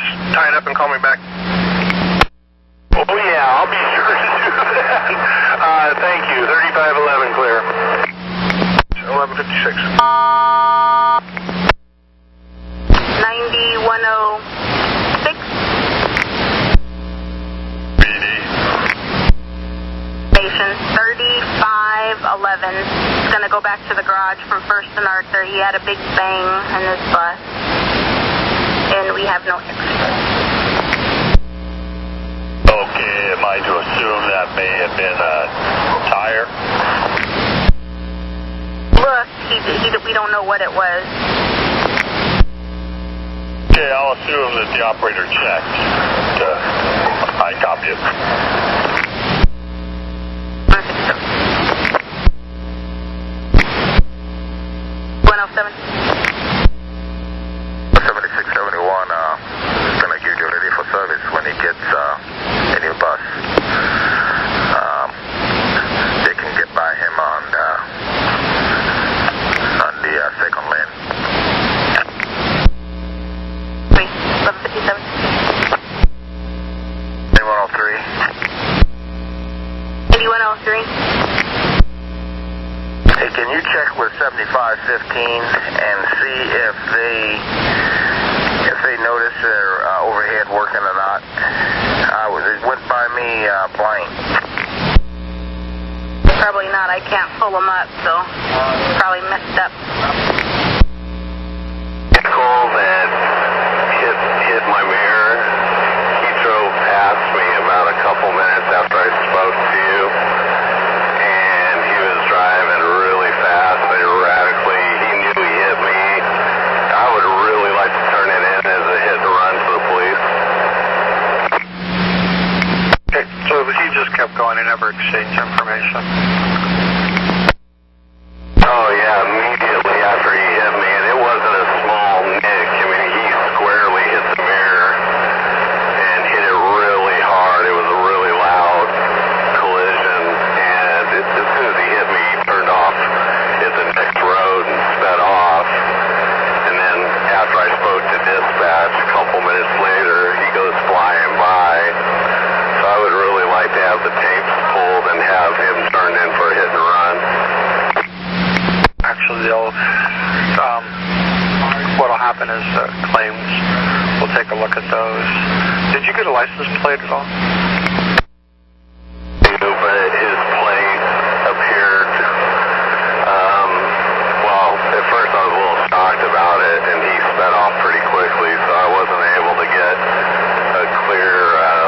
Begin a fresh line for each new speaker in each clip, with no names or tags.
just tie it up and call me back? Oh, yeah, I'll be sure to do that. Thank you. 3511, clear. 1156.
9106.
BD.
Station 3511. He's going to go back to the garage from First and Arthur. He had a big bang in his bus. And we have no extras.
Okay, am I to assume that may have been a tire?
Look, we don't know what it was.
Okay, I'll assume that the operator checked. I copy it.
107.
7671, gonna get you ready for service when he gets a new bus. They can get by him on the second lane.
1157.
8103.
8103.
Hey, can you check with 7515 and see if they notice their overhead working or not? It went by me blind.
Probably not. I can't pull them up, so probably messed up.
Vehicle that hit my mirror. He drove past me about a couple minutes after I spoke to you. And he was driving really fast, erratically. He knew he hit me. I would really like to turn it in as a hit and run to the police. Okay, so he just kept going and never exchanged information. Oh yeah, immediately after he hit me, and it wasn't a small nick. I mean, he squarely hit the mirror and hit it really hard. It was a really loud collision, and as soon as he hit me, he turned off at the next road and sped off. And then after I spoke to dispatch, a couple minutes later, he goes flying by. So I would really like to have the tapes pulled and have him turned in for a hit and run. Actually, what'll happen is claims, we'll take a look at those. Did you get a license plate at all? But his plate appeared, well, at first I was a little shocked about it, and he sped off pretty quickly, so I wasn't able to get a clear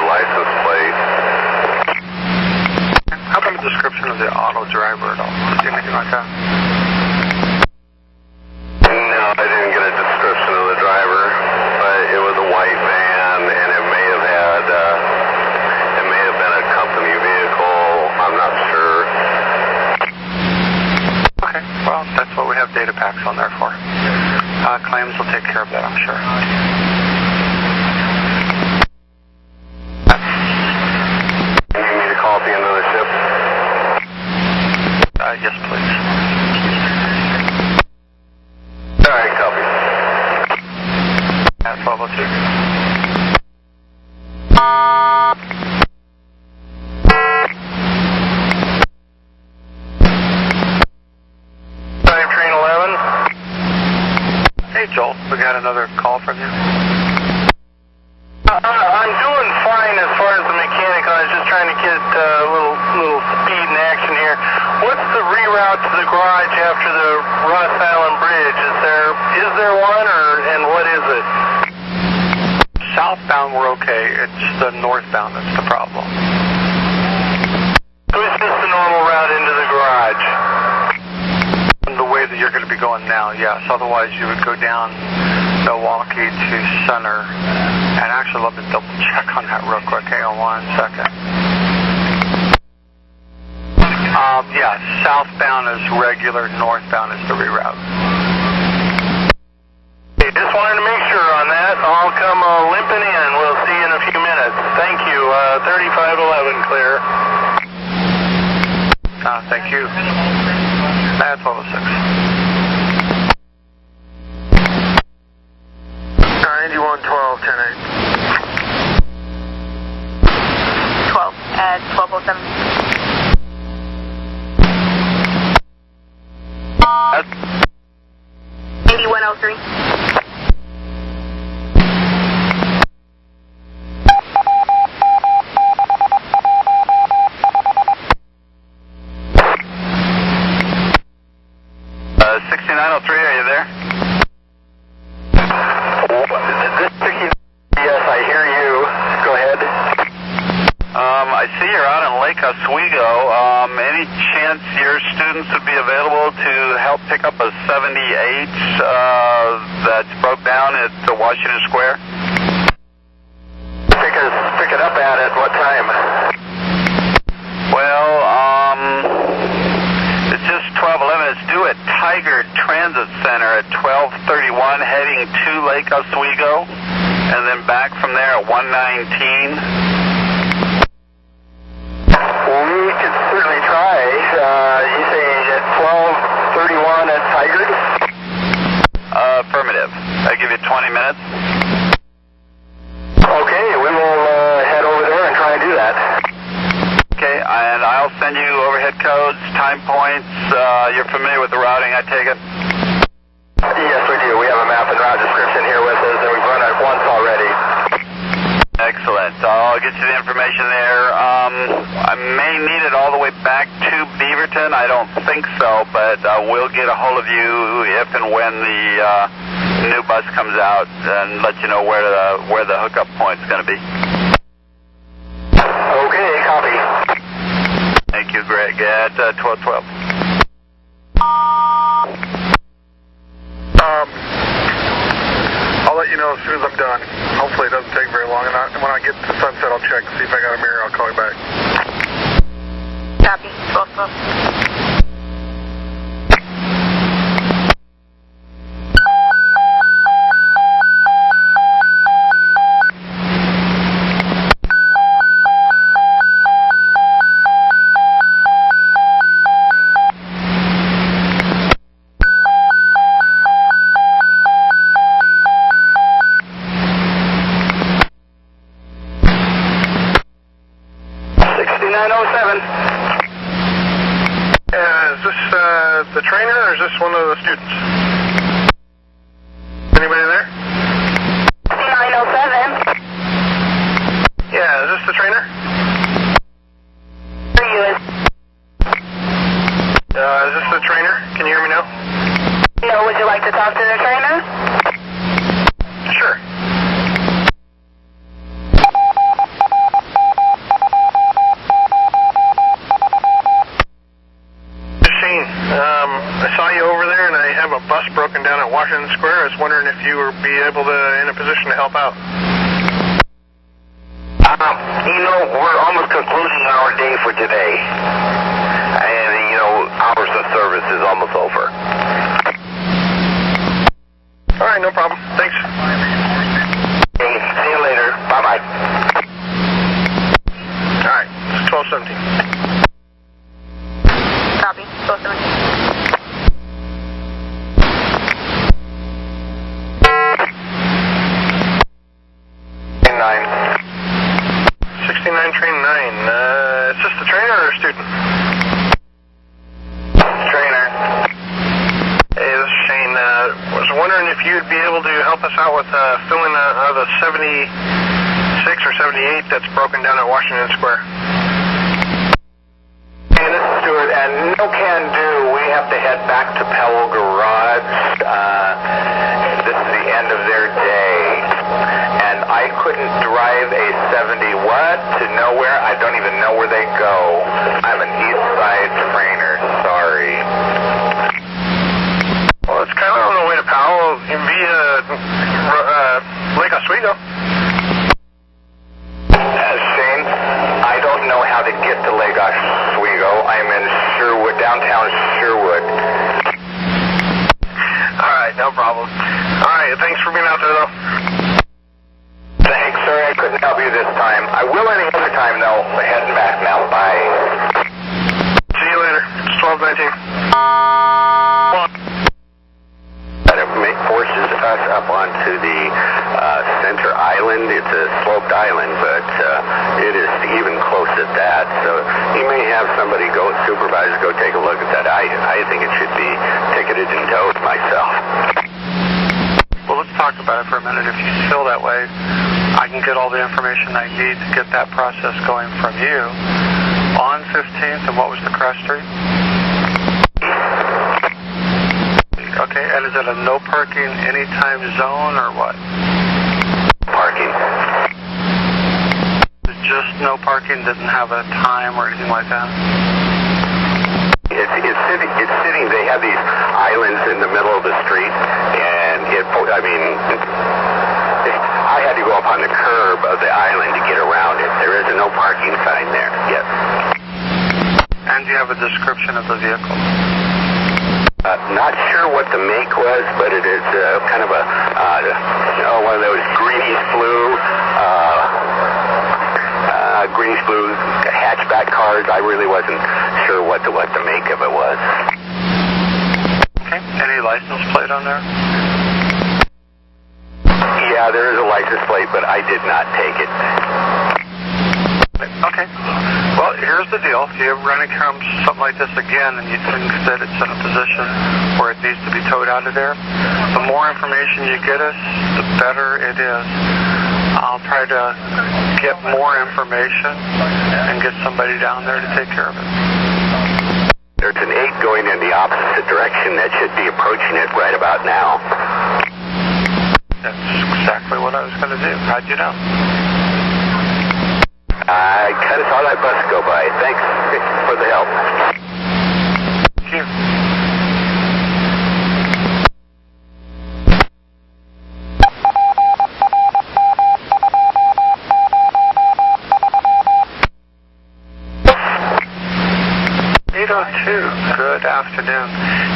license plate. How about a description of the auto driver at all? Did you see anything like that? No, I didn't get a description of the driver, but it was a white van, and it may have been a company vehicle. I'm not sure. Okay, well, that's what we have data packs on there for. Claims will take care of that, I'm sure. You need me to call at the end of the shift? Yes, please. All right, copy. At 1202. Train 11. Hey, Joel, we got another call from you. I'm doing fine as far as the mechanic. I was just trying to get a little speed and action here. What's the reroute to the garage after the Ross Island Bridge? Is there one, and what is it? Southbound we're okay. It's the northbound that's the problem. So it's just the normal route into the garage? The way that you're going to be going now, yes. Otherwise you would go down Milwaukee to Center. And actually, let me double check on that real quick. Hang on 1 second. Yeah, southbound is regular, northbound is the reroute. Okay, just wanted to make sure on that. I'll come limping in. We'll see you in a few minutes. Thank you. 3511, clear. Thank you. That's 1206.
9112, 10-8.
1207.
That's
9103.
6903, are you there? This 69, yes, I hear you. Go ahead. I see you're out in Lake Oswego. Any chance your students would be available to help pick up a 78 that's broke down at Washington Square? Pick it up at what time? Well, it's just 1211. It's due at Tiger Transit Center at 1231, heading to Lake Oswego, and then back from there at 119. We could certainly try. You say at 1231 at Tiger? Affirmative. I'll give you 20 minutes. Okay, we will head over there and try and do that. Okay, and I'll send you overhead codes, time points. You're familiar with the routing, I take it? Yes, we do. We have a map and route description here with us, and we've run it once already. Excellent. I'll get you the information there. I may need it all the way back to Beaverton. I don't think so, but we'll get a hold of you if and when the new bus comes out and let you know where the hookup point is going to be. Okay, copy. Thank you, Greg. At 1212.
I'll let you know as soon as I'm done. Hopefully it doesn't take very long. And when I get to Sunset, I'll check and see if I got a mirror. I'll call you back.
Copy. 1212.
6907.
Is this the trainer or is this one of the students? Anybody there?
6907.
Yeah, is this the trainer?
For you is.
Is this the trainer? Can you hear me now?
No, would you like to talk to the trainer?
Sure. I saw you over there and I have a bus broken down at Washington Square. I was wondering if you would be able to, in a position to help out.
We're almost concluding our day for today. And, hours of service is almost over.
All right, no problem. Thanks.
Okay, see you later. Bye-bye.
All right, it's 1217.
Copy. 1217.
69 train 9. Is this the trainer or a student?
Trainer.
Hey, this is Shane. Was wondering if you'd be able to help us out with filling the 76 or 78 that's broken down at Washington Square.
Hey, this is Stuart, and no can do. We have to head back to Powell Garage. This is the end of their day. And I couldn't drive a 70 what to nowhere. I don't even know where they go. I'm an East Side trainer. Sorry.
Well, it's kind of on the way to Powell via Lake Oswego.
Shane, I don't know how to get to Lake Oswego. I'm in Sherwood, downtown Sherwood.
All right, no problem. All right, thanks for being out there, though.
Thanks, sorry I couldn't help you this time. I will any other time, though. We're heading back now. Bye.
See you later. It's 1219.
That forces us up onto the center island. island. It's a sloped island, but it is even close at that. So he may have somebody supervisor go take a look at that. I think it should be ticketed and towed myself.
Well, let's talk about it for a minute. If you feel that way, I can get all the information I need to get that process going from you. On 15th, and what was the cross street? Okay, and is it a no parking anytime zone or what?
Parking.
Just no parking, didn't have a time or anything like that?
It's sitting, they have these islands in the middle of the street, and I had to go up on the curb of the island to get around it. There is a no parking sign there, yes.
And do you have a description of the vehicle?
Not sure what the make was, but it is kind of one of those greenish blue hatchback cars. I really wasn't sure what the make of it was.
Okay. Any license plate on there?
Yeah, there is a license plate, but I did not take it.
Okay. Well, here's the deal. If you run across something like this again and you think that it's in a position where it needs to be towed out of there, the more information you get us, the better it is. I'll try to get more information and get somebody down there to take care of it.
There's an 8 going in the opposite direction that should be approaching it right about now.
That's exactly what I was going to do. How'd you know?
I kind of saw that bus go by. Thanks for the help.
Thank you. Good afternoon.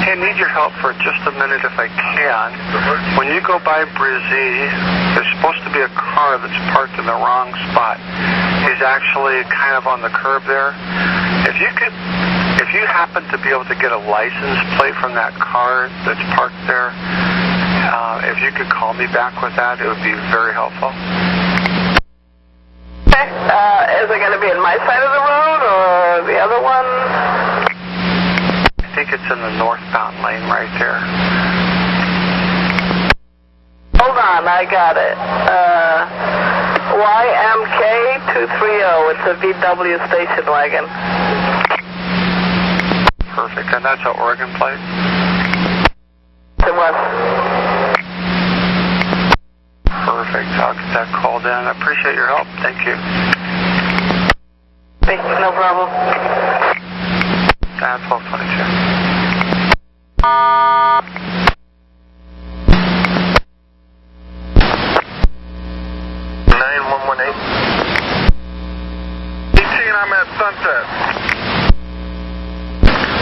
Hey, I need your help for just a minute if I can. When you go by Brizzy, there's supposed to be a car that's parked in the wrong spot. He's actually kind of on the curb there. If you happen to be able to get a license plate from that car that's parked there, if you could call me back with that, it would be very helpful.
Okay. Is it going to be in my side of the road or the other one?
I think it's in the northbound lane right there.
Hold on, I got it. YMK230. It's a VW station wagon.
Perfect. And that's an Oregon plate?
It was.
Perfect. I'll get that called in. I appreciate your help. Thank you.
No problem.
That's 1222.
I'm at Sunset.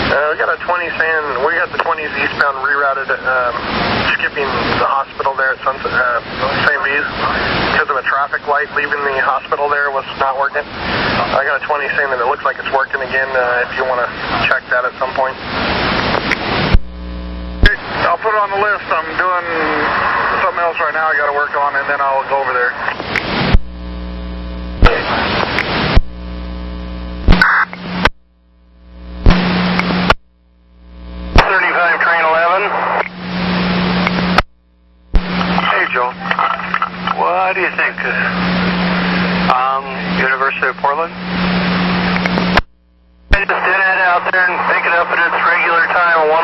We got a 20 saying we got the 20s eastbound rerouted, skipping the hospital there at Sunset, St. V's, because of a traffic light leaving the hospital there was not working. I got a 20 saying that it looks like it's working again. If you want to check that at some point. I'll put it on the list. I'm doing something else right now I got to work on, and then I'll go over there.
35 train 11.
Hey, Joe. What do you think? University of Portland?
I just did head out there and pick it up at its regular time, 107.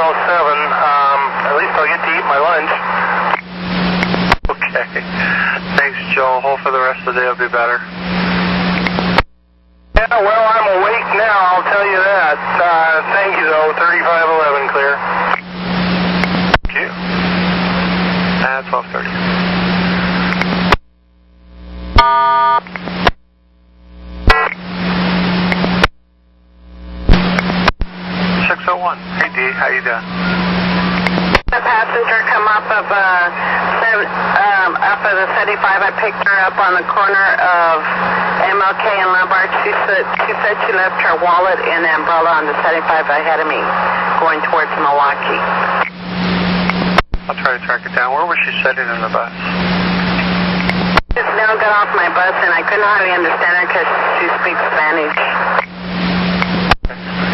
At least I'll get to eat my lunch.
Okay. Thanks, Joe. Hopefully the rest of the day will be better.
Yeah, well, I'm awake now, I'll tell you that. Thank you, though. 3511 clear.
Thank you. At 12:30. 601. Hey, Dee. How you doing?
The passenger come up of the 75. I picked her up on the corner of MLK and Lombard. She said she left her wallet and umbrella on the 75 ahead of me, going towards Milwaukee.
I'll try to track it down. Where was she sitting in the bus?
just now got off my bus and I couldn't hardly understand her because she speaks Spanish.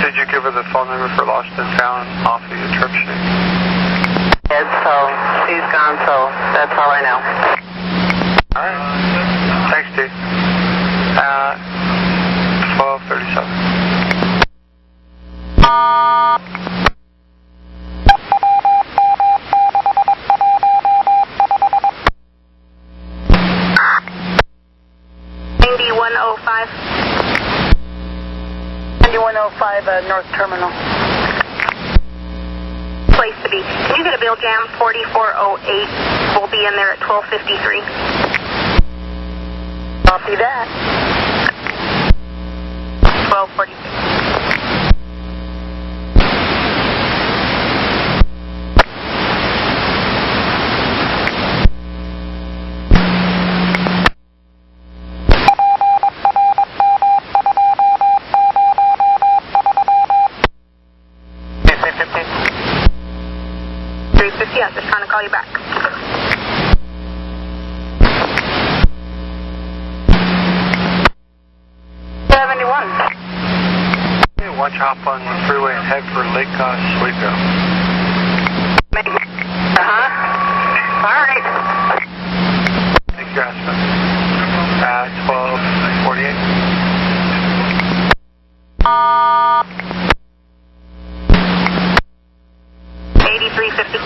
Did you give her the phone number for Lost and Found off of your trip sheet?
Yes, so she's gone, so that's all I know.
All right. Thanks, Steve. 12:37.
North Terminal.
Place to be. Can you get a bill jam 4408? We'll be in there at 12:53.
Copy that.
12:46. Yeah, just trying to call you back.
Hey, watch hop on the freeway and head for Lake Oswego.
All right.
Thank you, Aspen. 12:48.
8350.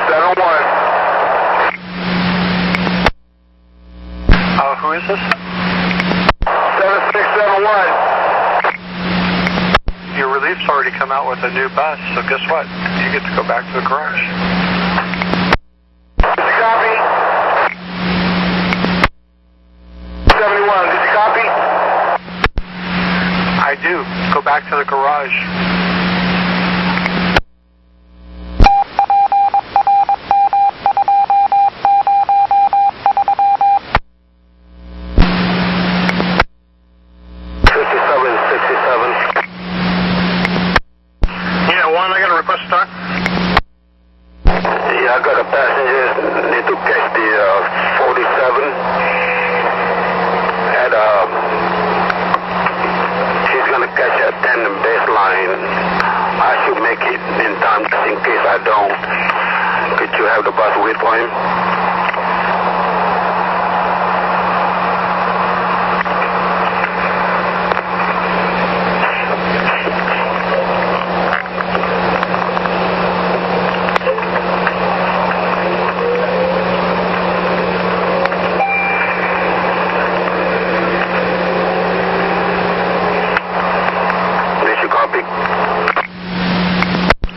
71.
Who is this?
7671.
Your relief's already come out with a new bus, so guess what? You get to go back to the garage.
Did you copy? 71. Did you copy?
I do. Go back to the garage.
I got a passenger need to catch the 47 at she's gonna catch a 10 baseline. I should make it in time just in case I don't. Could you have the bus wait for him?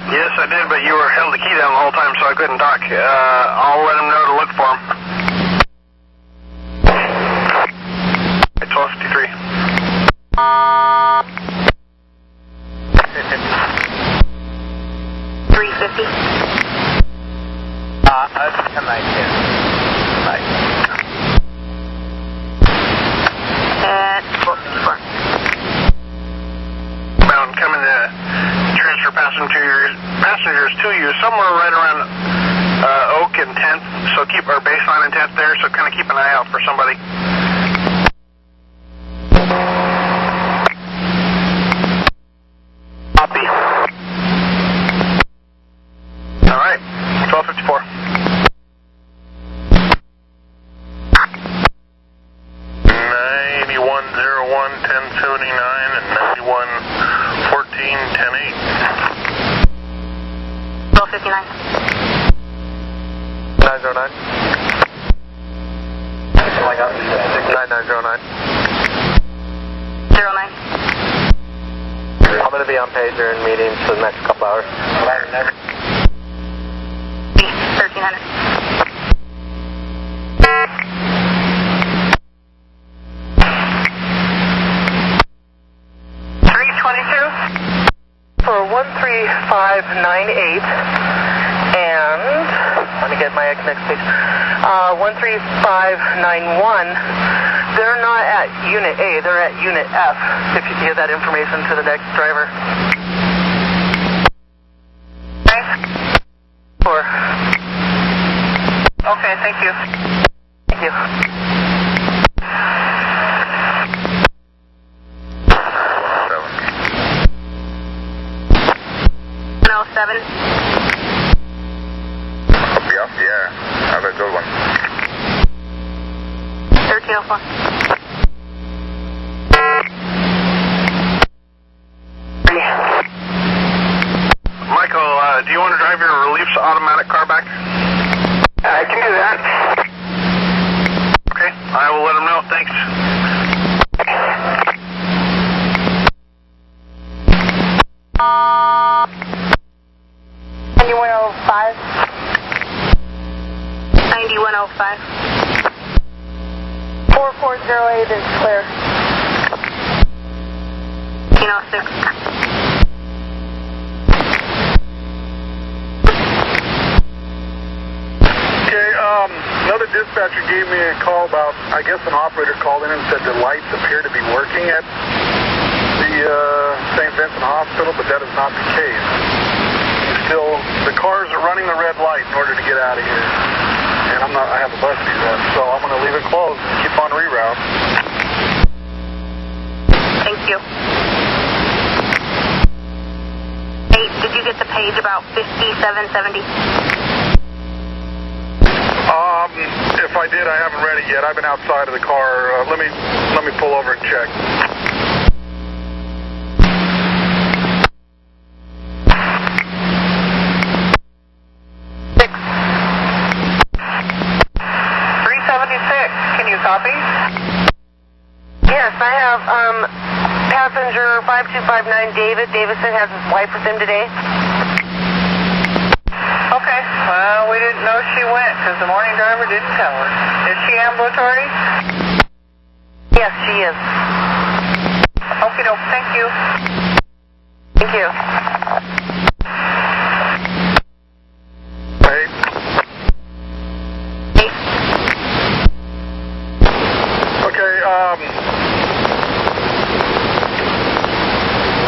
Yes, I did, but you were held the key down the whole time, so I couldn't talk. I'll let him know to look for him. 12:53.
350.
That's 10:19. Right.
At 12:54.
Bound coming to transfer passengers to you somewhere right around Oak and 10th, so keep our baseline in 10th there, so kind of keep an eye out for somebody.
Copy.
All right, 12:54. 9101 1079 and 9114 10:08.
12:59.
909. 9909.
09.
I'm going to be on pager in meetings for the next couple hours.
1300.
322 for 13598 and let me get my next page. 13591. They're not at Unit A, they're at Unit F. If you can give that information to the next driver. Thanks. 4. Okay, thank you. Thank you.
107.
Yeah, have a good one.
1304.
Michael, do you want to drive your Relief's automatic car back?
I can do that.
Okay, I will let him know. Thanks.
9105. 9105. 4408 is clear. 1806.
Another dispatcher gave me a call about, I guess an operator called in and said the lights appear to be working at the St. Vincent Hospital, but that is not the case. Still, the cars are running the red light in order to get out of here. And I have a bus to do that, so I'm going to leave it closed and keep on reroute.
Thank you. Hey, did you get the page about 5770?
If I did, I haven't read it yet. I've been outside of the car. Let me pull over and check.
Can you copy? Yes, I have passenger 5259 David. Davison has his wife with him today. Okay. Well, we didn't know she went because the morning driver didn't tell her. Is she ambulatory? Yes, she is. Okay, doke. Thank you. Thank you.
Hey. Okay,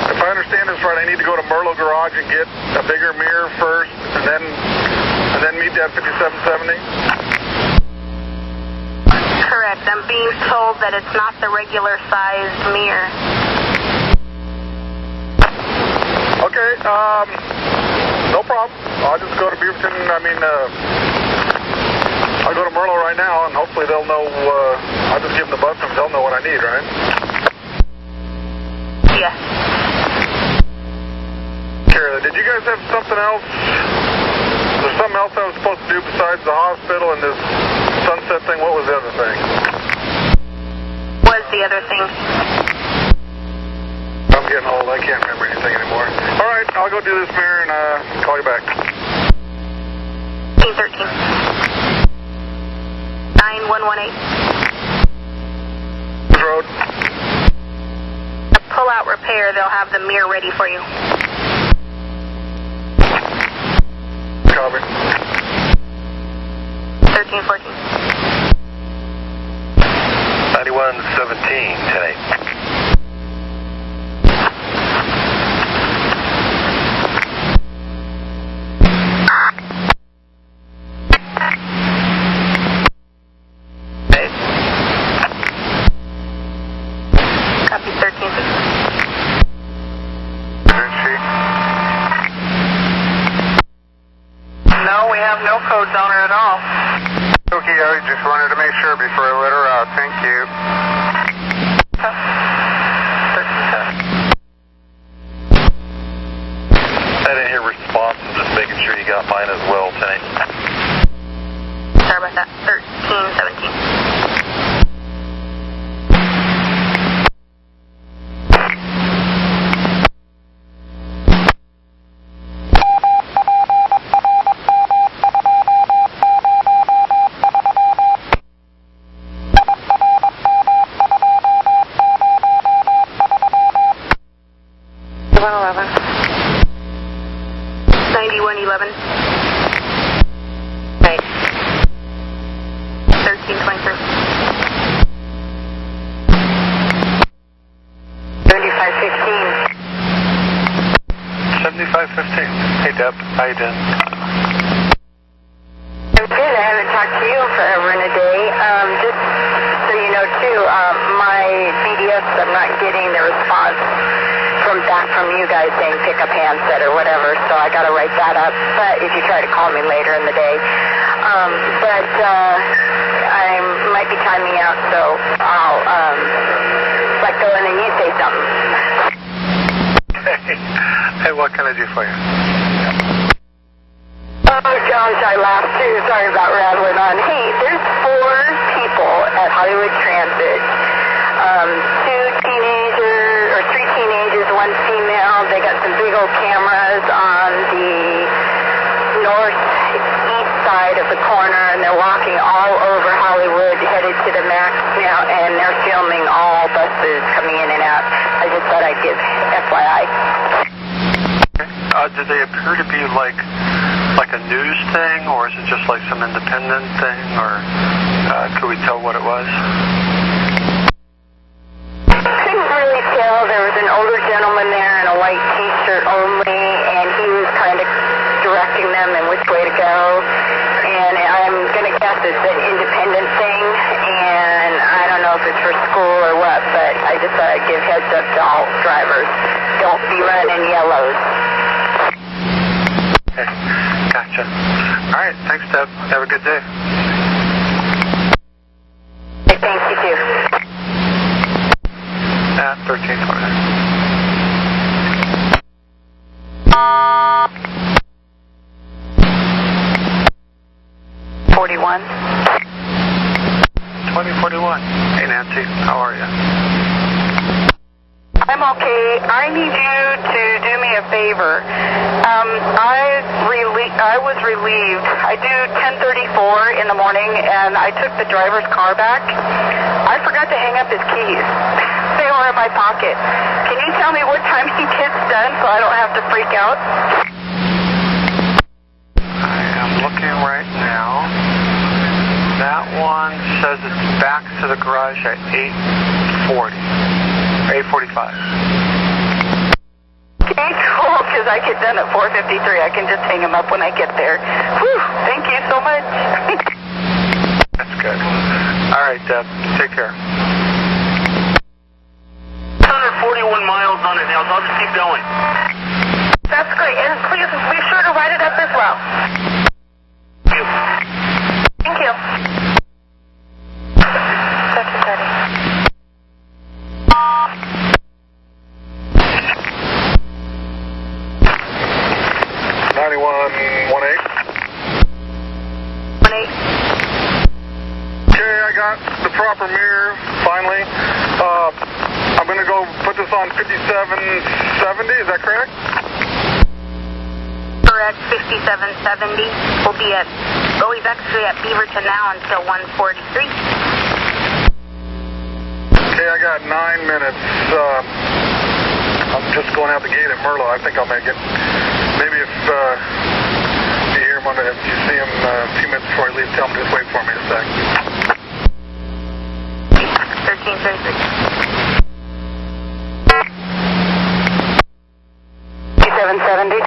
if I understand this right, I need to go to Merlo Garage and get a bigger mirror first, and then meet that 5770?
Correct. I'm being told that it's not the regular sized mirror.
Okay, no problem. I'll just go to Beaverton, I'll go to Merlo right now, and hopefully they'll know, I'll just give them the bus number, they'll know what I need, right?
Yes.
Carla, did you guys have something else? Was there something else I was supposed to do besides the hospital and this sunset thing? What was the other thing?
Was the other thing?
I'm getting old. I can't remember anything anymore. All right, I'll go do this mirror and call you back.
1813. 9118.
Road.
A pull-out repair, they'll have the mirror ready for you.
Copy.
1314.
9117, 10-8.
Copy 1315.
No, we have no codes on her at all.
Okay, I just wanted to make sure before I let her out. Thank you.
I didn't hear response. I'm just making sure you got mine as well, 10-8.
Sorry about that. 1317. Right. 1323.
7515. Hey, Deb. How you doing?
I'm good. I haven't talk to you forever and a day. Just so you know, too, my BDS, I'm not getting the response back from you guys saying pick up handset or whatever, so I got to write that up. But if you try to call me later in the day. I might be timing out, so I'll let go and then you say something.
Hey, what can I do for you?
Oh, gosh, I laughed too. Sorry about rattling on. Hey, there's 4 people at Hollywood Transit. 3 teenagers, 1 female. They got some big old cameras on the northeast side of the corner, and they're walking all over Hollywood, headed to the MAX now, and they're filming all buses coming in and out. I just thought I'd give FYI.
Do they appear to be like a news thing, or is it just like some independent thing, or could we tell what it was?
Couldn't really tell. There was an older gentleman there in a white T-shirt only, and he was kind of directing them in which way to go. And I'm going to guess it's an independent thing, and I don't know if it's for school or what, but I just thought I'd give heads up to all drivers. Don't be running yellows.
Okay, gotcha. All right, thanks, Deb. Have a good day.
Hey, thanks, you too.
1329.
41.
2041. Hey, Nancy, how are you?
I'm okay. I need you to do me a favor. I was relieved. I do 10:34 in the morning, and I took the driver's car back. I forgot to hang up his keys. They were in my pocket. Can you tell me what time he gets done so I don't have to freak out?
I am looking right now. That one says it's back to the garage at 8:40. 8:45.
Okay, cool, because I get done at 4:53. I can just hang him up when I get there. Whew, thank you so much.
That's good. All right, Deb, take care.
141 miles on it now, so I'll just keep going.
That's great, and please be sure to write it up as well.
Thank you.
Thank you. That's exciting.
9118.
18.
Okay, I got the proper mirror, finally. I'm going to go put this on 5770, is that correct?
Correct, 5770. He's actually at Beaverton now until 1:43.
Okay, I got 9 minutes. I'm just going out the gate at Merlo. I think I'll make it. Maybe if you hear him, if you see him a few minutes before I leave, tell him to just wait for me a sec.
1333.
5770.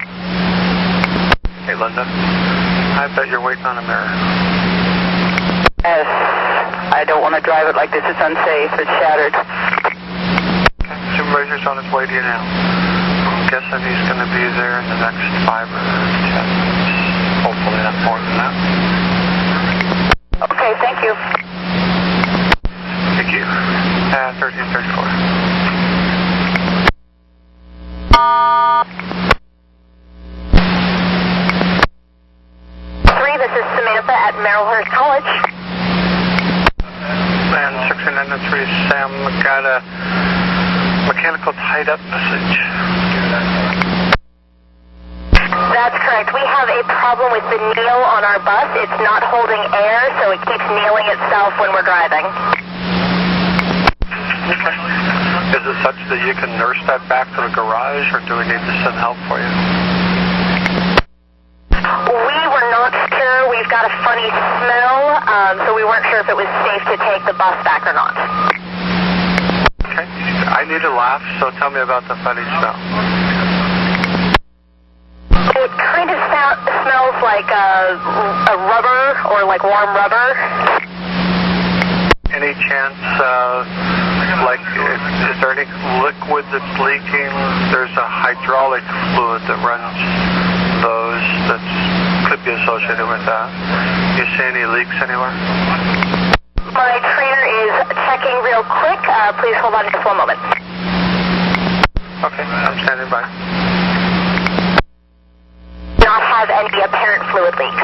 Hey, Linda, I bet you're waiting on a mirror.
Yes, I don't want to drive it like this. It's unsafe. It's shattered.
Okay, supervisor's on his way to you now. I'm guessing he's going to be there in the next 5 or 10 minutes. Hopefully not more than that.
Okay, thank you.
Thank you. 1334.
This is Samantha at Merrillhurst College.
And 6903 Sam got a mechanical tied up message.
That's correct. We have a problem with the kneel on our bus. It's not holding air, so it keeps kneeling itself when we're driving.
Okay. Is it such that you can nurse that back to the garage, or do we need to send help for you?
We were not sure. We've got a funny smell, so we weren't sure if it was safe to take the bus back or not.
Okay. I need to laugh, so tell me about the funny smell.
It kind of smells
like a rubber or like warm rubber?
Any chance, is there any liquid that's leaking? There's a hydraulic fluid that runs those that could be associated with that. You see any leaks anywhere?
My trainer is checking real quick. Please hold on just one moment.
Okay, I'm standing by.
Not have any apparent fluid leaks.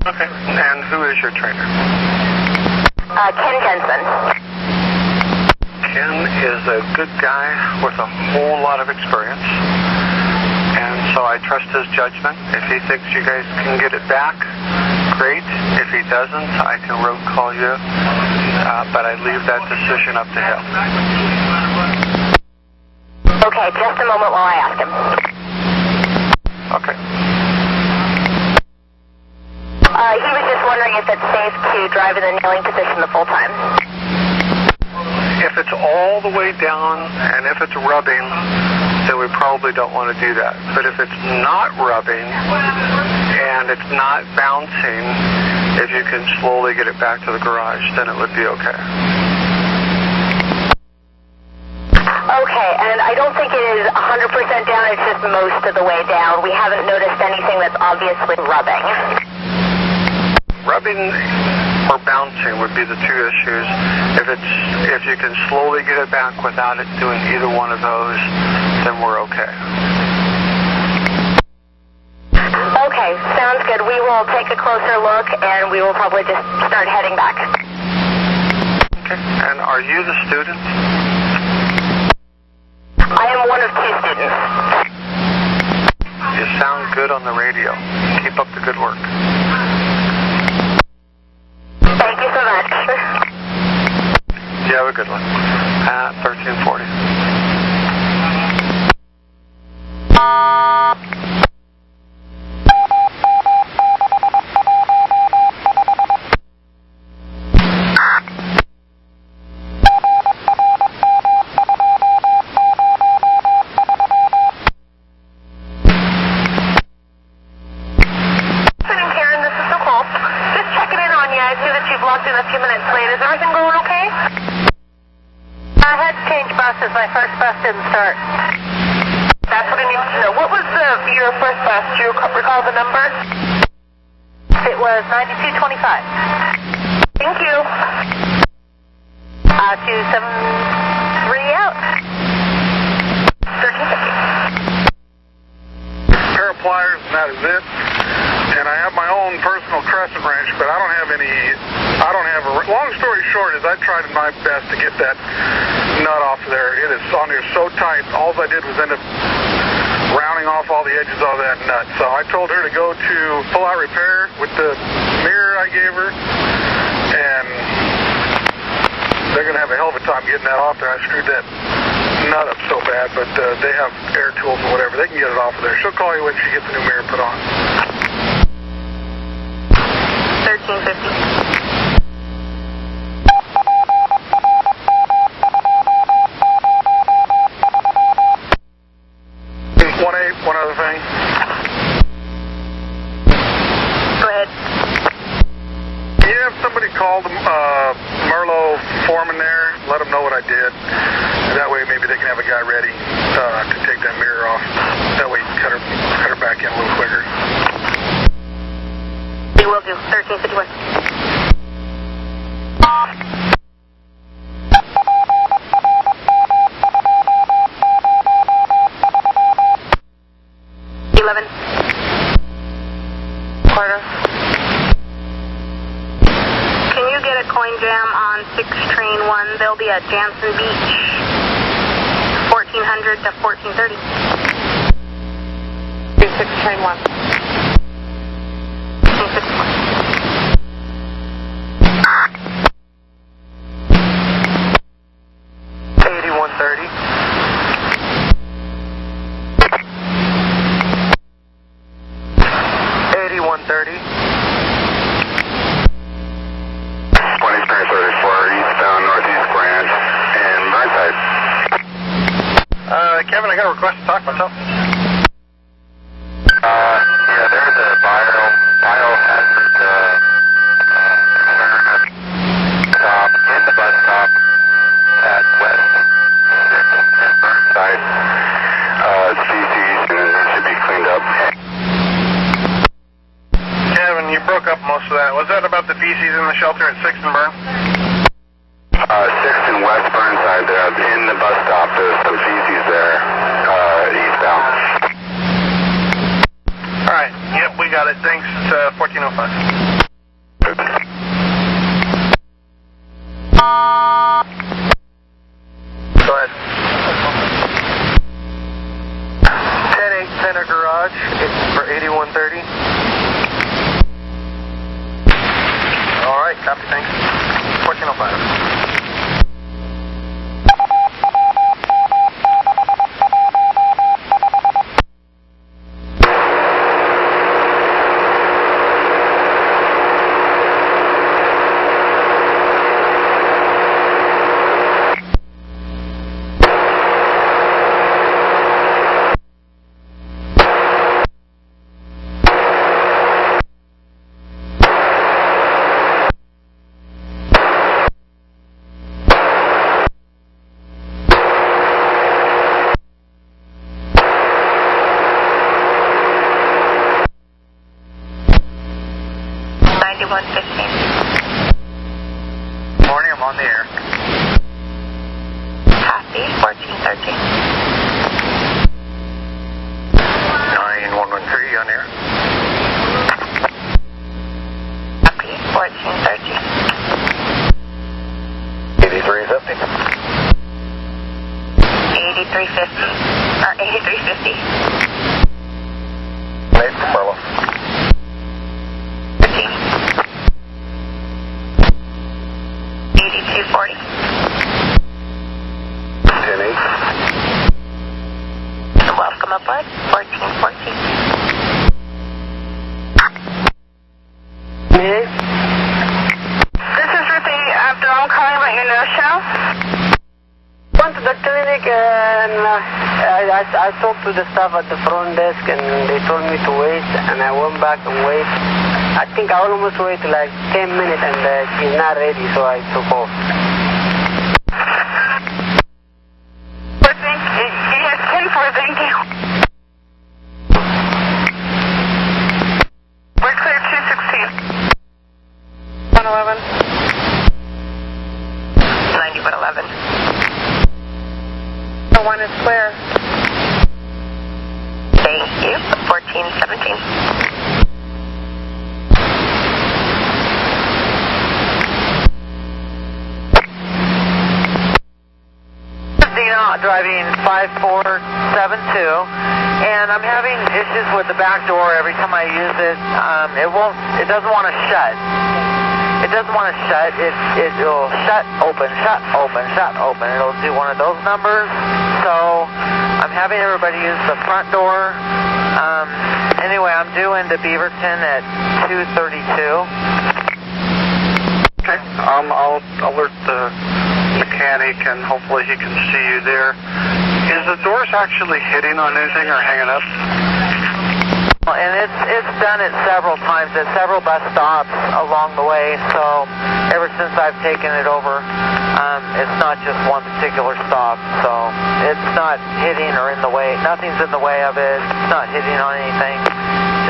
Okay, and who is your trainer?
Ken Jensen.
Ken is a good guy with a whole lot of experience, and so I trust his judgment. If he thinks you guys can get it back, great. If he doesn't, I can road call you, but I leave that decision up to him.
Okay, just a moment while I ask him.
Okay.
He was just wondering if it's safe to drive in the kneeling position the full time.
If it's all the way down and if it's rubbing, then we probably don't want to do that. But if it's not rubbing and it's not bouncing, if you can slowly get it back to the garage, then it would be okay.
Okay, and I don't think it is 100% down, it's just most of the way down. We haven't noticed anything that's obviously rubbing.
Rubbing or bouncing would be the two issues. If you can slowly get it back without it doing either one of those, then we're okay.
Okay, sounds good. We will take a closer look and we will probably just start heading back.
Okay, and are you the student?
I am one of two students.
You sound good on the radio. Keep up the good work.
Thank you so much.
You have a good one. At 1340.
My first bus didn't start. That's what I need to know. What was your first bus? Do you recall the number? It was 9225. Thank you. 273 out. 1350.
Pair of pliers and that is it. And I have my own personal crescent wrench, but I don't have long story short is I tried my best to get that nut off there. It is on there so tight. All I did was end up rounding off all the edges of that nut. So I told her to go to Full Out Repair with the mirror I gave her, and they're going to have a hell of a time getting that off there. I screwed that nut up so bad, but they have air tools or whatever. They can get it off of there. She'll call you when she gets the new mirror put on.
1350.
One other thing.
Go ahead.
Can you have somebody call the Merlot foreman there? Let them know what I did. That way maybe they can have a guy ready to take that mirror off. That way you can cut her back in a little quicker.
We will do. 1351. Quarter. Can you get a coin jam on 6 train 1? They'll be at Jansen Beach, 1400 to 1430.
6 train 1.
8130. 130.
20 Springs 34, eastbound northeast branch, and Burnside.
Kevin, I got a request to talk myself.
Yeah, there
Evan, you broke up most of that. Was that about the feces in the shelter at 6th and Burn?
6th and West Burnside there. In the bus stop, there's some feces there, eastbound.
All right. Yep, we got it. Thanks. It's 1405. Go ahead. 10-8 Center Garage for 8130. All right, copy, thanks. 1405. Morning, I'm on the air.
Copy, 1413.
9113 on air.
Copy, 1413.
8350.
8350. Or 8350.
Made from Merlo.
8240.
10-8.
Welcome aboard, 1414.
Yes.
This is Ruthie. I'm calling about your no-show.
Went to the clinic and I talked to the staff at the front desk and they told me to wait and I went back and wait. I think I almost waited like 10 minutes and she's not ready, so I took off.
Yes, 10-4, thank you. We're clear 216.
111.
90-11.
The one is clear.
Thank you, 1417.
Driving 5472, and I'm having issues with the back door every time I use it. It doesn't want to shut. It doesn't want to shut. It'll shut, open, shut, open, shut, open. It'll do one of those numbers. So I'm having everybody use the front door. Anyway, I'm due into Beaverton at 2:32.
Okay, I'll alert the mechanic and hopefully he can see you there. Is the doors actually hitting on anything or hanging up?
And it's done it several times at several bus stops along the way, so ever since I've taken it over, it's not just one particular stop, so it's not hitting or in the way. Nothing's in the way of it. It's not hitting on anything.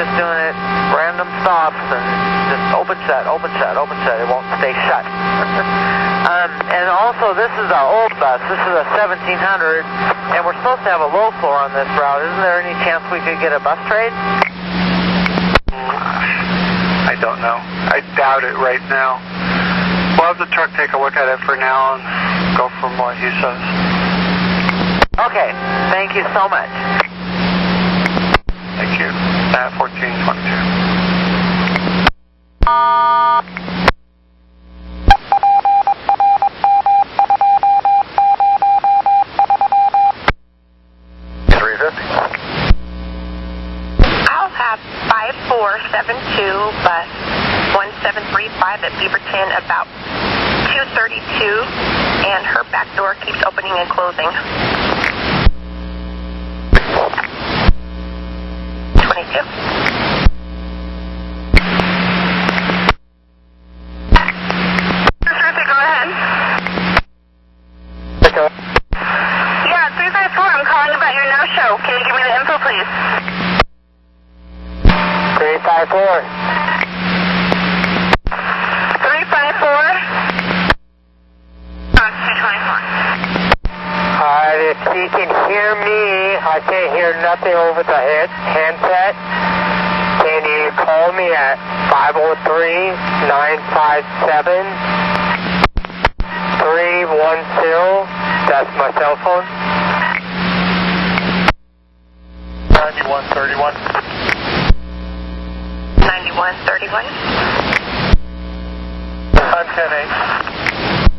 Just doing it random stops and just open, shut, open, shut, open, shut. It won't stay shut. And also, this is our old bus. This is a 1700, and we're supposed to have a low floor on this route. Isn't there any chance we could get a bus trade?
I don't know. I doubt it right now. We'll have the truck take a look at it for now and go from what he says.
Okay. Thank you so much.
Thank you. 1422.
I'll have 5472 bus 1735 at Beaverton about 2:32, and her back door keeps opening and closing. 22. Ruthie, go ahead.
Okay.
Yeah, 354. I'm calling about your no-show. Can you give me the info, please?
354.
hear nothing over the handset, can you call me at 503-957-310? That's my cell phone. 9131.
9131.
I'm 10-8.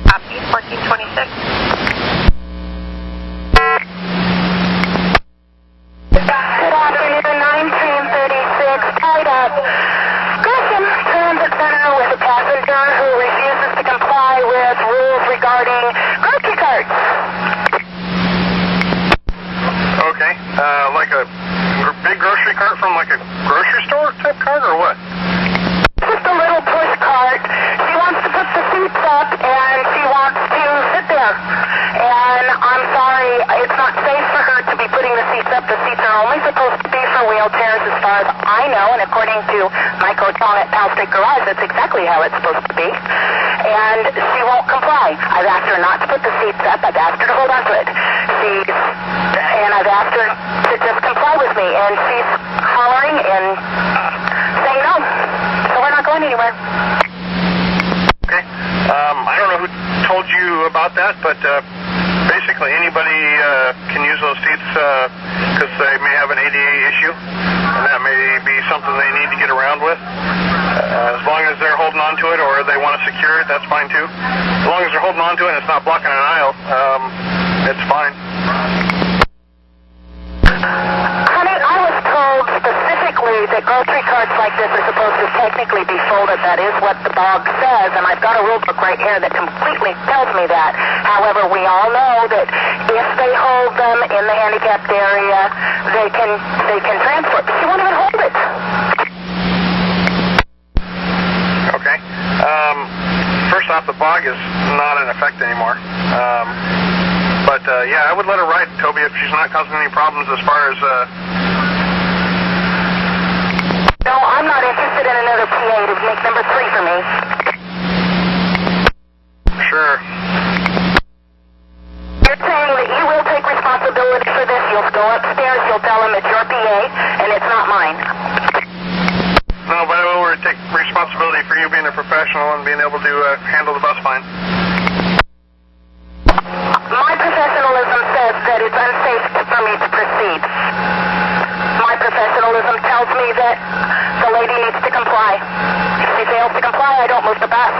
Copy, 1426.
Good afternoon, 1936, tied up. Gresham Transit Center with a passenger who refuses to comply with rules regarding grocery carts.
Okay. Like a big grocery cart from like a grocery store type cart or what?
Just a little push cart. She wants to put the seats up and she wants to sit there. And I'm sorry, it's not safe for her to be putting the seats up. The seats are only supposed to be for wheelchairs as far as I know, and according to my coach on at Pal Street Garage, that's exactly how it's supposed to be. And she won't comply. I've asked her not to put the seats up. I've asked her to hold on to it. And I've asked her to just comply with me, and she's hollering and saying no. So we're not going anywhere.
Okay. I don't know who told you about that, but basically anybody can use those seats because they may have an ADA issue, and that may be something they need to get around with. As long as they're holding on to it or they want to secure it, that's fine too. As long as they're holding on to it and it's not blocking an aisle, it's fine.
Honey, I was told specifically that grocery carts like this are supposed to technically be folded. That is what the bog says, and I've got a rule book right here that completely tells me that. However, we all know that if they hold them in the handicapped area, they can transport, but she won't even hold it.
Okay. First off, the bog is not in effect anymore. But yeah, I would let her ride, Toby, if she's not causing any problems as far as...
No, I'm not interested in another PA to make number 3 for me.
Sure.
You're saying that you will take responsibility for this. You'll go upstairs, you'll tell him it's your PA, and it's not mine.
No, but I will take responsibility for you being a professional and being able to handle the bus fine.
My professionalism says that it's unsafe for me to proceed. My professionalism tells me that the lady needs to comply. If she fails to comply, I don't move the bus.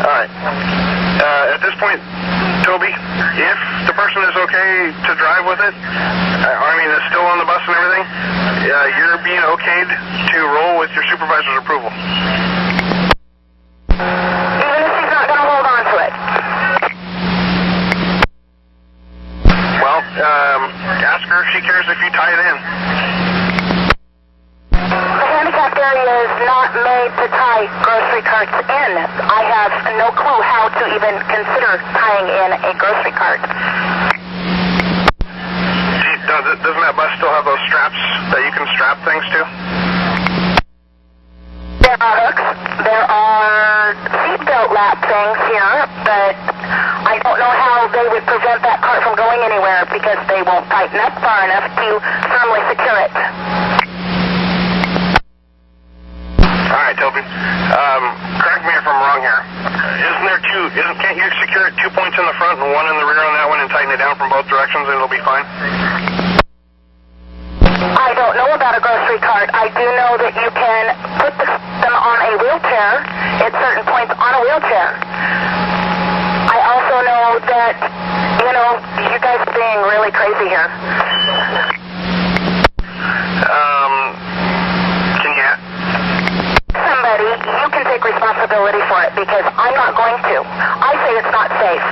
All right. At this point, Toby, if the person is okay to drive with it, I mean, it's still on the bus and everything, you're being okayed to roll with your supervisor's approval.
Even if she's not going to hold on to it.
Well, ask her if she cares if you tie it in.
The handicapped area is not made to tie grocery carts in. I have no clue how to even consider tying in a grocery cart.
Doesn't that bus still have those straps that you can strap things to?
There are hooks. There are seatbelt lap things here, but I don't know how they would prevent that cart from going anywhere because they won't tighten up far enough to firmly secure it.
All right, Toby. Correct me if I'm wrong here. Can't you secure it 2 points in the front and 1 in the rear on that one and tighten it down from both directions and it'll be fine?
I don't know about a grocery cart. I do know that you can put them on a wheelchair at certain points on a wheelchair. I also know that, you guys are being really crazy here. Somebody, you can take responsibility for it because I'm not going to. I say it's not safe.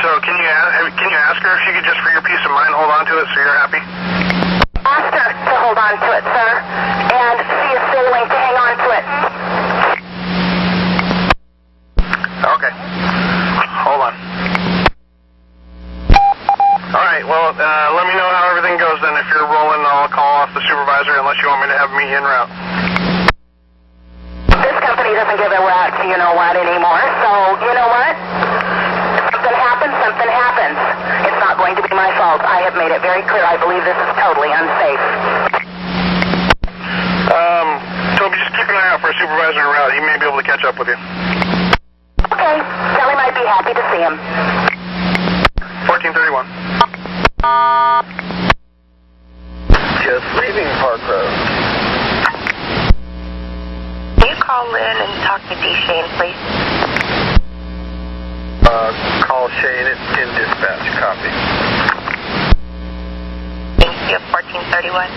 So can you ask her if she could just, for your peace of mind, hold on to it so you're happy?
Ask her to hold on to it, sir, and she is willing to hang on to it.
Okay. Hold on. All right, well, let me know how everything goes then. If you're rolling, I'll call off the supervisor unless you want me to have me en route.
The she doesn't give a rat's you-know-what anymore. So, you know what? Something happens, something happens. It's not going to be my fault. I have made it very clear. I believe this is totally unsafe.
Toby, just keep an eye out for a supervisor en route. He may be able to catch up with you.
Okay. Tell him I'd be happy to see him.
1431.
Just leaving Park Road.
Can you call Lynn and talk to D. Shane, please?
Call Shane at 10 dispatch. Copy.
Thank you. 1431.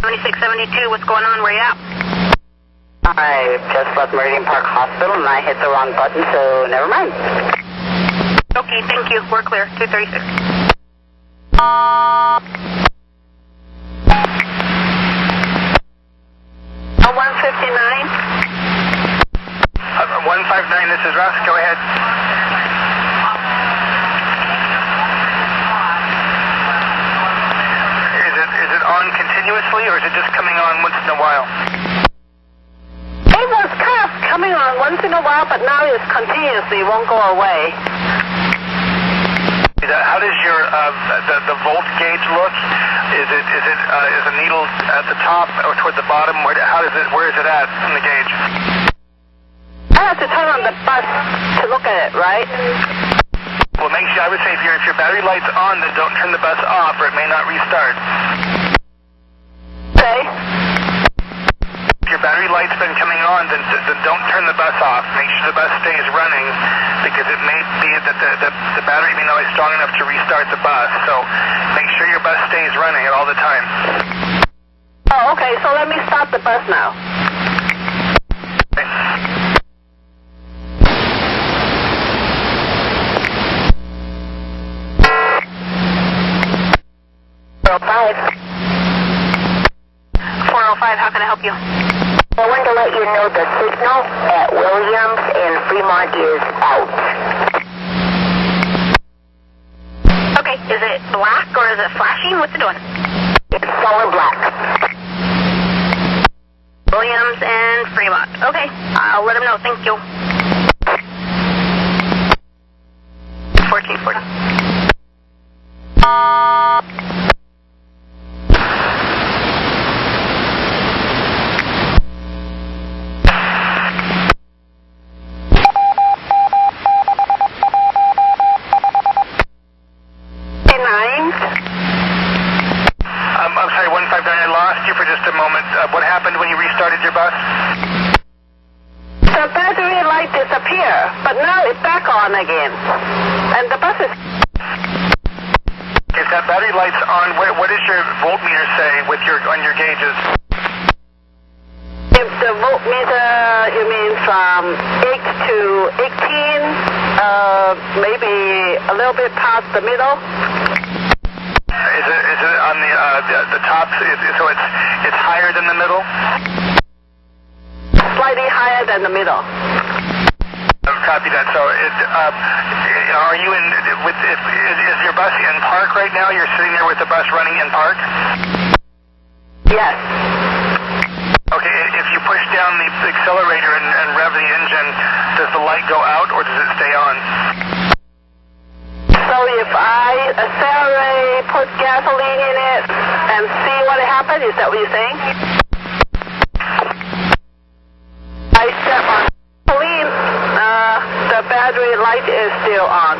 7672, what's going on? Where you at? I just left Meridian Park Hospital and I hit the wrong button, so never mind. Okay, thank you. We're clear. 236. 159.
159, this is Russ. Go ahead. Is it on continuously, or is it just coming on once in a while?
It was kind of coming on once in a while, but now it's continuously. It won't go away.
How does your the volt gauge look? Is the needle at the top or toward the bottom? Where is it at on the gauge?
I have to turn on the bus to look at it, right?
Well, make sure, I would say if your battery light's on, then don't turn the bus off, or it may not restart.
Okay.
If your battery light's been coming on, then don't turn the bus off. Make sure the bus stays running, because it may be that the battery may not be strong enough to restart the bus. So make sure your bus stays running at all the time.
Oh, okay. So let me start the bus now.
Okay.
How can I help you?
I wanted to let you know the signal at Williams and Fremont is out.
Okay, is it black or is it flashing? What's it doing?
It's solid black.
Williams and Fremont. Okay, I'll let him know. Thank you. 1440.
I'm sorry, 159, I lost you for just a moment. What happened when you restarted your bus?
The battery light disappeared, but now it's back on again. And the bus is...
If that battery light's on, what does your voltmeter say on your gauges?
If the voltmeter, you mean from 8 to 18, maybe a little bit past the middle.
Is it on the top? So it's higher than the middle?
Slightly higher than the middle.
Copy that. So are you in? Is your bus in park right now? You're sitting there with the bus running in park?
Yes.
Okay. If you push down the accelerator and rev the engine, does the light go out or does it stay on?
So if I accelerate, put gasoline in it, and see what happens, is that what you're saying? I step on gasoline, the battery light is still on.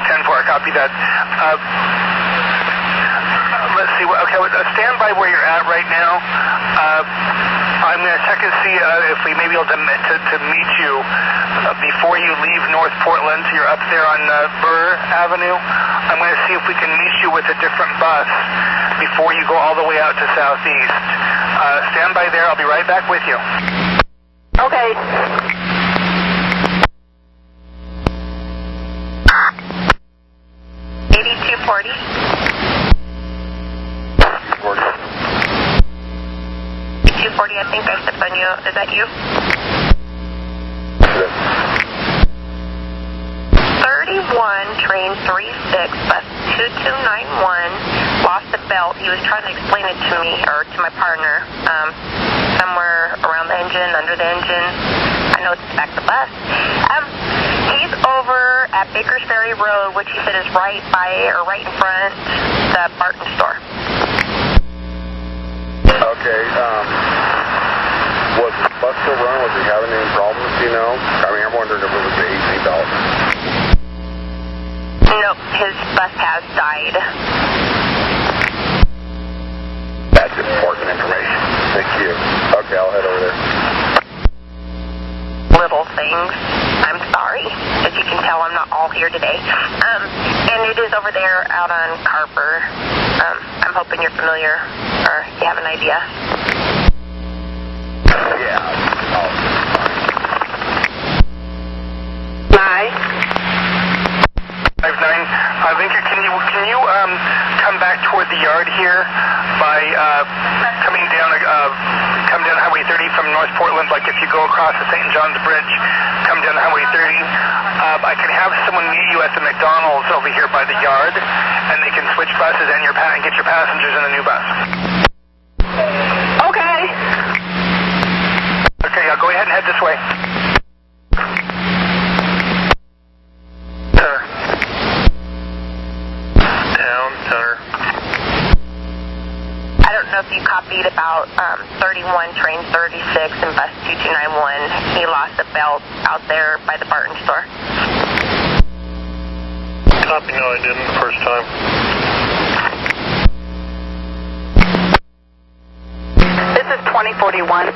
10-4, copy that. Let's see. Okay, stand by where you're at right now. I'm going to check and see if we may be able to meet you before you leave North Portland. You're up there on Burr Avenue. I'm going to see if we can meet you with a different bus before you go all the way out to Southeast. Stand by there. I'll be right back with you.
Okay.
I think I stepped on you. Is that you? 31 train 36, bus 2291, lost the belt. He was trying to explain it to me, or to my partner, somewhere around the engine, under the engine. I know it's back the bus. He's over at Baker's Ferry Road, which he said is right in front the Barton store.
Okay, was the bus still running? Was he having any problems, do you know? I mean, I'm wondering if it was the AC belt.
Nope, his bus has died.
That's important information. Thank you. Okay, I'll head over there.
Little things. I'm sorry. As you can tell, I'm not all here today. And it is over there out on Carper. I'm hoping you're familiar, or you have an idea.
Yeah. Oh.
Bye.
59, Vinker, can you come back toward the yard here by coming down Highway 30 from North Portland? Like if you go across the St. John's Bridge, come down Highway 30. I can have someone meet you at the McDonald's over here by the yard, and they can switch buses and get your passengers in the new bus.
Okay.
Okay, I'll go ahead and head this way.
I don't know if you copied about 31, train 36, and bus 2291. He lost a belt out there by the Barton store.
Copy, no, I didn't the first time.
This is 2041.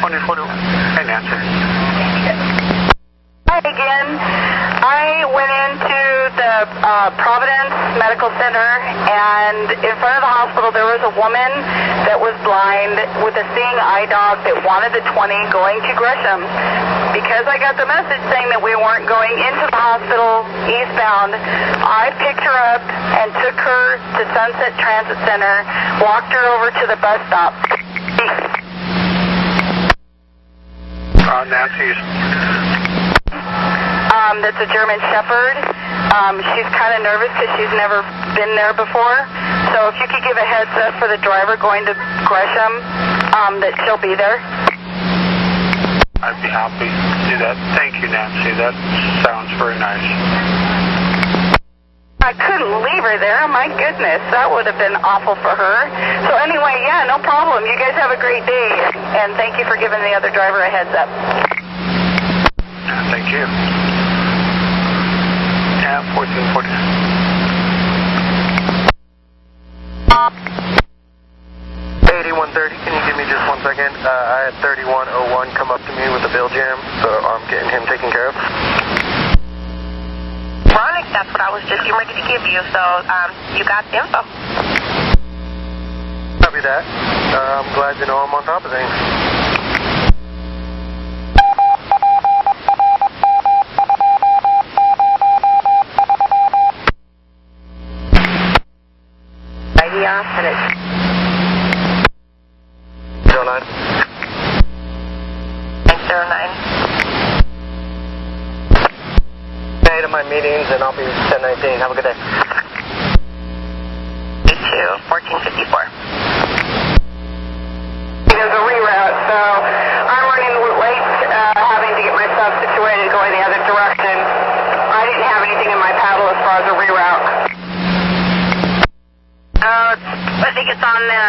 2041. Hey, Nancy.
Hi again. I went into the Providence Medical Center, and in front of the hospital there was a woman that was blind with a seeing eye dog that wanted the 20 going to Gresham. Because I got the message saying that we weren't going into the hospital eastbound, I picked her up and took her to Sunset Transit Center, walked her over to the bus stop.
Nancy's.
That's a German Shepherd. She's kind of nervous because she's never been there before. So if you could give a heads up for the driver going to Gresham, that she'll be there.
I'd be happy to do that. Thank you, Nancy. That sounds very nice.
I couldn't leave her there. My goodness, that would have been awful for her. So anyway, yeah, no problem. You guys have a great day, and thank you for giving the other driver a heads up.
Thank you. Yeah, 1440.
8130, can you give me just 1 second? I had 3101 come up to me with a bill jam, so I'm getting him taken care of.
Ronick, that's what I was just getting ready to give you, so you got the info.
Copy that. I'm glad to know I'm on top of things.
ID off, and it's
09.
909.
To my meetings, and I'll be 1019. Have a good day.
You too, 1454.
There's a reroute, so I'm running late, having to get myself situated going the other direction. I didn't have anything in my paddle as far as a reroute.
I think it's on the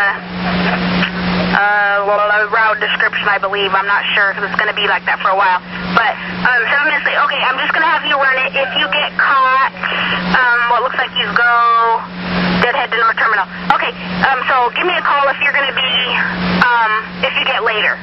route description, I believe. I'm not sure because it's going to be like that for a while. But, so I'm going to say, okay, I'm just going to have you run it. If you get caught, what looks like you go deadhead to North Terminal. Okay, so give me a call if you're going to be, if you get later.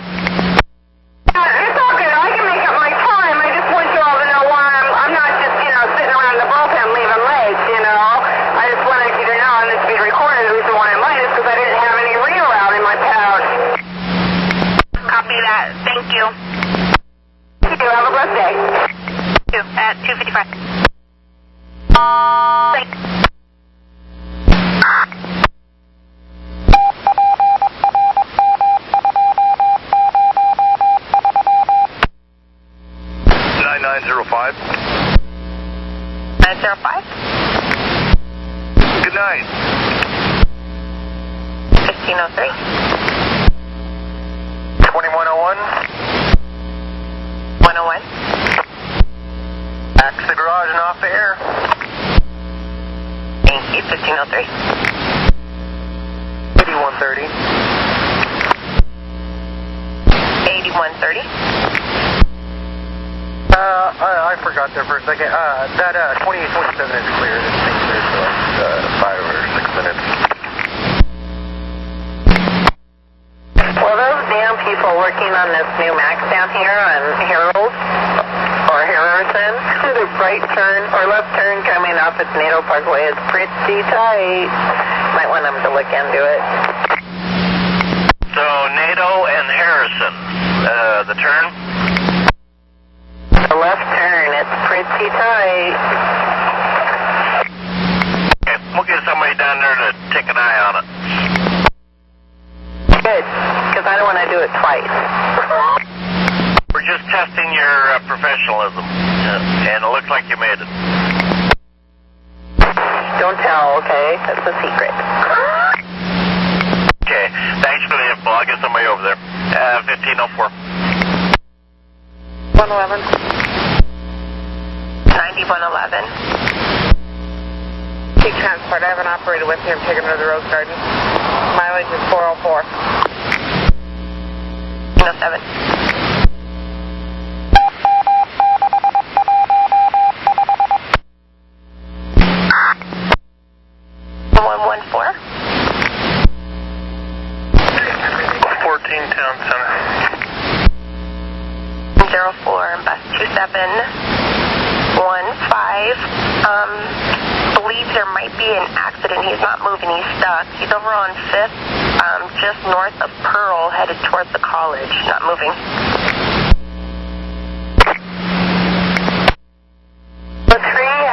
It's all good. I can make up my time. I just want you all to know why I'm not just, sitting around the bullpen leaving late, I just wanted you to know, and this be recorded, the reason why I'm late is because I didn't have any reroute in my pouch.
Copy that. Thank you.
You have a blessed day.
At 2:55. Thanks.
$9905.
1503.
2101.
101.
Back to the garage and off the air.
Thank you, 1503.
8130.
8130.
I forgot there for a second. That 2827 is clear. It's been clear for like 5 or 6 minutes.
Well, those damn people working on this new Max down here on Harold or Harrison, the right turn or left turn coming off at NATO Parkway is pretty tight. Might want them to look into it.
So NATO and Harrison, the turn?
The left turn, it's pretty tight.
Okay, we'll get somebody down there to take an eye on it.
Good, because I don't want to do it twice.
We're just testing your professionalism, and it looks like you made it.
Don't tell, okay? That's a secret.
Okay, thanks for the info. I'll get somebody over there. 1504.
111.
9111.
Take transport. I have an operator with me. I'm taking her to the Rose Garden. Mileage is 404.
07. 114.
14 Town Center.
04 and bus 2715. Believe there might be an accident. He's not moving. He's stuck. He's over on 5th, just north of Pearl, headed towards the college. Not moving.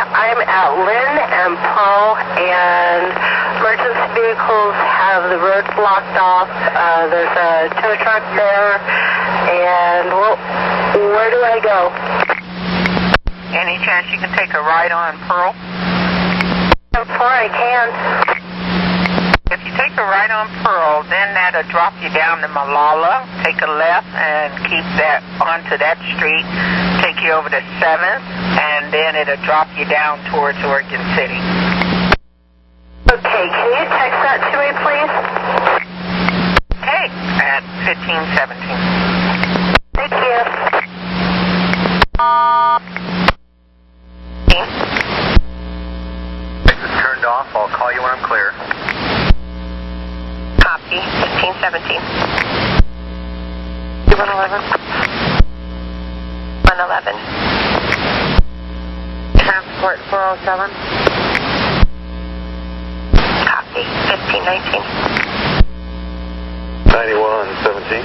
I'm at Lynn and Paul, and emergency vehicles have the roads blocked off. There's a tow truck there, and where do I go?
Any chance you can take a ride on Pearl?
Before I can.
If you take a ride on Pearl, then that'll drop you down to Malala, take a left and keep that onto that street, take you over to 7th, and then it'll drop you down towards Oregon City.
Okay, can you text that to me, please?
Okay, at 1517.
Thank you.
It's turned off. I'll call you when I'm clear.
Copy. 1517.
111.
111.
Transport 407.
Copy. 1519.
9117.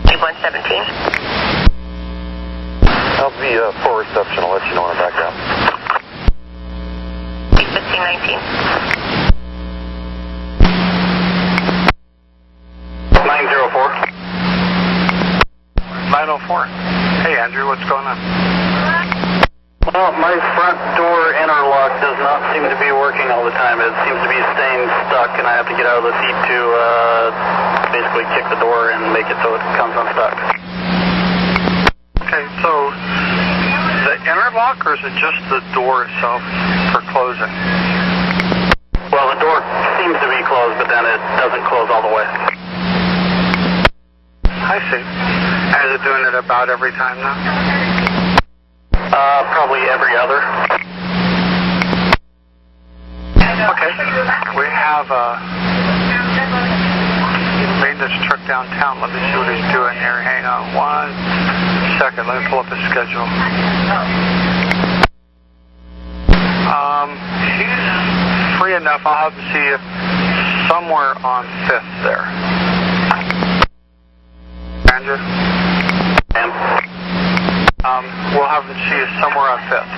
2117.
I'll be for reception. I'll let you know when I'm back out.
1519.
904. 904. Hey, Andrew, what's going on?
Well, my front door interlock does not seem to be working all the time. It seems to be staying stuck, and I have to get out of the seat to basically kick the door and make it so it comes unstuck.
Okay, so the interlock, or is it just the door itself for closing?
Well, the door seems to be closed, but then it doesn't close all the way.
I see. And is it doing it about every time now?
Probably every other.
Okay. We have a maintenance truck downtown. Let me see what he's doing here. Hang on 1 second. Let me pull up his schedule. He's free enough. I'll have to see you somewhere on 5th there. Andrew? We'll have to see you somewhere on 5th.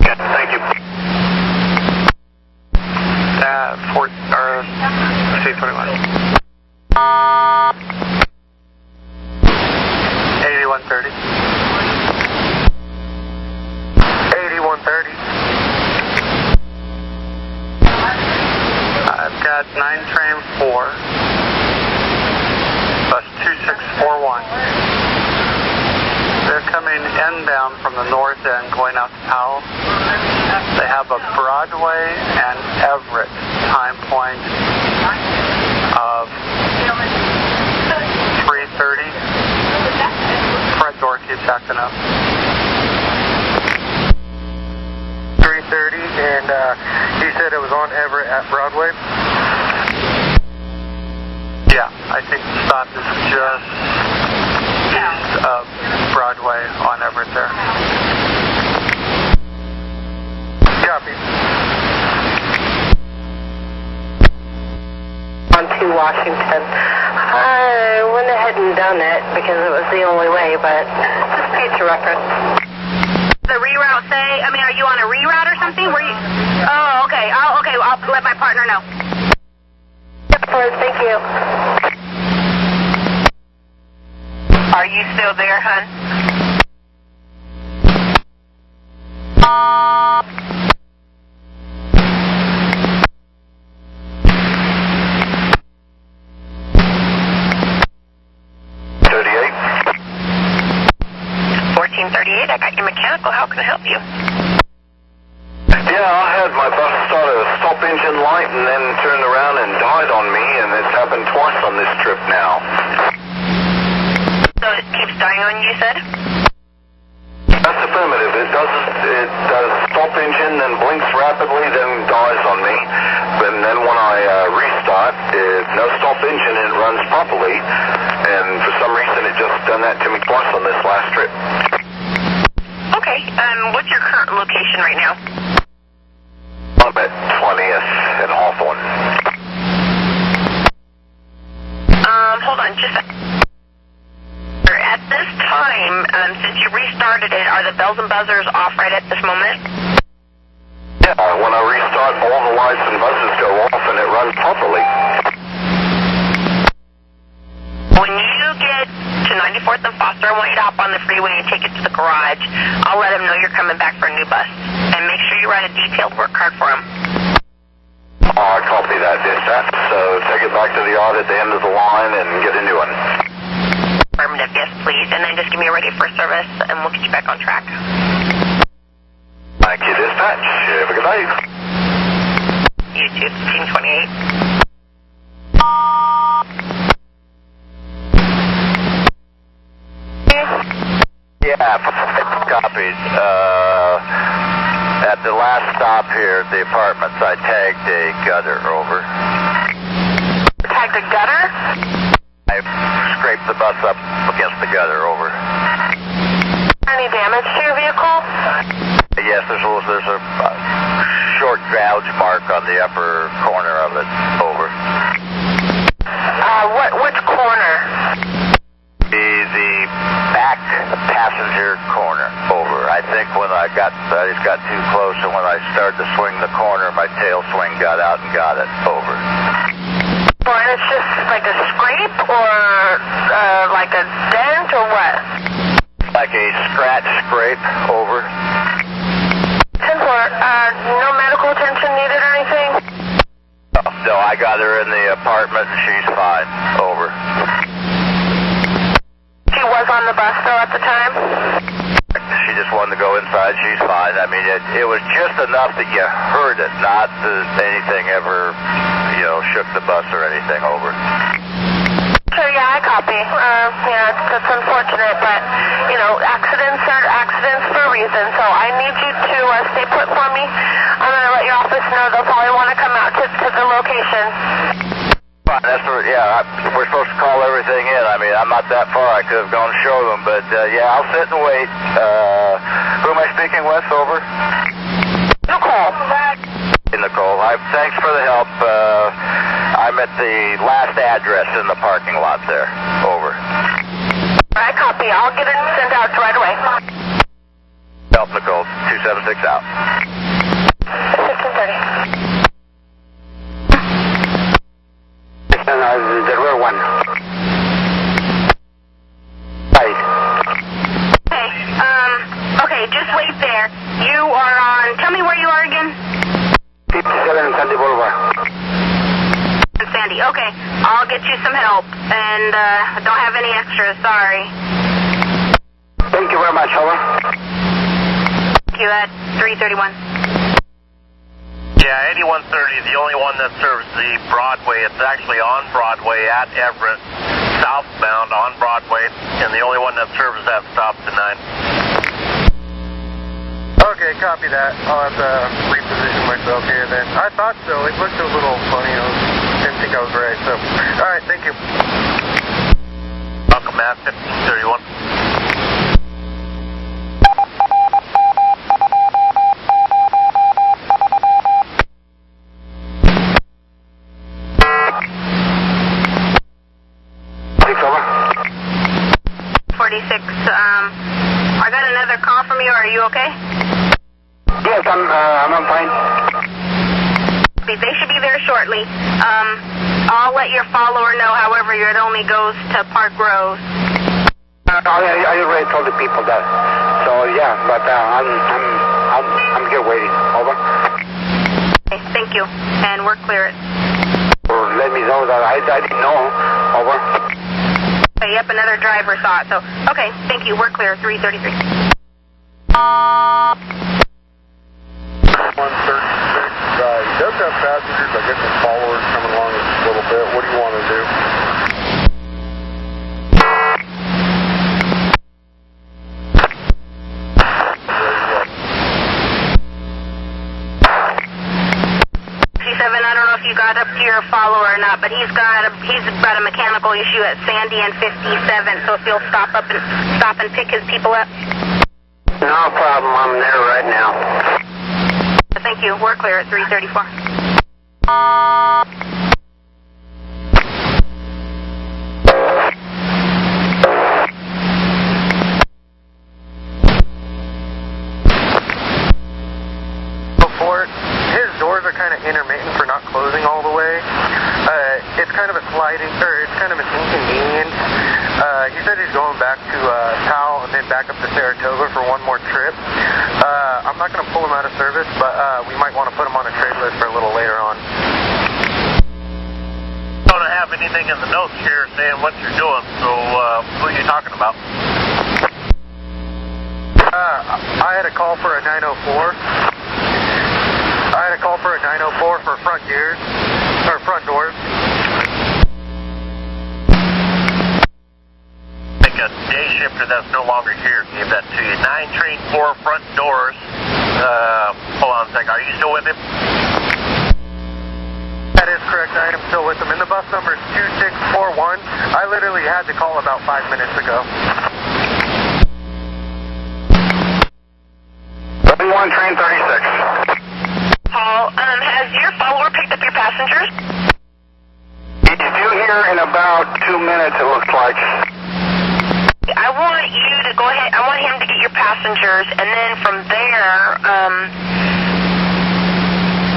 Okay, thank you.
C21. 8130. 8130. at 9 train 4, bus 2641. They're coming inbound from the north end going out to Powell. They have a Broadway and Everett time point of 3:30. Front door keeps acting up.
3:30, and he said it was on Everett at Broadway.
Yeah, I think the stop is just east of Broadway on Everett there.
Copy.
On to Washington. I went ahead and done it because it was the only way, but just future reference.
The reroute say, are you on a reroute or something? Were you? Oh, okay. I'll let my partner know.
Yep, thank you.
Are you still there, hon? I got your mechanical. How can I help you?
Yeah, I had my bus start a stop engine light and then turned around and died on me, and it's happened twice on this trip now.
So it keeps dying on you, you said?
That's affirmative. It does stop engine, then blinks rapidly, then dies on me. And then when I restart, no stop engine, it runs properly. And for some reason, it just done that to me twice on this last trip.
Okay, what's your current location right now?
I'm at 20th and Hawthorne.
Hold on, just a second. At this time, since you restarted it, are the bells and buzzers off right at this moment?
Yeah, when I restart, all the lights and buzzers go off and it runs properly.
When you get to 94th and Foster, I want you to hop on the freeway and take it to the garage. I'll let him know you're coming back for a new bus. And make sure you write a detailed work card for him.
I copy that, dispatch. So take it back to the yard at the end of the line and get a new one.
Affirmative, yes, please. And then just give me a ready for service, and we'll get you back on track.
Thank you, dispatch. Have a good night.
You too, 1528.
Yeah, copied. At the last stop here at the apartments, I tagged a gutter over.
Tagged a gutter?
I scraped the bus up against the gutter over.
Any damage to your vehicle?
Yes, there's a short gouge mark on the upper corner of it over.
Which corner?
The back passenger corner over. I think when I just got too close, and when I started to swing the corner, my tail swing got out and got it over.
Well, and it's just like a scrape or like a dent or what?
Like a scratch scrape over.
10-4, no medical attention needed or anything?
No, I got her in the apartment and she's fine. Over.
She was on the bus though at the time?
She just wanted to go inside. She's fine. I mean, it was just enough that you heard it, not that anything ever, shook the bus or anything over.
Sure, yeah, I copy. That's unfortunate, but, accidents are accidents for a reason, so I need you to stay put for me. I'm going to let your office know they'll probably want to come out to the location.
Fine, we're supposed to call everything in. I mean, I'm not that far. I could have gone and show them, but, I'll sit and wait. Who am I speaking with? Over?
Nicole.
Nicole. Thanks for the help. I'm at the last address in the parking lot there. Over.
I copy. I'll get it sent out right away.
Help, Nicole. 276 out.
1530.
The rear one. Right.
Okay, just wait there. You are on, tell me where you are again.
57 Sandy Boulevard.
Sandy. Okay, I'll get you some help, and I don't have any extras, sorry.
Thank you very much, over.
Thank you at 331.
Yeah, 8130, the only one that serves the Broadway. It's actually on Broadway at Everett, southbound on Broadway, and the only one that serves that stop tonight.
Okay, copy that. I'll have to reposition myself here then. I thought so. It looked a little funny. I didn't think I was right. So, all right, thank you.
Welcome, Matt, 1531.
I got another call from you. Are you okay?
Yes, I'm fine.
They should be there shortly. I'll let your follower know. However, it only goes to Park Grove.
I already told the people that. So yeah, but I'm here waiting. Over.
Okay, thank you. And we're clear it.
Let me know that I didn't know. Over.
Yep, another driver saw it. So, okay, thank you. We're clear. 333.
136. He does have passengers. I guess his followers coming along a little bit. What do you want to do?
I don't know if you got up to your follower or not, but he's got a mechanical issue at Sandy and 57. So if you'll stop and pick his people up.
No problem. I'm there right now.
Thank you. We're clear at 334.
Before, his doors are kind of intermittent for not closing all the way. It's kind of a sliding, or it's kind of an inconvenience. He said he's going back to Powell and then back up to Saratoga for one more trip. I'm not going to pull him out of service, but we might want to put him on a trade list for a little later on.
I don't have anything in the notes here saying what you're doing, so who are you talking about?
I had a call for a 904. For front gears, or front doors.
I think a day shifter that's no longer here gave that to you. 9 train 4 front doors. Hold on a sec. Are you still with him?
That is correct. I am still with him. And the bus number is 2641. I literally had the call about 5 minutes ago.
31 train 36.
Paul, has your follower picked up your passengers?
He's due here in about 2 minutes, it looks like.
I want you to go ahead. I want him to get your passengers, and then from there,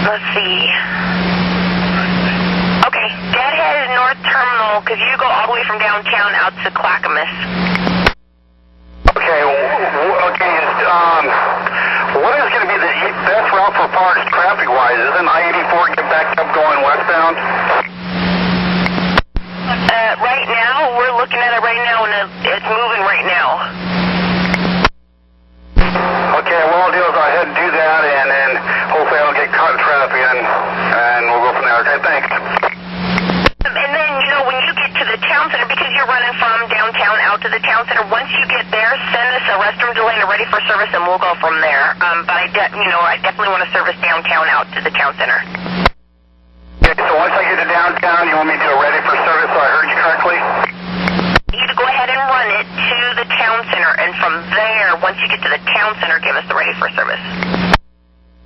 let's see. Okay, Deadhead North Terminal, because you go all the way from downtown out to Clackamas.
Okay, what is going to be the best route for parks traffic-wise? Isn't I-84 get backed up going westbound?
Right now, we're looking at it right now, and it's moving right now.
Okay, what I'll do is I'll head and do that, and then hopefully I'll get caught in traffic, and we'll go from there. Okay, thanks.
And then, when you get to the town center, because you're running from downtown out to the town center, once you get there, send us a restroom delay and a ready for service, and we'll go from there. But I definitely want to service downtown out to the town center.
Okay, so once I get to downtown, you want me to do a ready for service, so I heard you correctly?
You to go ahead and run it to the town center, and from there, once you get to the town center, give us the ready for service.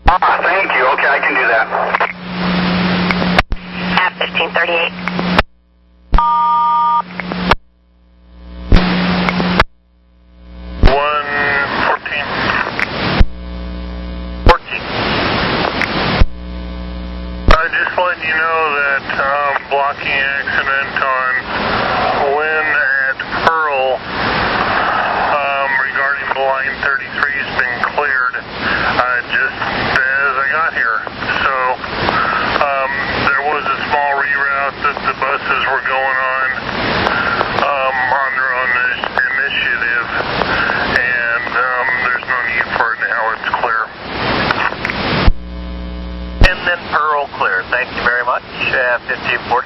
Thank you. Okay, I can do that.
At 1538.
14. Just letting you know that blocking accident on Lynn at Pearl regarding line 33 has been cleared just as I got here. So there was a small reroute
much. 1540.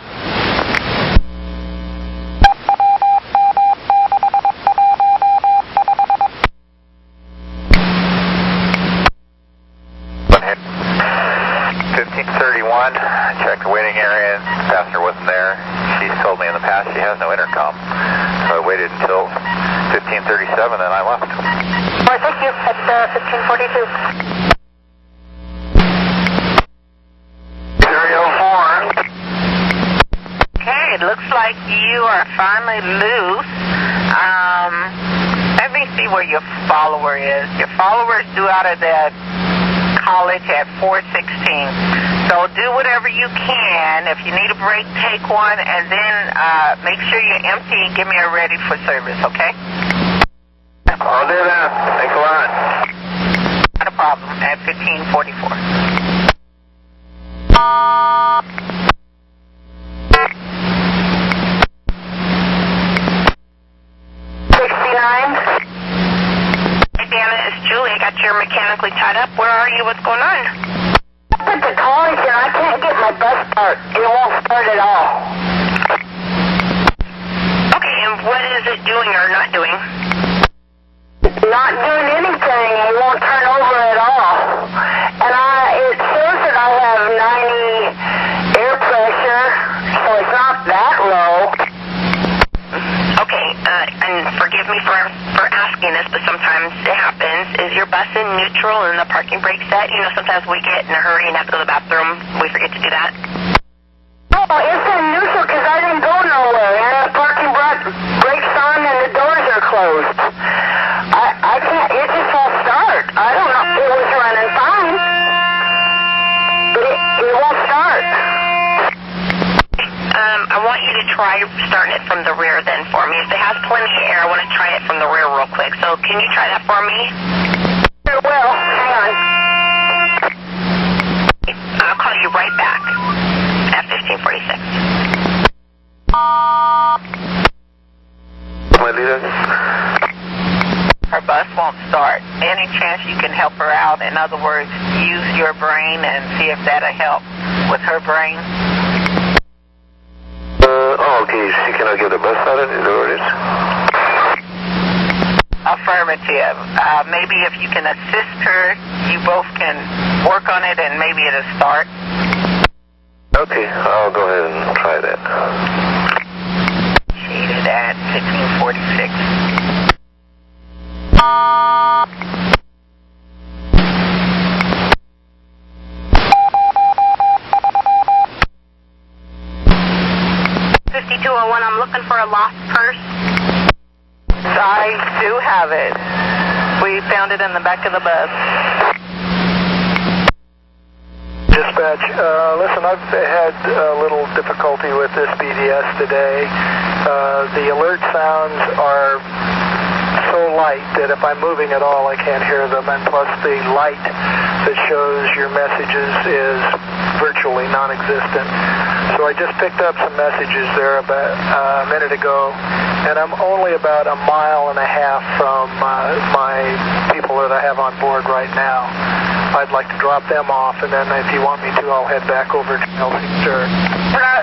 One hit. 1531. Checked the waiting area. Passenger wasn't there. She's told me in the past she has no intercom. So I waited until 1537, then I left.
All right, thank you. That's 1542.
Okay, it looks like you are finally loose. Let me see where your follower is. Your follower is due out of the college at 4:16. So do whatever you can. If you need a break, take one, and then make sure you're empty and give me a ready for service, okay?
I'll do that. Thanks a lot.
Not a problem. At 1544.
You're mechanically tied up. Where are you? What's going on?
At the college and I can't get my bus start. It won't start at all.
Okay, and what is it doing or not doing?
Not doing anything. It won't turn over at all. And it shows that I have 90 air pressure, so it's not that low.
Okay, and forgive me for asking this, but sometimes it happens. Is your bus in neutral and the parking brake set? You know, sometimes we get in a hurry and have to go to the bathroom. We forget to do that.
Oh, it's in neutral because I didn't go nowhere. And the parking brake's on and the doors are closed. I can't, it just won't start. I don't know. It was running fine. But it won't start.
I want you to try starting it from the rear then for me. If it has plenty of air, I want to try it from the rear real quick. So can you try that for me?
Sure will. Hang on.
I'll call you right back at 1546.
Her bus won't start. Any chance you can help her out? In other words, use your brain and see if that'll help with her brain.
Okay, she cannot give the bus started, is that what it is?
Affirmative. Maybe if you can assist her, you both can work on it and maybe it'll start.
Okay, I'll go ahead and try that.
Shaded at 1546.
I'm looking for a lost purse.
I do have it. We found it in the back of the bus.
Dispatch, listen, I've had a little difficulty with this BDS today. The alert sounds are so light that if I'm moving at all, I can't hear them, and plus the light that shows your messages is virtually non-existent. So I just picked up some messages there about a minute ago, and I'm only about 1.5 miles from my people that I have on board right now. I'd like to drop them off, and then if you want me to, I'll head back over to Elsie Stir.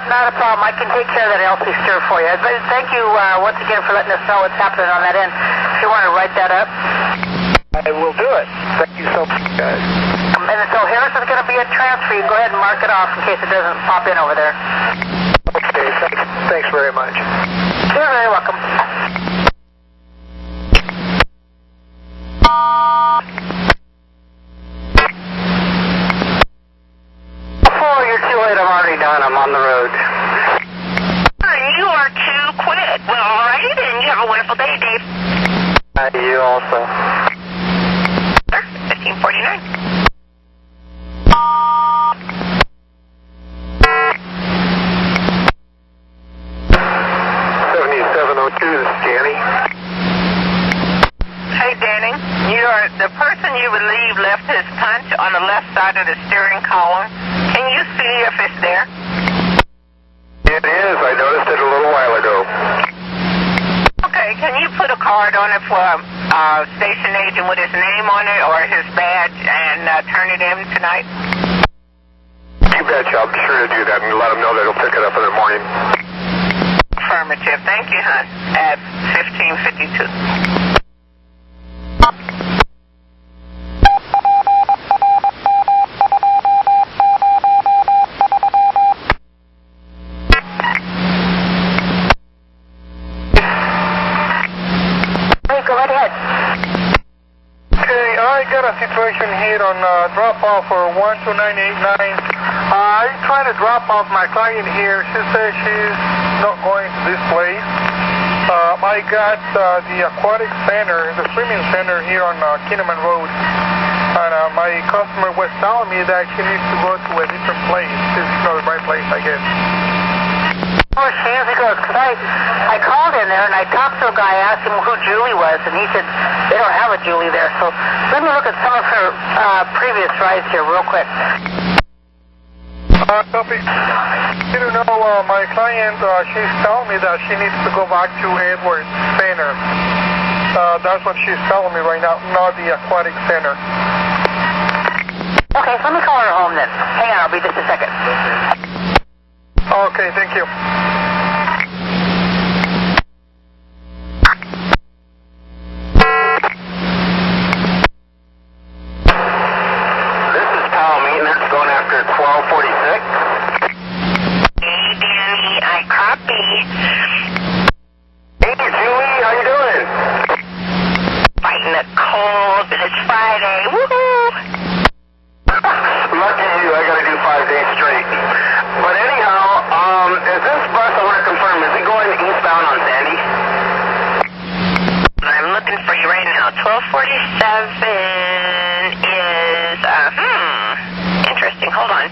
Not a problem. I can take care of that Elsie Stir for you. But thank you once again for letting us know what's happening on that end. If you want to write that up.
I will do it. Thank you so much, guys.
And so Harrison's going to be a transfer. You go ahead and mark it off in case it doesn't pop in over there.
Okay, thanks very much.
You're very welcome. Before you're too late, I'm already done. I'm on the road.
You are too quick. Well, all right, and you have a wonderful day, Dave.
You also.
1549.
The person you relieved left his punch on the left side of the steering column. Can you see if it's there?
It is. I noticed it a little while ago.
Okay, can you put a card on it for a station agent with his name on it or his badge and turn it in tonight?
You
betcha. I'll be sure to do that and let them know that he'll pick it up in the morning.
Affirmative. Thank you, hon. At 15:52.
Go right ahead.
Okay, I got a situation here on drop-off for 12989. I'm trying to drop off my client here. She says she's not going to this place. I got the aquatic center, the swimming center here on Kinnaman Road. And my customer was telling me that she needs to go to a different place. This is not the right place, I guess.
Oh, she usually goes, because I called in there and I talked to a guy, asked him who Julie was, and he said they don't have a Julie there. So let me look at some of her previous rides here real quick.
Copy. You know, my client, she's telling me that she needs to go back to Edwards Center. That's what she's telling me right now, not the aquatic center.
Okay, so let me call her home then. Hang on, I'll be just a second.
Okay, thank you.
This is Powell Maintenance going after 1246.
Hey, Danny, I copy.
Hey, Julie, how you doing?
Fighting a cold, but it's Friday. Woohoo!
Lucky you, I gotta do 5 days straight. But anyhow, is this bus, I want to confirm, is it going eastbound on Sandy?
I'm looking for you right now. 1247 is, interesting. Hold on.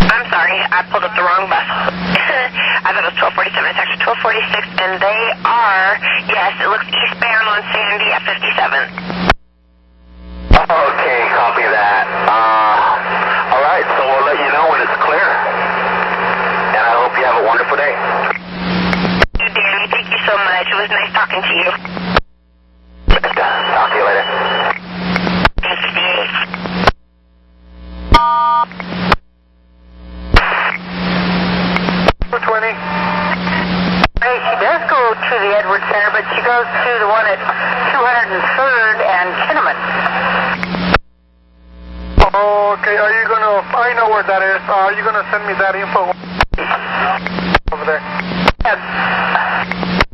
I'm sorry, I pulled up the wrong bus. I thought it was 1247. It's actually 1246, and they are, yes, it looks eastbound on Sandy at 57.
Okay, copy that. Alright, so we'll let you know when it's clear. And I hope you have a wonderful day.
You, Danny, thank you so much. It was nice talking to you.
Talk to you later.
220.
Hey, she does go to the Edwards Center, but she goes to the one at 203rd and Kinnaman.
Okay, are you gonna, I know where that is. Are you gonna send me that info over there?
Yeah.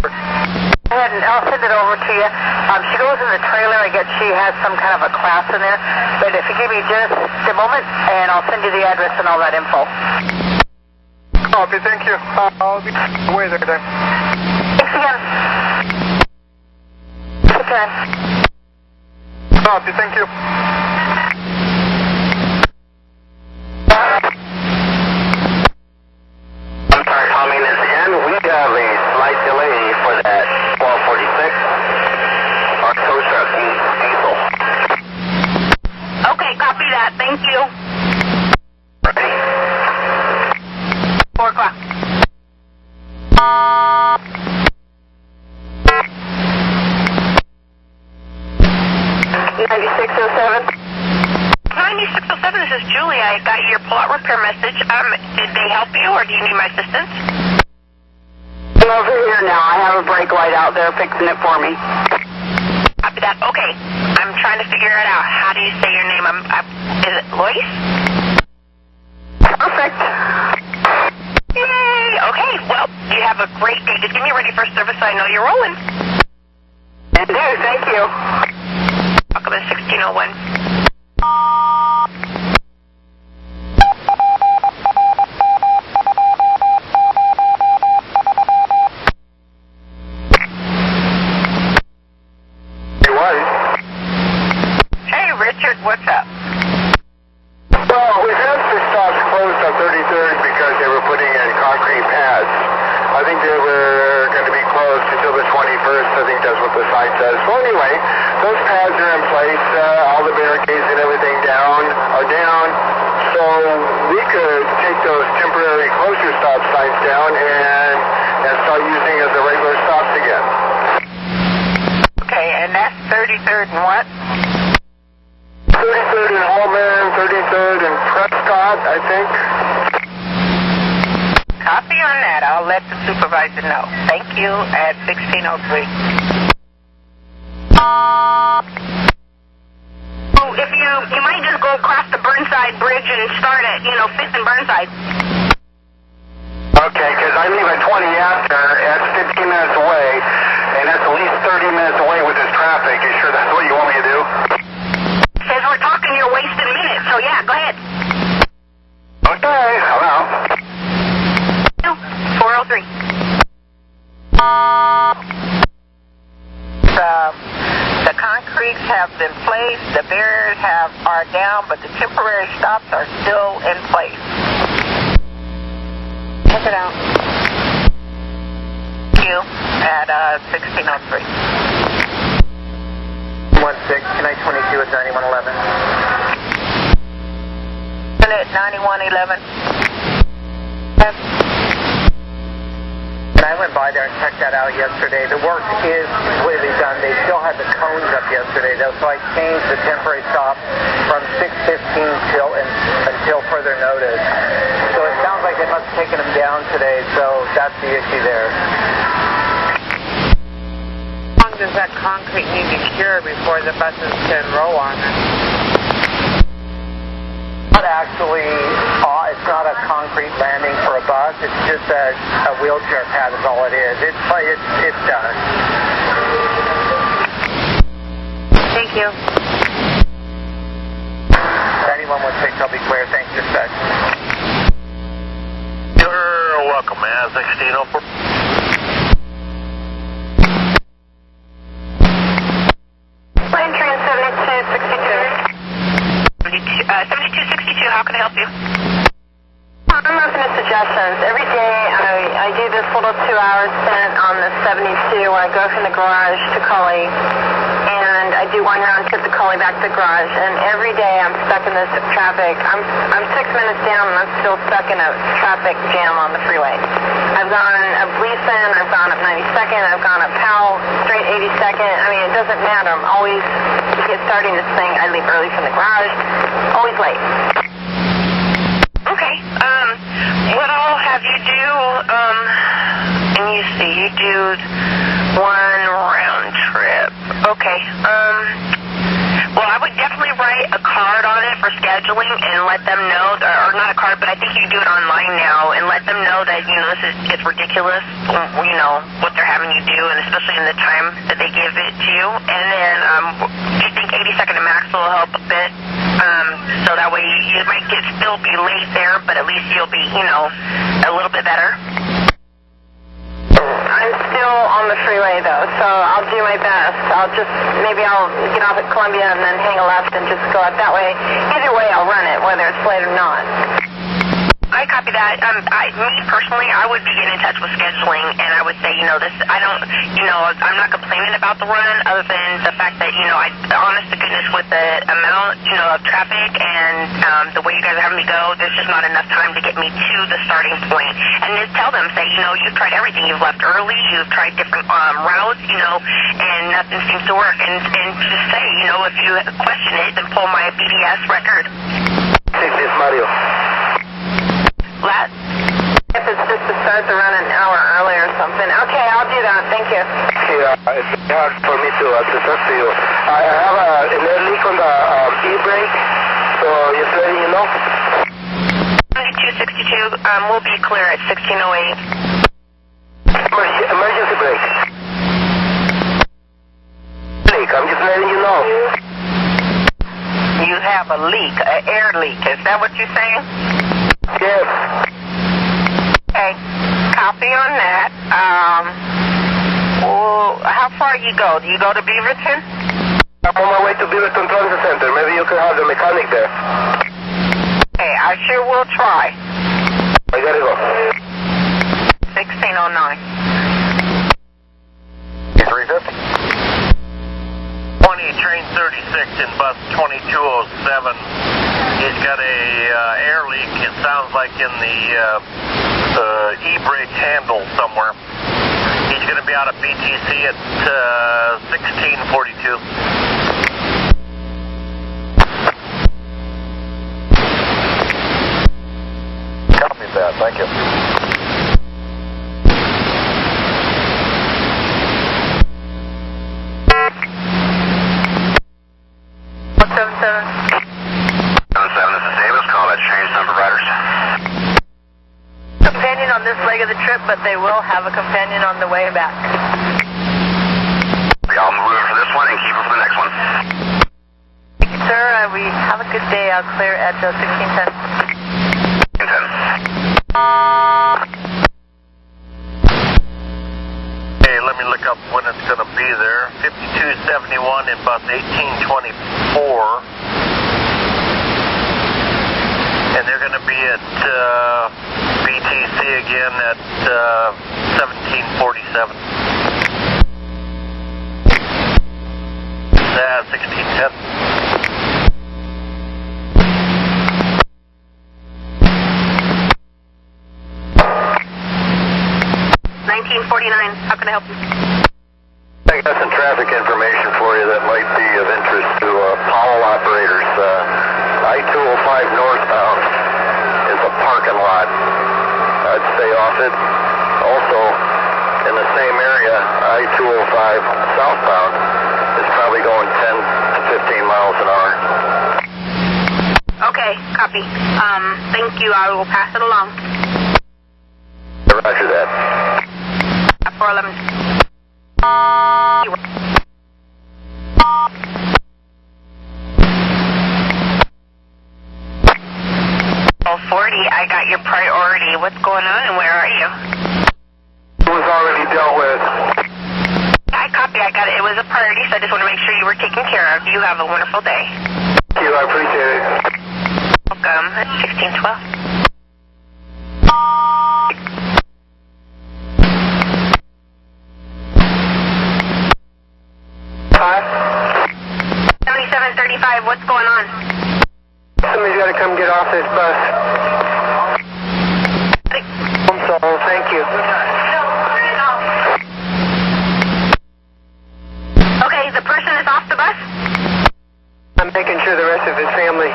Go ahead and I'll send it over to you. She goes in the trailer. I guess she has some kind of a class in there. But if you give me just a moment, and I'll send you the address and all that info.
Copy, thank you. I'll be away there then.
Thanks again. Okay.
Copy, thank you.
I'm sorry, calling this in. We have a slight delay for that 1246. Our tow truck needs diesel.
Okay, copy that. Thank you.
Ready?
4 o'clock.
9607.
9607, this is Julie. I got your pull-out repair message. Did they help you, or do you need my assistance?
I'm over here now. I have a brake light out there fixing it for me.
Copy that. Okay, I'm trying to figure it out. How do you say your name? Is it Lois?
Perfect.
Yay! Okay, well, you have a great day. Just get me ready for service so I know you're rolling.
And do, thank you.
Welcome to 1601.
Hey, Richard, what's up?
Well, we've had some stops closed on 33rd because they were putting in concrete pads. I think they were going to be closed until the 21st. I think that's what the sign says. So anyway, those pads are in place. All the barricades and everything are down. So we could take those temporary closure stop signs down and start using as the regular stops again.
Okay, and that's 33rd and what?
33rd and Holman, 33rd and Prescott, I think.
Copy on that. I'll let the supervisor know. Thank you at 1603.
If you might just go across the Burnside Bridge and start at, 5th and Burnside.
Okay, because I leave at 20 after. That's 15 minutes away, and that's at least 30 minutes away with this traffic. You sure that's what you want me to do?
Says we're talking, you're wasting minutes, so yeah, go ahead.
Okay, hello.
403.
The concretes have been placed, the barriers are down, but the temporary stops are still in place. Check it out. You at 1603.
16, Connect 22 at 9111.
At 9111.
And I went by there and checked that out yesterday. The work is completely done. They still had the cones up yesterday, though, so I changed the temporary stop from 6:15 until further notice. So it sounds like they must have taken them down today, so that's the issue there.
How long does that concrete need to cure before the buses can roll on it?
Actually, it's not a concrete landing for a bus. It's just a wheelchair pad is all it is. It's done.
Thank you.
9116, I'll be clear. Thanks, dispatch.
You're welcome, man. 1604.
Plane train 7262.
7262, how can I help you?
I'm open to suggestions. Every day I do this little 2-hour stint on the 72 where I go from the garage to Cully, and I do one round trip to Cully back to the garage, and every day I'm stuck in this traffic. I'm 6 minutes down and I'm still stuck in a traffic jam on the freeway. I've gone up Gleason, I've gone up 92nd, I've gone up Powell, straight 82nd. I mean, it doesn't matter. I'm always starting this thing. I leave early from the garage, always late.
Okay, what I'll have you do, and you see, you do one round trip. Okay, well, I would definitely write a card on it for scheduling and let them know, or not a card, but I think you can do it online now, and let them know that, it's ridiculous, what they're having you do, and especially in the time that they give it to you. And then, do you think 82nd and Max will help a bit? So that way you might still be late there, but at least you'll be, a little bit better.
I'm still on the freeway though, so I'll do my best. Maybe I'll get off at Columbia and then hang a left and just go out that way. Either way, I'll run it, whether it's late or not.
I copy that. Me personally, I would be getting in touch with scheduling, and I would say, I'm not complaining about the run, other than the fact that, honest to goodness, with the amount, of traffic and the way you guys are having me go, there's just not enough time to get me to the starting point. And just tell them, say, you've tried everything. You've left early, you've tried different routes, and nothing seems to work. And just say, if you question it, then pull my BDS record.
Hey, Miss Mario.
If it's just to start the run an hour early or something. Okay, I'll do that. Thank you.
It's hard for me to talk to you. I have an air leak on the e-brake, so just letting you know.
7262, we'll be clear at 1608.
Emergency brake. Leak, I'm just letting you know.
You have a leak, an air leak. Is that what you're saying?
Yes.
Okay, copy on that. How far you go? Do you go to Beaverton?
I'm on my way to Beaverton Transit Center. Maybe you can have the mechanic there.
Okay, I sure will try.
I gotta go.
1609.
350.
20, train 36 in bus 2207. He's got a air leak. It sounds like in the e-brake handle somewhere. He's going to be out of BTC at 1642.
appreciate that. Thank you.
177.
77, this is Davis. Call that change number riders.
Companion on this leg of the trip, but they will have a companion on the way back.
I'll move over for this one and keep it for the next one.
Thank you, sir. We have a good day. I'll clear at 1610.
1610.
Hey, let me look up when it's going to be there. 5271 in bus 1824. And they're going to be at BTC again at 1747. 1610.
How can I help you?
I got some traffic information for you that might be of interest to Powell operators. I-205 northbound is a parking lot. I'd stay off it. Also, in the same area, I-205 southbound is probably going 10 to 15 miles an hour.
Okay, copy. Thank you. I will pass it along.
Roger that.
411.
Oh, 40, I got your priority. What's going on and where are you?
It was already dealt with.
I copy, I got it. It was a priority, so I just want to make sure you were taken care of. You have a wonderful day.
Thank you, I appreciate it.
Welcome. 1612.
Hi.
7735, what's going on?
Somebody's got to come get off this bus. I'm sorry, thank you.
Okay, the person is off the bus?
I'm making sure the rest of his family,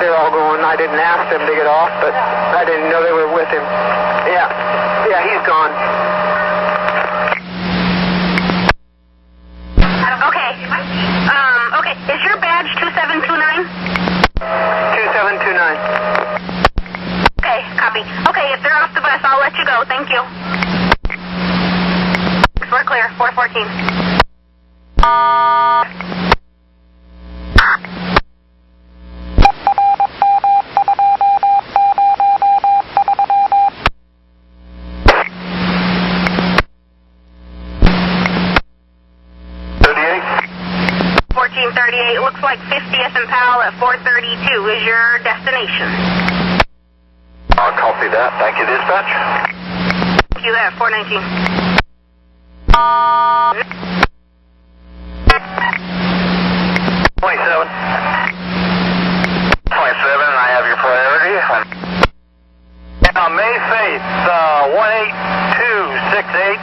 they're all going. I didn't ask them to get off, but I didn't know they were with him. Yeah, he's gone.
Okay, is your badge 2729?
2729.
Okay, copy. Okay, if they're off the bus, I'll let you go. Thank you. We're clear. 414. Looks like 50th and Powell at 432 is your destination.
I'll copy that. Thank you, dispatch.
Thank you at 419.
27. 27, I have your priority.
Now, May 5th, 18268.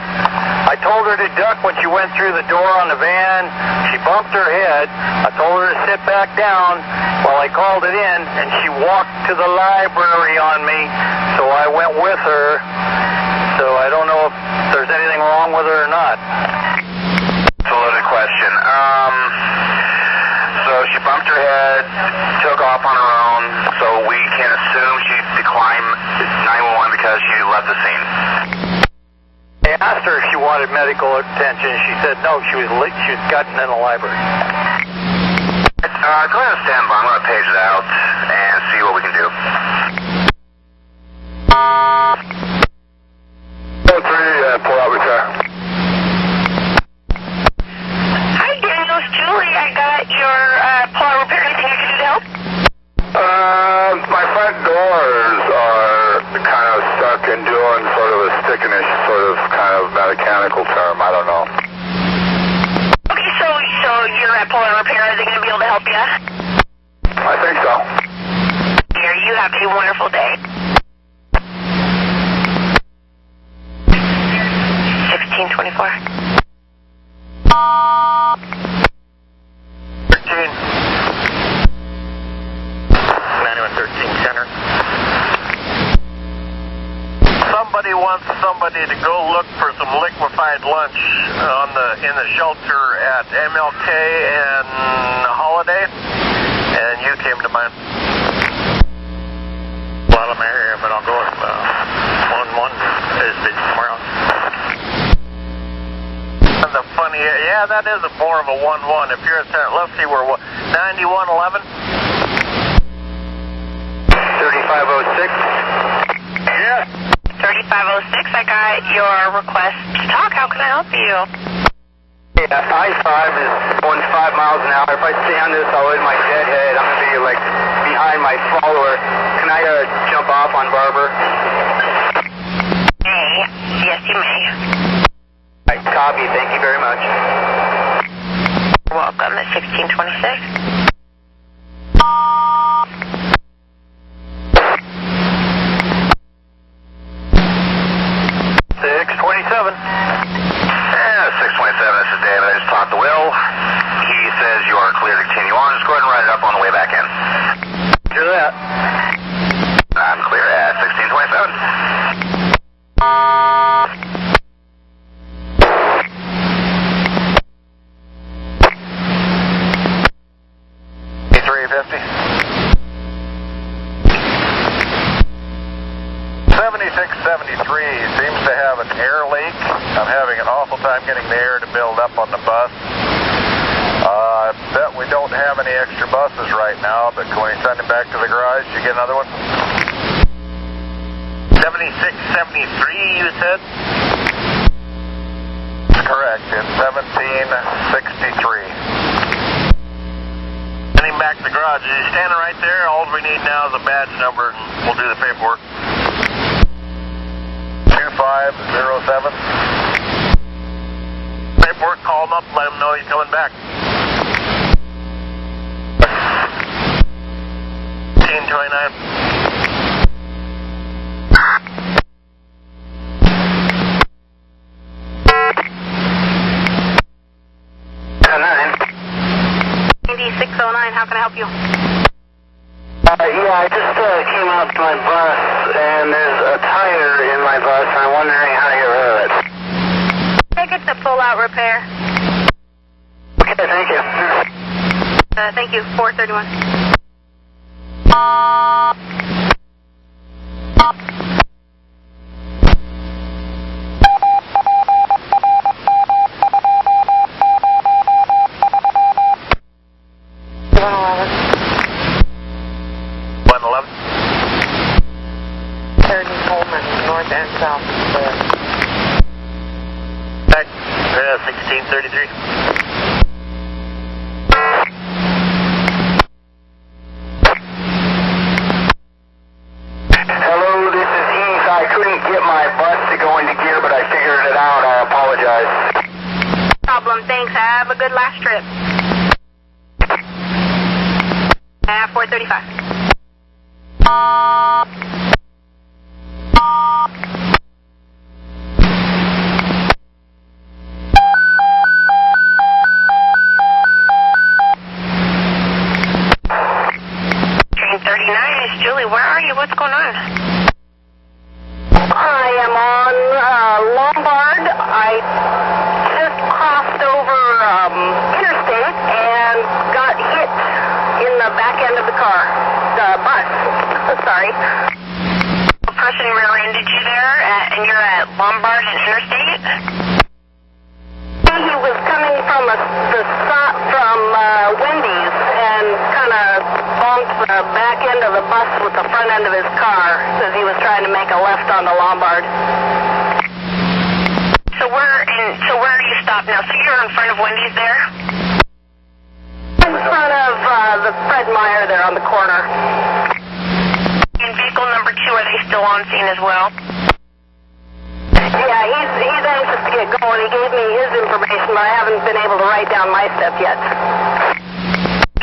I told her to duck when she went through the door on the van. She bumped her head. I told her to sit back down while I called it in, and she walked to the library on me, so I went with her. So I don't know if there's anything wrong with her or not.
It's a loaded question. So she bumped her head, took off on her own, so we can assume she declined 911 because she left the scene.
I asked her if she wanted medical attention. She said no, she was gotten in the library.
Go ahead and stand by. I'm going to page it out and see what we can do.
03, pull out return.
Hi, Daniel. It's Julie. I got your pull-out repair. Anything I can do to help?
My front doors are kind of stuck and doing sort of a stickiness, sort of kind of mechanical term. I don't know.
Okay, so you're at pull-out repair. Are they going to be able to help you?
I think so.
Here, you have a wonderful day. 1624.
13. 9113 center.
somebody wants somebody to go look for some liquefied lunch in the shelter at MLK and Holiday, and you came to mind.
Well, I'm here, but I'll go with 1-1 is the tomorrow.
The funny, yeah, that is more of a 1-1. If you're at center, let's see, we're 9111.
3506.
Yes.
3506, I got your request to talk. How can I help you?
Yeah, I-5 is going 5 miles an hour. If I stay on this, I'll hit my deadhead. I'm going to be like behind my follower. Can I jump off on Barber?
Yes, you may.
Right, copy. Thank you very much.
You're welcome. At 1626.
627.
Yeah, 627, this is David. I just talked to Will. He says you are clear to continue on. Just go ahead and write it up on the way back in.
Hear that?
I'm clear at 1627.
$350. 7673 seems to have an air leak. I'm having an awful time getting the air to build up on the bus. I bet we don't have any extra buses right now, but can we send him back to the garage? Did you get another one? 7673, you said? Correct, it's 1763. Send him back to the garage. Is he standing right there? All we need now is a badge number, and we'll do the paperwork. 2507. Paperwork, call him up, let him know he's coming back. 1829.
How can I help you?
Yeah, I just came out to my bus, and there's a tire in my bus, and I'm wondering how to get rid of it.
Take it to full-out repair.
Okay, thank you.
Thank you. 431.
North and south.
1633.
Hello, this is Heath. I couldn't get my bus to go into gear, but I figured it out. I apologize.
No problem. Thanks. Have a good last trip. 435.
What's going on?
I am on Lombard. I just crossed over interstate and got hit in the back end of the car. The bus. Sorry.
A person rear-ended you there, and you're at Lombard and interstate?
He was coming from Wendy's and kind of bumped the back end of the bus with the front end of his car as he was trying to make a left onto Lombard.
So where do you stop now? So you're in front of Wendy's there?
In front of the Fred Meyer there on the corner.
And vehicle number 2, are they still on scene as well?
Yeah, he's anxious to get going. He gave me his information, but I haven't been able to write down my stuff yet.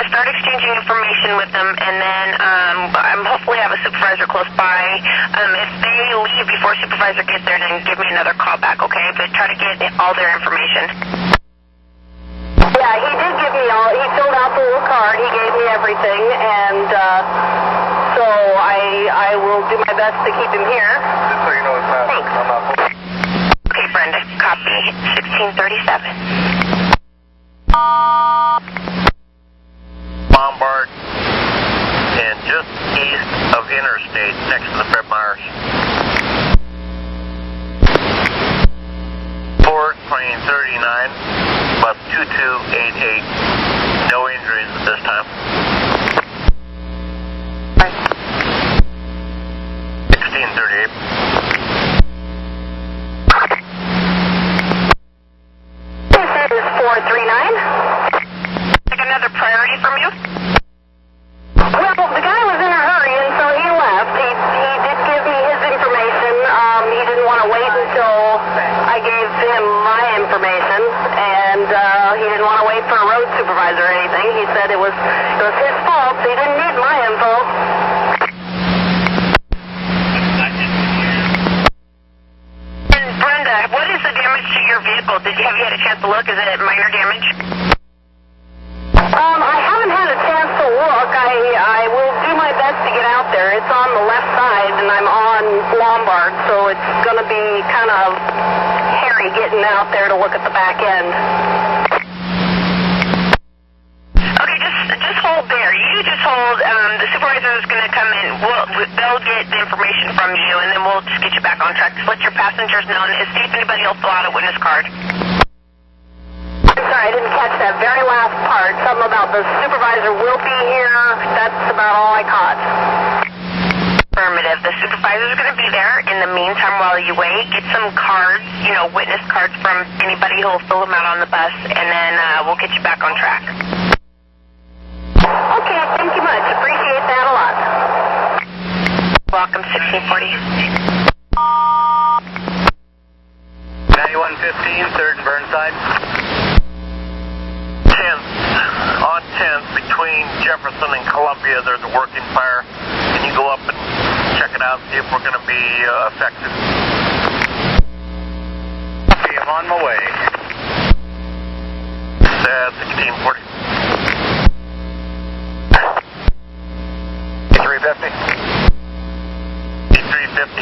Start exchanging information with them, and then I'm hopefully have a supervisor close by. If they leave before supervisor gets there, then give me another call back, okay? But try to get all their information.
Yeah, he did give me all. He filled out the little card. He gave me everything, and so I will do my best to keep him here.
Just so you know it's not.
Thanks.
1637.
Lombard and just east of Interstate next to the Fred Meyers. Ford plane 39, bus 2288. No injuries at this time. 1638.
This is 439.
Like another priority from you?
Well, the guy was in a hurry, and so he left. He did give me his information. He didn't want to wait until I gave him my information, and he didn't want to wait for a road supervisor or anything. He said it was his fault. He didn't need my info.
And Brenda, what is the damage to your vehicle? Have you had a chance to look? Is it minor damage?
I haven't had a chance to look. I will do my best to get out there. It's on the left side, and I'm on Lombard, so it's going to be kind of hairy getting out there to look at the back end.
Okay, just hold there. You just hold. The supervisor is going to come in. They'll get the information from you, and then we'll just get you back on track. Just let your passengers know, and see if anybody will fill out a witness card.
I'm sorry, I didn't catch that very last part. Something about the supervisor will be here. That's about all I caught.
Affirmative. The supervisor is going to be there. In the meantime, while you wait, get some cards, witness cards from anybody who will fill them out on the bus, and then we'll get you back on track.
Okay, thank you much. Appreciate that a lot.
Welcome, 1640.
9115, 3rd and Burnside. 10th, on 10th, between Jefferson and Columbia, there's a working fire. Can you go up and check it out, see if we're going to be affected? Okay, I'm on my way. 1640. 350. 350.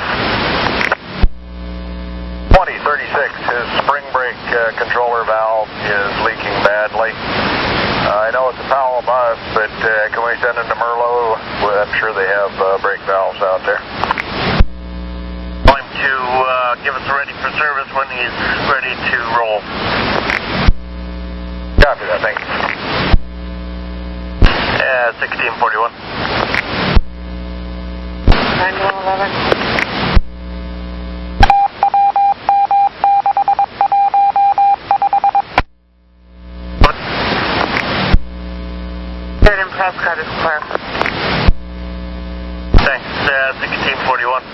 2036, his spring brake controller valve is leaking badly. I know it's a Powell bus, but can we send him to Merlot? Well, I'm sure they have brake valves out there.
Tell him to give us a ready for service when he's ready to roll.
Copy that, thank you.
1641.
9111. Prescott is clear.
Thanks. 1641.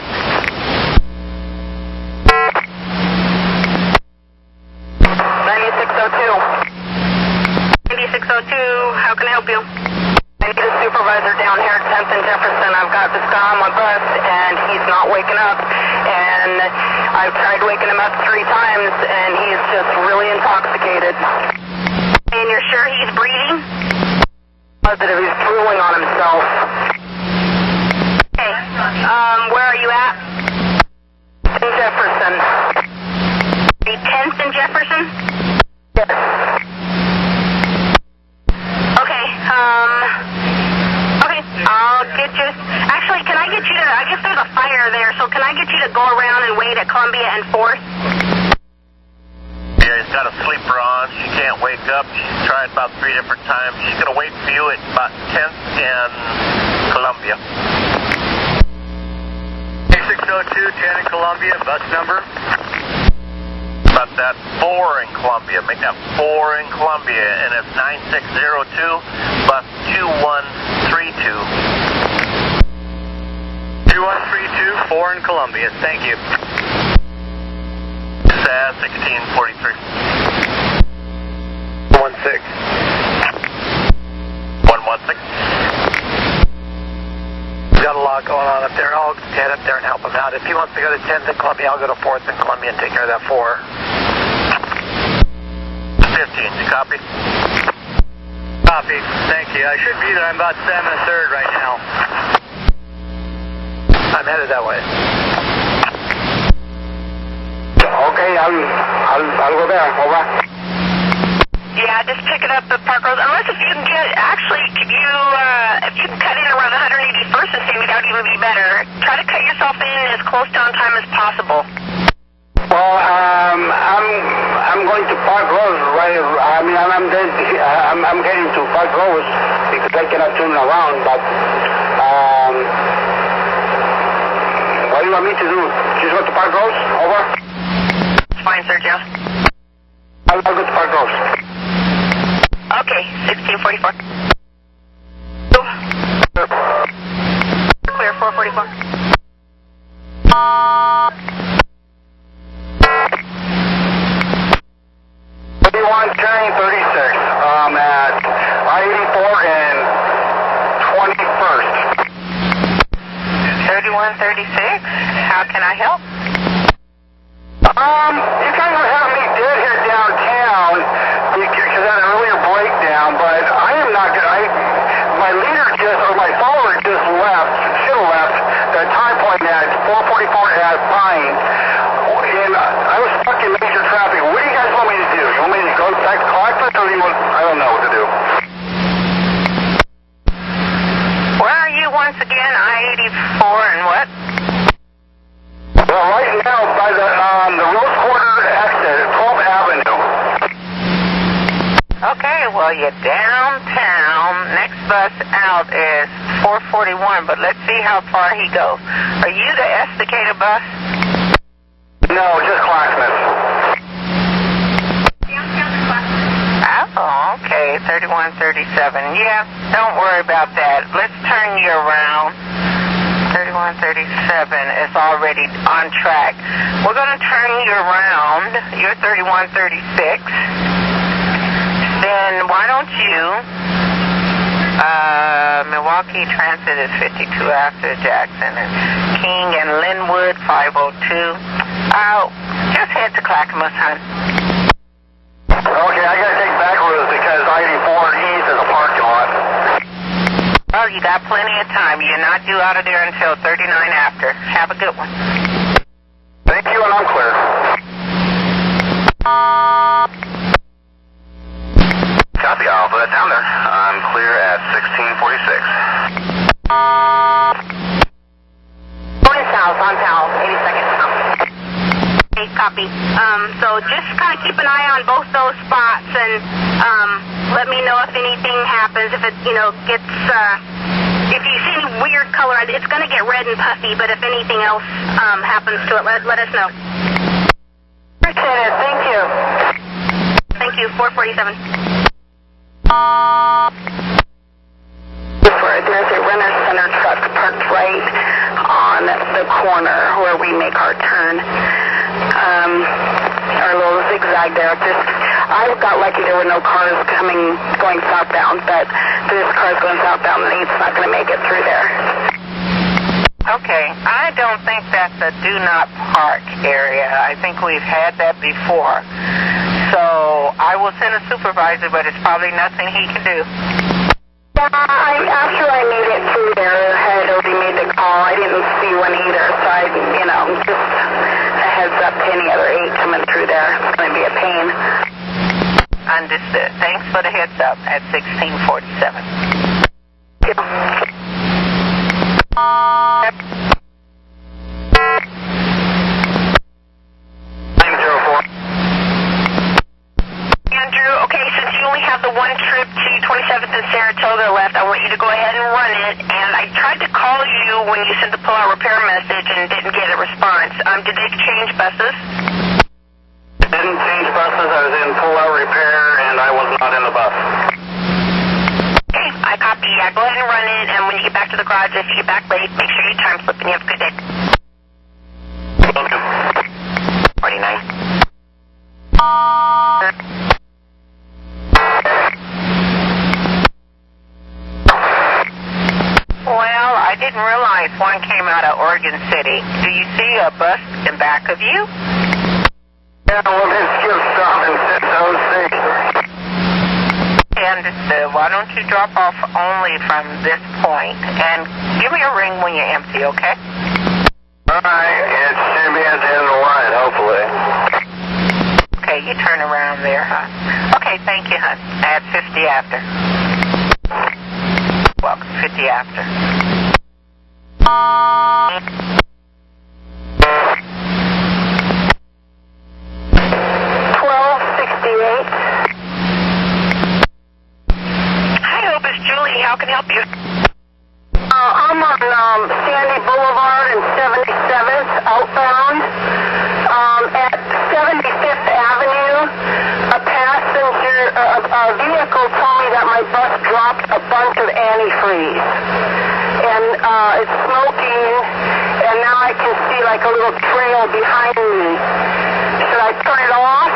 9602, how can I help you? I need a supervisor down here at 10th and Jefferson. I've got this guy on my bus, and he's not waking up. And I've tried waking him up 3 times, and he's just really intoxicated.
And you're sure he's breathing?
Positive, he's drooling on himself.
Okay. Where are you at?
In Jefferson.
The 10th in Jefferson?
Yes.
Okay, okay, I'll get you, actually, can I get you to, I guess there's a fire there, so can I get you to go around and wait at Columbia and 4th?
Yeah, he's got a sleeper on. She can't wake up. She's tried about 3 different times. She's going to wait for you at about 10th and Columbia.
602, 10 in Columbia, bus number?
About that 4 in Columbia. Make that 4 in Columbia, and it's 9602, bus 2132.
2132, 4 in Columbia, thank you.
1643.
116.
116.
Got a lot going on up there. I'll head up there and help him out. If he wants to go to 10th and Columbia, I'll go to 4th and Columbia and take care of that 4.
15, you copy?
Copy, thank you. I should be there. I'm about 7 1/3 right now.
I'm headed that way.
Okay, I
I'll go there. Over.
Yeah, just pick it up at Park Rose. Unless if you can get, actually, if you can cut in around 181st and Sammy, that would even be better. Try to cut yourself in as close to on time as possible.
Well, I'm going to Park Rose, right? I mean, I'm heading to Park Rose because I cannot turn around, but, what do you want me to do? Just go to Park Rose? Over?
Fine, Sergio.
I'll go to Park Rose.
Okay, 1644. Clear, 444.
Turning 36 at I-84 and 21st.
3136, how can I help?
You guys were having me dead here downtown because I had an earlier breakdown, but I am not good. My leader my follower just left, should have left, the time point at 444 at Pine, and I was stuck in major traffic. What do you guys want me to do? You want me to go back to Clarkson, or do you want, I don't know what to do.
Where are you once again? I-84 and what?
Well, right now by the Rose Quarter exit at 12th Avenue.
Okay, well, you're downtown. Next bus out is 441, but let's see how far he goes. Are you the Estacada bus?
No, just Claxman.
Oh, okay, 3137. Yeah, don't worry about that. Let's turn you around. 3137 is already on track. We're going to turn you around. You're 3136. Then why don't you, Milwaukee Transit is 52 after Jackson, and King and Linwood 502. Just head to Clackamas, hon.
Okay, I gotta take back roads because I-84 East is a parking lot.
Oh, you got plenty of time. You're not due out of there until 39 after. Have a good one.
Thank you, and I'm clear.
Copy, Alpha. That's down there. I'm clear at 1646.
Going south on Powell, 82nd south.
Okay, copy. So just kind of keep an eye on both those spots and let me know if anything happens. If it, gets, if you see any weird color, it's going to get red and puffy, but if anything else happens to it, let us know.
Appreciate it. Thank you.
Thank you. 447.
There's a Renner Center truck parked right on the corner where we make our turn. Our little zigzag there. I got lucky there were no cars going southbound, but this car's going southbound and it's not going to make it through there.
Okay, I don't think that's a do not park area. I think we've had that before. So I will send a supervisor, but it's probably nothing he can do.
After I made it through there, I had already made the call. I didn't see one either, so just a heads up to any other 8 coming through there. It's going to be a pain.
Understood. Thanks for the heads up at 1647.
Yep.
Andrew, okay, since you only have the one trip to 27th and Saratoga left, I want you to go ahead and run it. And I tried to call you when you sent the pull-out repair message and didn't get a response. Did they change buses?
It didn't change buses. I was in pull-out repair, and I was not in the bus.
Okay, I copy. Yeah, go ahead and run it. And when you get back to the garage, if you get back late, make sure you time slip and you have a good day. 49.
Well, I didn't realize one came out of Oregon City. Do you see a bus in back of you?
Yeah, well, this skip stop in 606.
Understood. Why don't you drop off only from this point and give me a ring when you're empty, okay?
All right. It should be at the end of the line, hopefully.
Okay, you turn around there, huh? Okay, thank you, hon. At 50 after. Welcome, 50 after.
1268.
Hi, Hope. It's Julie. How can I help you?
I'm on Sandy Boulevard and 77th outbound. At 75th Avenue, a vehicle told me that my bus dropped a bunch of antifreeze. And it's smoking, and now I can see like a little trail behind me. Should I turn it off?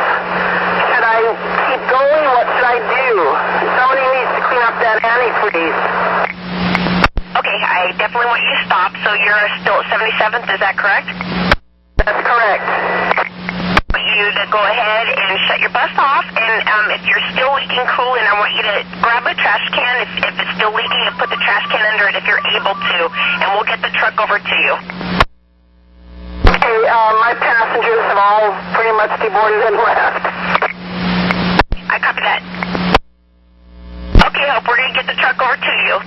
Should I keep going? What should I do? Somebody needs to clean up that antifreeze.
Okay, I definitely want you to stop. So you're still at 77th, is that correct?
That's correct.
I want you to go ahead and shut your bus off, and if you're still leaking coolant, I want you to grab a trash can. If it's still leaking, and put the trash can under it if you're able to, and we'll get the truck over to you.
Okay, my passengers have all pretty much deboarded and left.
I copy that. Okay, Hope, we're going to get the truck over to you.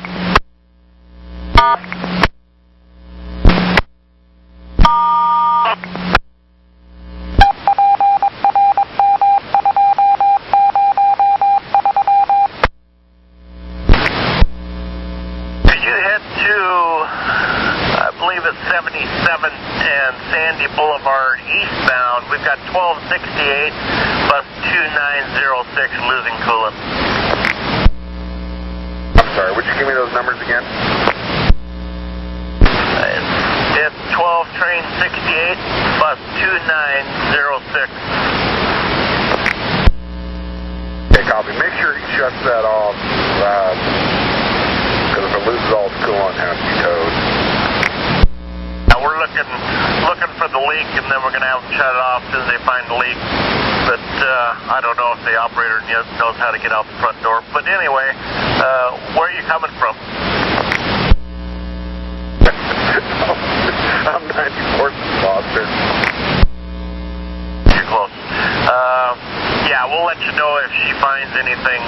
Could you head to, I believe it's 77th and Sandy Boulevard eastbound? We've got 1268, bus 2906 losing coolant.
I'm sorry, would you give me those numbers again?
It's 12 train 68, bus 2906.
Okay, copy. Make sure he shuts that off, because if it loses all its coolant, it has to be towed.
Now we're looking for the leak, and then we're going to have them shut it off as soon as they find the leak. But I don't know if the operator knows how to get out the front door. But anyway, where are you coming from?
I'm 94th in Foster.
You're close. Yeah, we'll let you know if she finds anything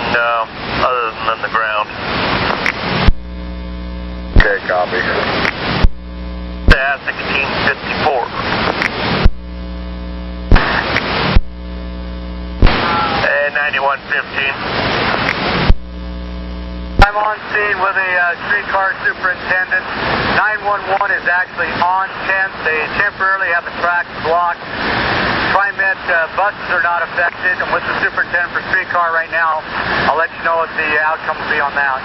other than the ground.
Okay, copy.
1654. 9115.
I'm on scene with a streetcar superintendent. 911 is actually on 10th. They temporarily have the tracks blocked. TriMet buses are not affected. I'm with the superintendent for streetcar right now. I'll let you know what the outcome will be on that.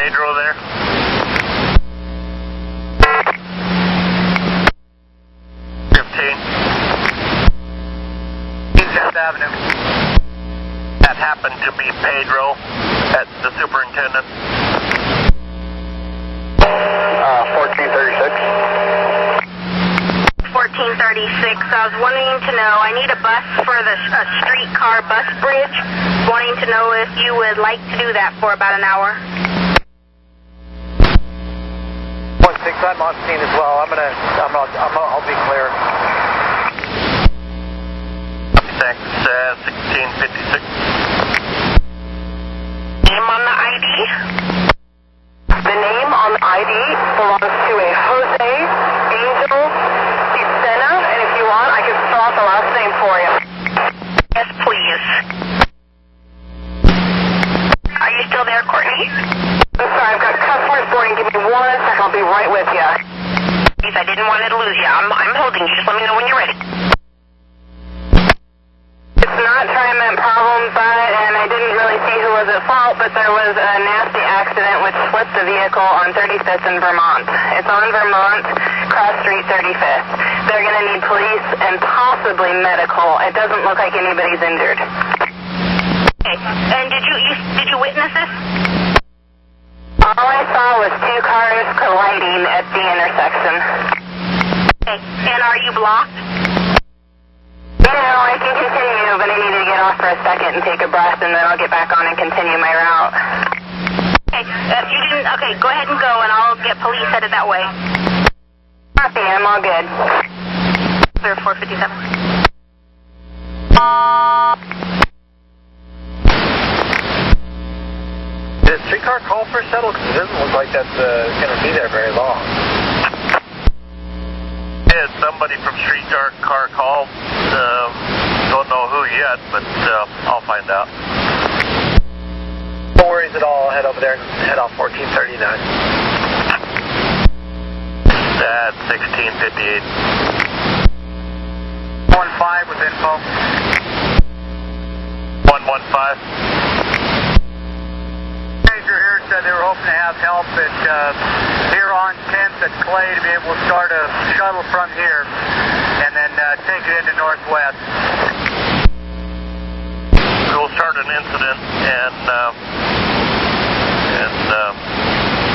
Pedro there. 10th Avenue. That happened to be Pedro at the superintendent.
1436.
1436.
I was wanting to know, I need a bus for the streetcar bus bridge. Wanting to know if you would like to do that for about an hour.
16, I'm on scene as well. I'll be clear. 1656.
Name on the ID?
The name on the ID belongs to a Jose Angel Cicena, and if you want, I can spell out the last name for you.
Yes, please. Are you still there, Courtney?
I'm sorry, I've got customers boarding. Give me 1 second, I'll be right with you.
Please, I didn't want to lose you. I'm holding you. Just let me know when you're ready.
It's not TriMet problem, and I didn't really see who was at fault, but there was a nasty accident which flipped the vehicle on 35th in Vermont. It's on Vermont, Cross Street 35th. They're going to need police and possibly medical. It doesn't look like anybody's injured.
Okay. And did you witness this?
All I saw was 2 cars colliding at the intersection.
Okay. And are you blocked?
No, I can continue, but I need to get off for a second and take a breath, and then I'll get back on and continue my route.
Okay. Okay, go ahead and go, and I'll get police headed that way.
Copy, I'm all good.
Clear 457.
Did a streetcar call for a shuttle? Because it doesn't look like that's going to be there very long.
Had somebody from streetcar call. Don't know who yet, but I'll find out.
No worries at all. I'll head over there and head off 1439.
At 1658.
1-5 with info.
115.
Major here said they were hoping to have help at here on 10th at Clay to be able to start a shuttle from here and then take it into Northwest.
We'll start an incident and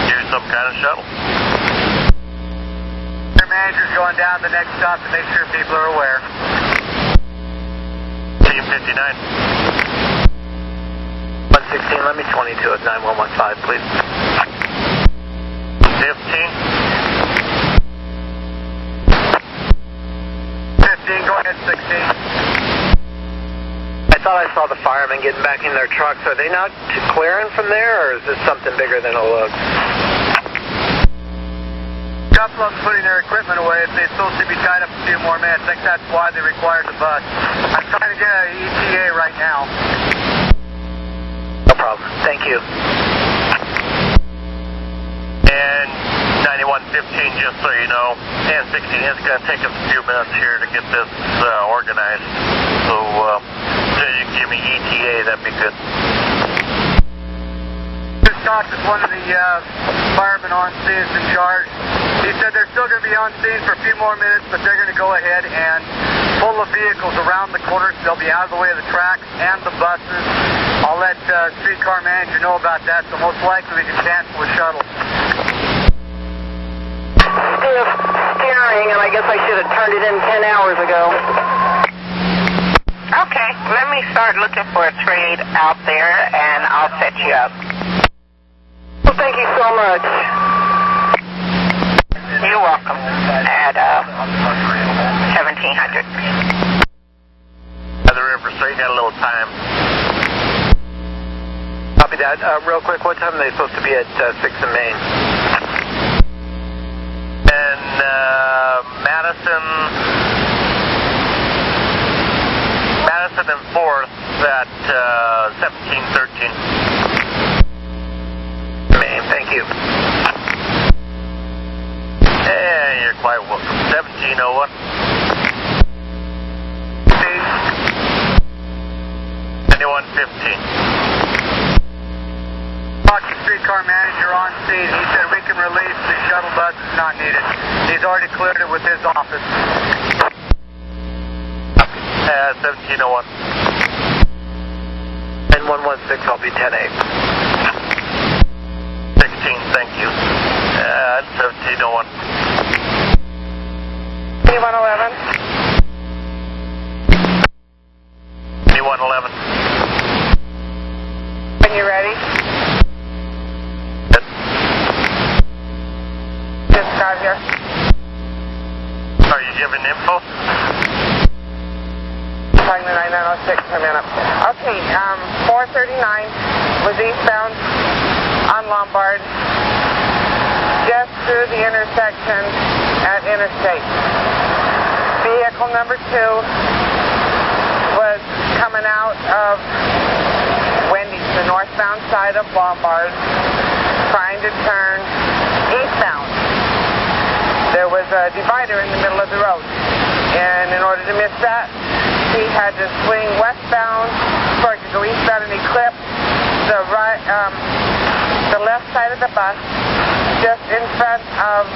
use some kind of shuttle.
Their manager's going down to the next stop to make sure people are aware.
Team 59.
116, let me 22 at 9115, please.
15.
15, go ahead, 16.
I thought I saw the firemen getting back in their trucks. Are they not clearing from there, or is this something bigger than it looks?
A couple of them putting their equipment away. They're supposed to be tied up a few more minutes. I think that's why they required the bus. I'm trying to get an ETA right now.
No problem. Thank you.
And 9115, just so you know, and 16, it's going to take us a few minutes here to get this organized. So, if you can give me ETA, that'd be good.
Just talked with one of the firemen on scene that's in charge. He said they're still going to be on scene for a few more minutes, but they're going to go ahead and pull the vehicles around the corners. They'll be out of the way of the tracks and the buses. I'll let streetcar manager know about that, so most likely we can cancel the shuttle.
Stiff steering, and I guess I should have turned it in 10 hours ago.
Okay, let me start looking for a trade out there, and I'll set you up.
Well, thank you so much.
You're welcome. At 1700.
The river, so you got a little time.
Copy that. Real quick, what time are they supposed to be at 6th and Main?
And Madison and 4th at 1713.
Main, thank you.
And you're quite welcome. 1701. 9115.
Talked to the streetcar manager on scene. He said we can release the shuttle bus. It's not needed. He's already cleared it with his office.
1701.
And 116, I'll be 10-8.
16, thank you. 1701.
2111.
2111.
When you're ready. Just got here.
Are you giving info?
Talking to 9906 per minute. Okay, 439 was eastbound on Lombard, just through the intersection at Interstate. Vehicle number 2 was coming out of Wendy's, the northbound side of Lombard, trying to turn eastbound. There was a divider in the middle of the road, and in order to miss that, he had to swing westbound, sorry, to go eastbound, and he clipped the left side of the bus just in front of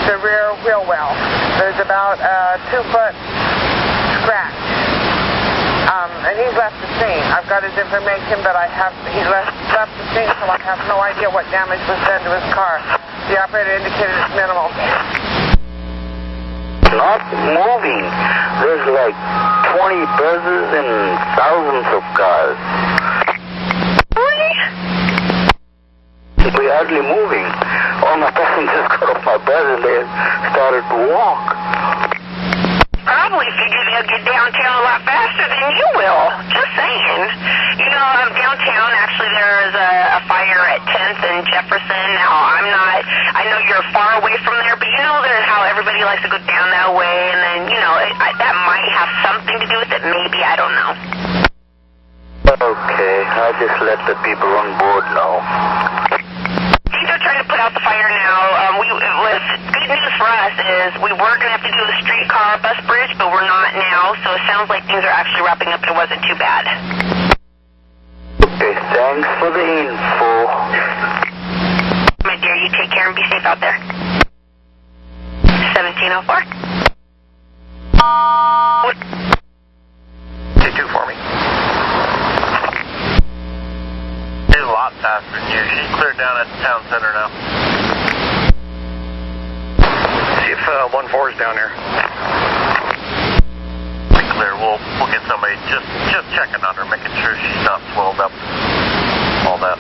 the rear wheel well. There's about a 2-foot scratch. And he's left the scene. I've got his information, but he left the scene, so I have no idea what damage was done to his car. The operator indicated it's minimal.
Not moving. There's like 20 buses and thousands of cars.
Really?
We're hardly moving. All my passengers got off my bus and they started to walk.
Probably
probably figure they'll get downtown a lot faster than you will. Just saying. You know, downtown, actually, there's a fire at 10th and Jefferson. Now, I know you're far away from there, but you know there's how everybody likes to go down that way, and then, you know, that might have something to do with it. Maybe, I don't know.
Okay, I just let the people on board know.
They're trying to put out the fire now. Good news for us is we were going to have to do the streetcar bus bridge, but we're not now, so it sounds like things are actually wrapping up. It wasn't too bad.
Okay, thanks for the info.
My dear, you take care and be safe out there. 1704.
T2 for me. She's a lot faster than you. She's cleared down at the town center now.
See if 1-4 is down there.
Clear. We'll get somebody just checking on her, making sure she's not swelled up. All that.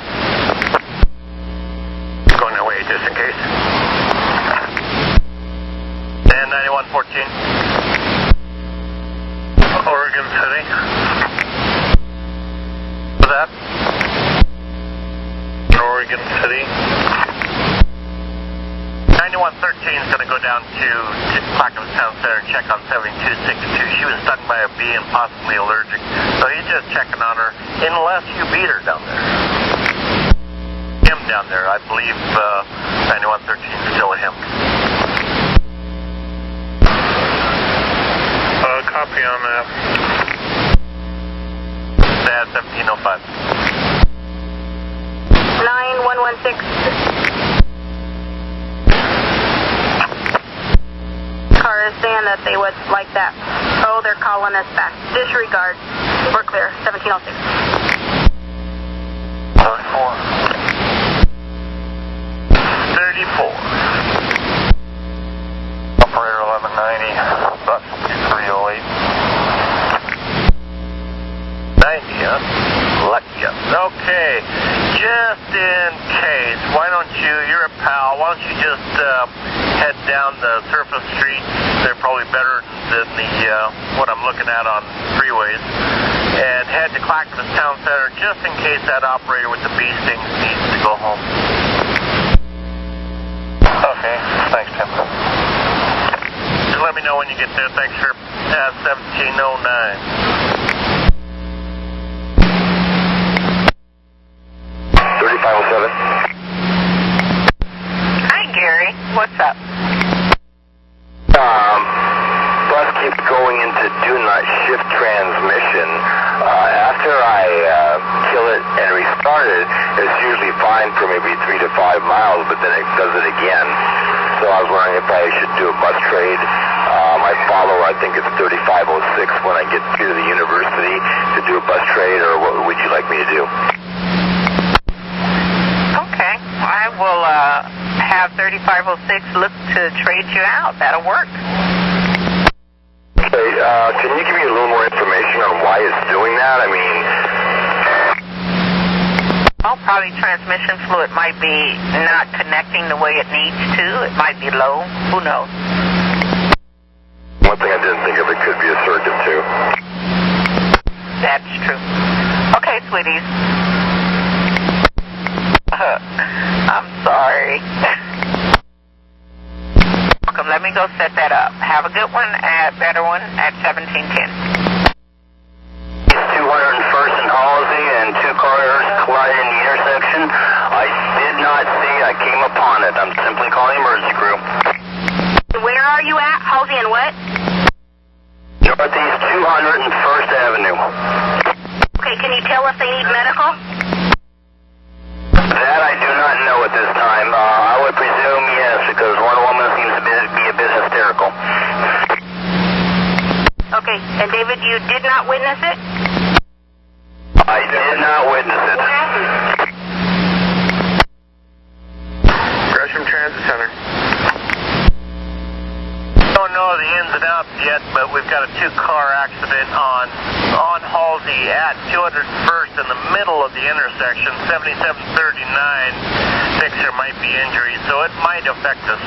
Going that way just in case.
And 9114. Oregon City. What's that? Oregon City. 9113 is going to go down to Clackamas Town Center and check on 7262. She was stung by a bee and possibly allergic. So he's just checking on her, unless you beat her down there. Him down there, I believe 9113 is still a him.
Copy on that.
That's 1705.
9116. Car is saying that they would like that. Oh, they're calling us back. Disregard. We're clear. 1706.
34. Operator 1190. Bus 308. 90, huh? Lucky us. Okay. Just in case, why don't you're a pal, why don't you just head down the surface street? They're probably better than what I'm looking at on freeways. And head to Clackamas Town Center just in case that operator with the bee stings needs to go home. Okay, thanks, Tim. Just let me know when you get there. Thanks, sir. 1709.
3507.
Hi, Gary. What's up?
Bus keeps going into do not shift transmission. After I kill it and restart it, it's usually fine for maybe 3 to 5 miles, but then it does it again. So I was wondering if I should do a bus trade. My follower, I think it's 3506 when I get to the university to do a bus trade, or what would you like me to do?
Okay. I will have 3506 look to trade you out. That'll work.
Okay, can you give me a little more information on why it's doing that? I mean...
Well, probably transmission fluid might be not connecting the way it needs to. It might be low. Who knows?
One thing I didn't think of, it could be a circuit, too.
That's true. Okay, sweeties. I'm sorry. Welcome. Let me go set that up. Have a good one, better one at 1710.
201st and Halsey, and 2 cars collided in the intersection. I did not see. I came upon it. I'm simply calling emergency crew.
Where are you at? Halsey and what?
Northeast 201st Avenue.
Okay, can you tell if they need medical?
That I do not know at this time. I would presume yes, because one woman seems to be a bit hysterical.
Okay, and David, you did not witness it?
I did not witness it.
What happened?
Gresham Transit Center.
Don't know the ins and outs yet, but we've got a 2-car accident on Halsey at 201st in the middle of the intersection. 7739 thinks there might be injuries, so it might affect us.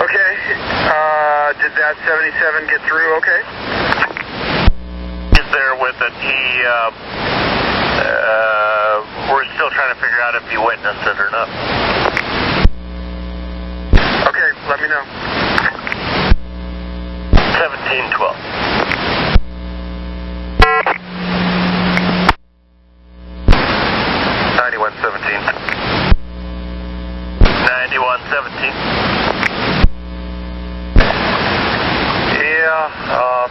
Okay. Did that 77 get through okay?
He's there with it. We're still trying to figure out if he witnessed it or not.
Okay, let me know.
1712.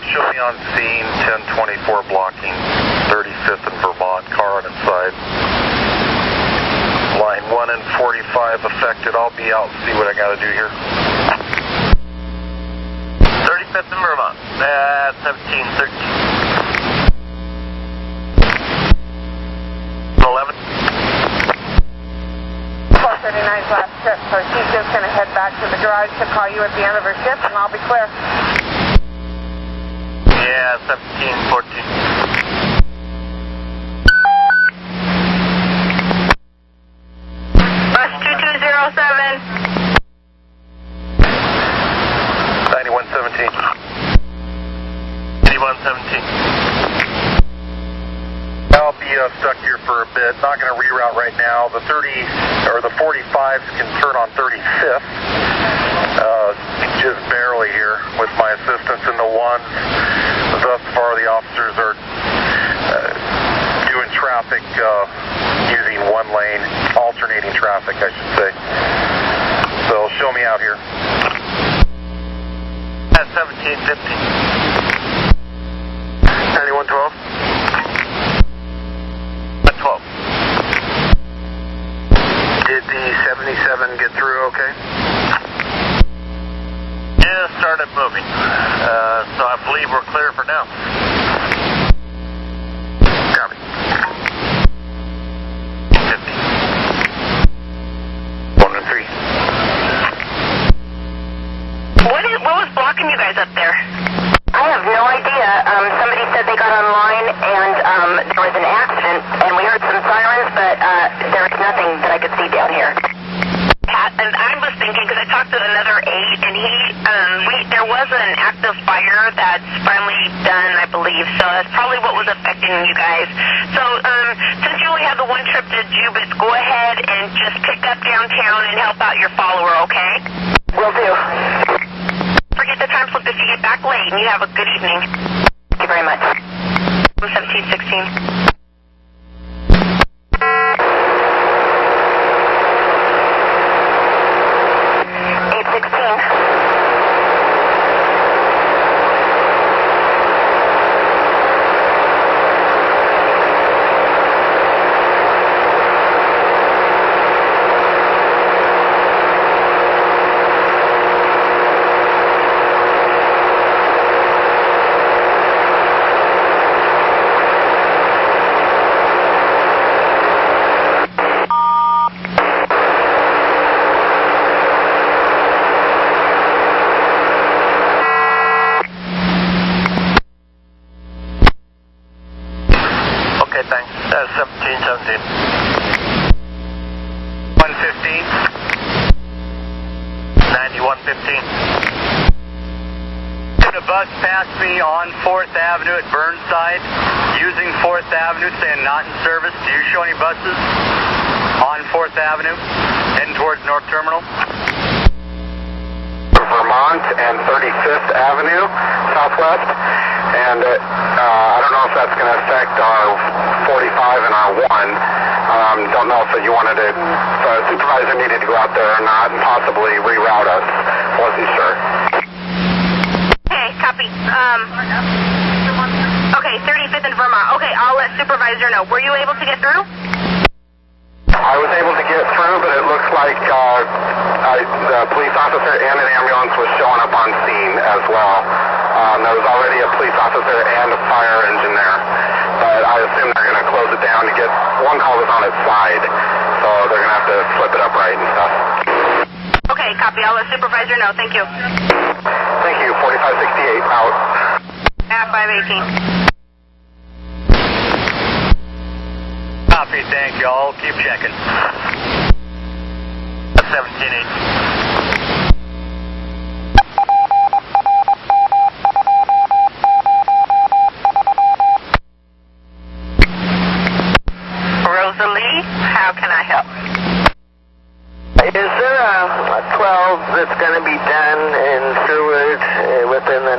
Show me on scene, 1024 blocking 35th and Vermont, car on its side. Line 1 and 45 affected. I'll be out and see what I got to do here.
35th and Vermont, 1713. 11.
439's last trip, so she's just going to head back to the garage to call you at the end of her shift, and I'll be clear.
Yeah, 1714.
Bus 2207.
9117.
8117.
I'll be stuck here for a bit. Not going to reroute right now. The 30 or the 45s can turn on 35th. Just barely here with my assistance in the ones. Thus far, the officers are doing traffic using one lane, alternating traffic, I should say. So show me out here.
At 1715.
9112.
12.
Did the 77 get through okay?
Just started moving. So I believe we're clear for now.
Copy.
50.
1 and 3.
What was blocking you guys up there?
I have no idea. Somebody said they got online and there was an accident, and we heard some sirens, but there was nothing that I could see down here.
Pat, and I was thinking, because I talked to another 8, and there was an active fire that's finally done, I believe, so that's probably what was affecting you guys. So, since you only have the one trip to Jubitz, go ahead and just pick up downtown and help out your follower, okay?
Will do.
Forget the time slip if you get back late, and you have a good evening.
Thank you very much.
1716.
816.
Thanks. 1717.
115.
9115.
A bus passed me on 4th Avenue at Burnside, using 4th Avenue, saying not in service. Do you show any buses on 4th Avenue, heading towards North Terminal?
Vermont and 35th Avenue, southwest. And I don't know if that's going to affect our 45 and our 1. Don't know if you wanted to, the supervisor needed to go out there or not and possibly reroute us. Wasn't sure.
Hey, copy. Okay, 35th and Vermont. Okay, I'll let supervisor know. Were you able to get through?
I was able to get through, but it looks like the police officer and an ambulance was showing up on scene as well. There was already a police officer and a fire engine there, but I assume they're going to close it down to get, one car was on its side, so they're going to have to flip it upright and stuff.
Okay, copy. I'll let supervisor know. Thank you.
Thank you. 4568 out.
At 518.
Copy, thank you. I'll keep checking.
1718.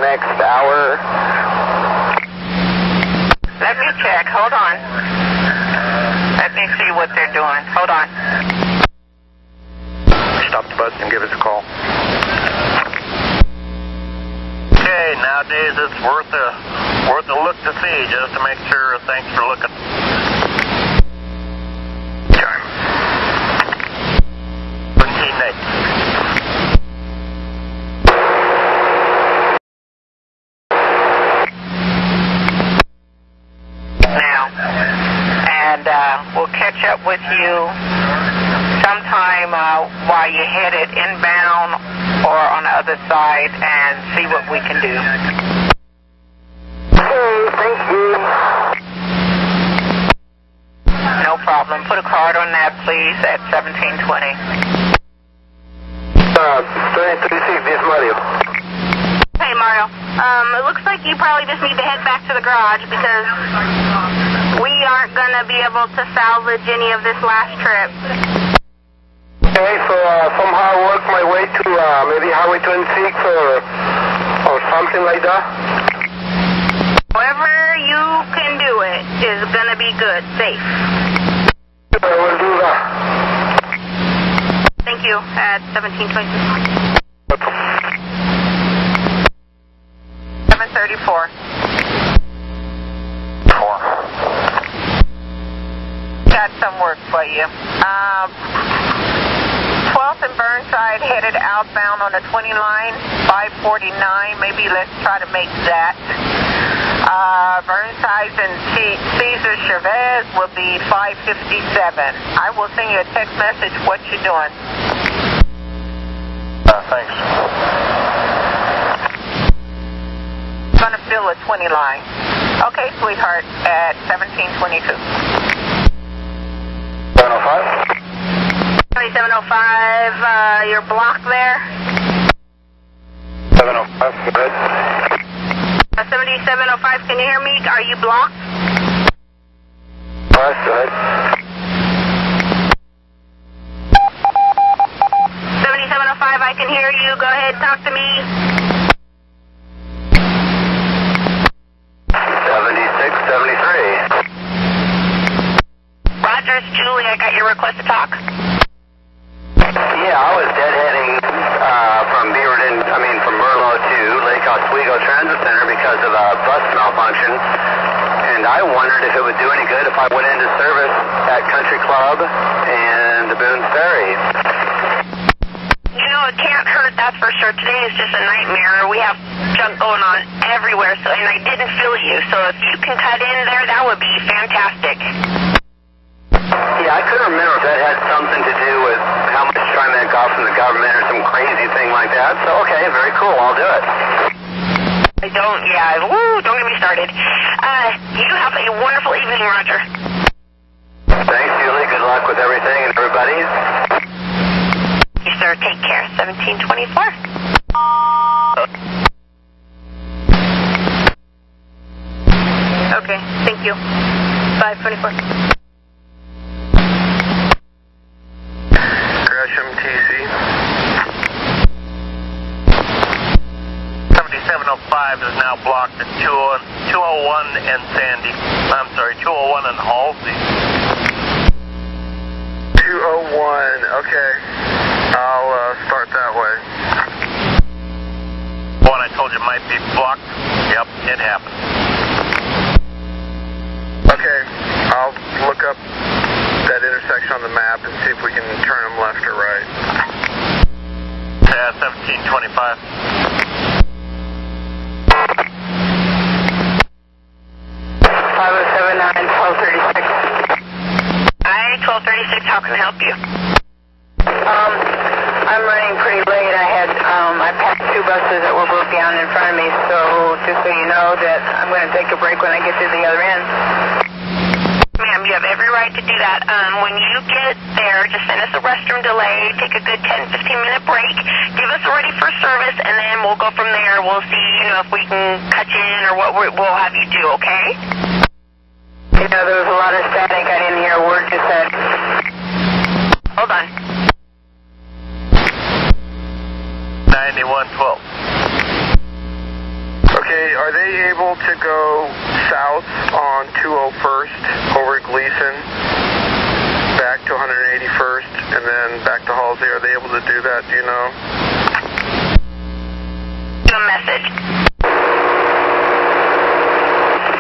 next hour?
Let me check. Hold on. Let me see what they're doing. Hold on.
Stop the bus and give us a call.
Okay, nowadays it's worth a look to see, just to make sure. Thanks for looking.
Time.
17
Now. And we'll catch up with you sometime while you're headed inbound or on the other side and see what we can do.
Okay, thank you.
No problem. Put a card on that, please, at 1720.
2036, this is Mario.
Hey, Mario. It looks like you probably just need to head back to the garage because we aren't going to be able to salvage any of this last trip.
Okay, so somehow work my way to maybe Highway 26 or something like that.
However you can do it is going to be good, safe.
I will do that.
Thank you, at 1726.
734.
4.
Got some work for you. 12th and Burnside headed outbound on the 20 line, 549. Maybe let's try to make that. Burnside's and Cesar Chavez will be 557. I will send you a text message what you're doing.
Thanks.
I'm going to fill a 20 line. Okay, sweetheart, at 1722.
705?
2705, you're blocked there.
705, good.
7705, can you hear me? Are you blocked?
That's good.
7705, I can hear you. Go ahead, talk to me.
7673.
Rogers, Julie, I got your request to talk.
Yeah, I was deadheading from Merlo to Lake Oswego Transit Center because of a bus malfunction, and I wondered if it would do any good if I went into service at Country Club and the Boone's Ferry.
You know, it can't hurt, that's for sure. Today is just a nightmare. We have junk going on everywhere, and I didn't feel you. So if you can cut in there, that would be fantastic.
Yeah, I couldn't remember if that had something to do with how much time that got from the government or some crazy thing like that. So, okay, very cool. I'll do it.
Don't get me started. You have a wonderful evening, Roger.
Thanks, Julie. Good luck with everything and everybody.
You, sir, take care. 1724.
Okay, thank you. 524.
Gresham, TC.
7705 is now blocked at 201 and Sandy. I'm sorry, 201 and Halsey.
201, okay. I'll start that way.
One I told you might be blocked. Yep, it happened.
Okay, I'll look up that intersection on the map and see if we can turn them left or right.
Yeah, 1725.
5079, 1236.
Hi, 1236. How can I help you?
I'm running pretty late. I passed two buses that were broke down in front of me, so just so you know that I'm going to take a break when I get to the other end.
Ma'am, you have every right to do that. When you get there, just send us a restroom delay, take a good 10-15-minute break, give us a ready for service, and then we'll go from there. We'll see, if we can cut you in or what we'll have you do, okay?
There was a lot of static. I didn't hear a word you said.
Hold on.
9112.
Okay, are they able to go south on 201st over Gleason, back to 181st, and then back to Halsey? Are they able to do that? Do you know?
A message.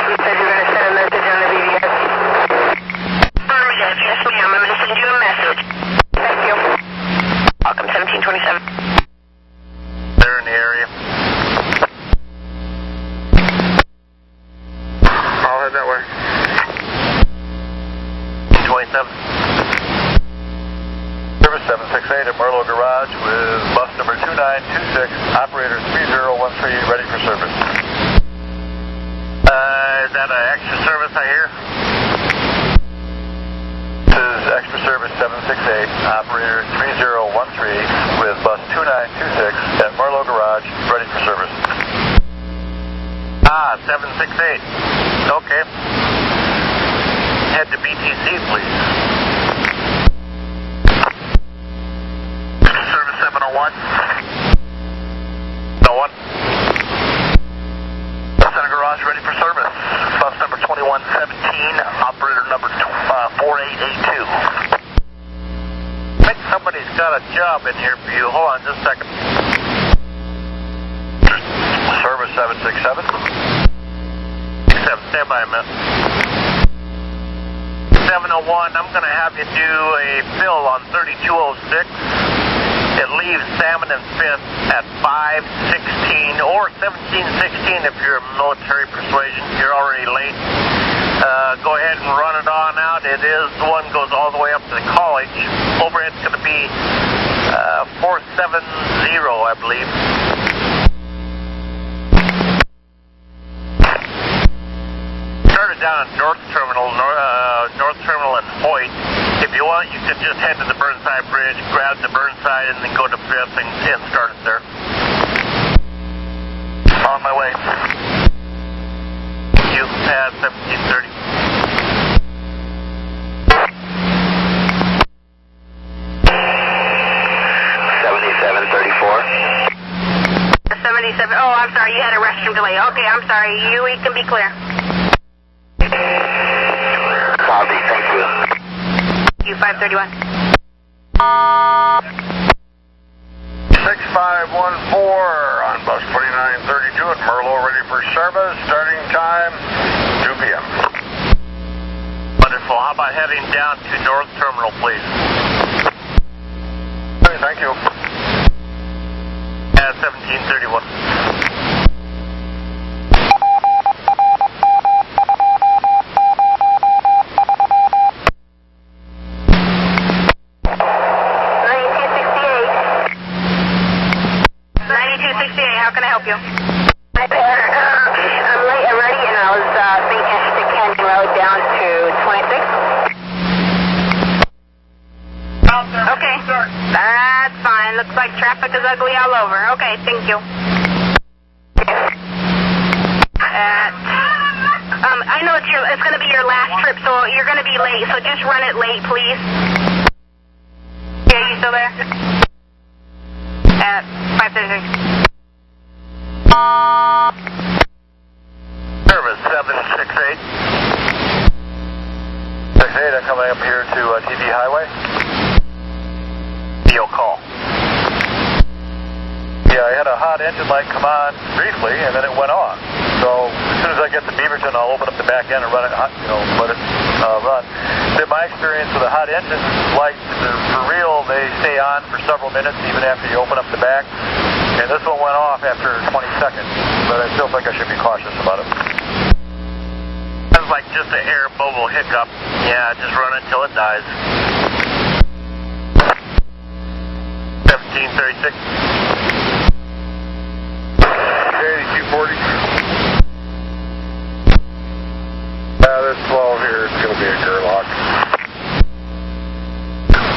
You said you were going to send a message on the BBS?
Affirmative. Yes, ma'am. I'm going to send you a message.
Thank you.
Welcome, 1727.
They're in the area.
I'll head that way.
27. Service 768 at Marlowe Garage with bus number 2926, operator 3013, ready for service. Is that an extra service I hear? This is extra service 768, operator 3013 with bus 2926 at Marlowe Garage, ready for service. 768. Okay. Head to BTC, please. Service 701. 101. Center Garage ready for service. Bus number 2117, operator number 4882. I think somebody's got a job in here for you. Hold on just a second. Service 767. 67, stand by a minute. 701, I'm going to have you do a fill on 3206. It leaves Salmon and Fifth at 516 or 1716 if you're a military persuasion. You're already late. Go ahead and run it on out. It is the one goes all the way up to the college. Overhead's going to be 470, I believe. Started down at North Terminal and Hoyt. If you want, you could just head to the Burnside Bridge, grab the Burnside, and then go to 5th and start it there. On my way. You at 1730.
77. Oh, I'm sorry. You had a restroom delay. Okay, I'm sorry. You can be clear.
Copy, thank you.
You 531.
6514 on bus 2932 at Merlo, ready for service. Starting time 2 p.m.
Wonderful. How about heading down to North Terminal, please?
Okay, thank you.
1731.
How can I help you?
Hi there. I'm late already, and I was being cashed to Canyon Road down to 26.
Okay. That's fine. Looks like traffic is ugly all over. Okay, thank you. I know it's going to be your last trip, so you're going to be late, so just run it late, please. Yeah, you still there? At 5:36.
Service 768. 68, I'm coming up here to TV Highway. You'll call. Yeah, I had a hot engine light come on briefly, and then it went off. So as soon as I get to Beaverton, I'll open up the back end and run it, let it run. In my experience with a hot engine light, for real, they stay on for several minutes even after you open up the back. And this one went off after 20 seconds, but I still think I should be cautious about it. Sounds like just an air bubble hiccup. Yeah, just run it till it dies. 1736.
8240. This 12 here is going to be a Gerlach.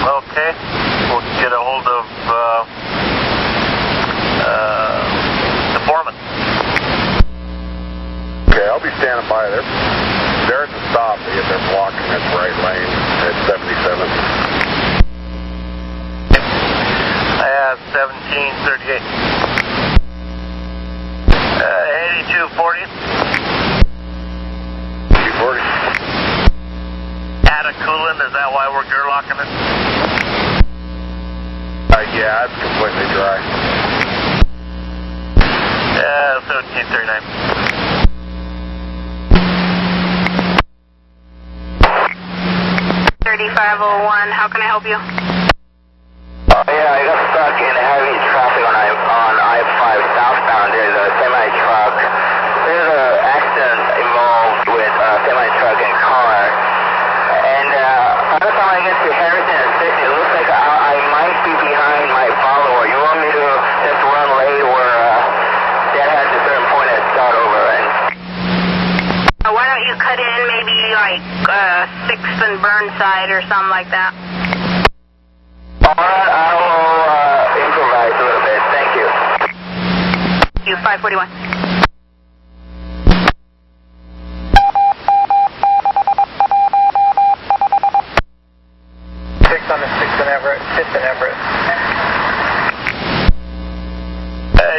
Okay, we'll get a hold of the foreman.
Okay, I'll be standing by there. They're at the stop. They're blocking this right lane at 77.
1738. 82 240.
240.
Atta coolant, is that why we're gear locking it?
Yeah, it's completely dry.
1739.
3501, how can I help you?
Yeah, I got stuck in heavy traffic on I-5 southbound. There's a semi-truck. There's an accident involved with a semi-truck and car. And by the time I get to Harrison and 60, it looks like I might be behind my follower. You want me to just run late where that has a certain point and start over? And
Why don't you cut in maybe like 6th and Burnside or something like that?
Alright, I will improvise a little bit. Thank you.
You 541.
6 on the 6th and Everett, 5th and Everett.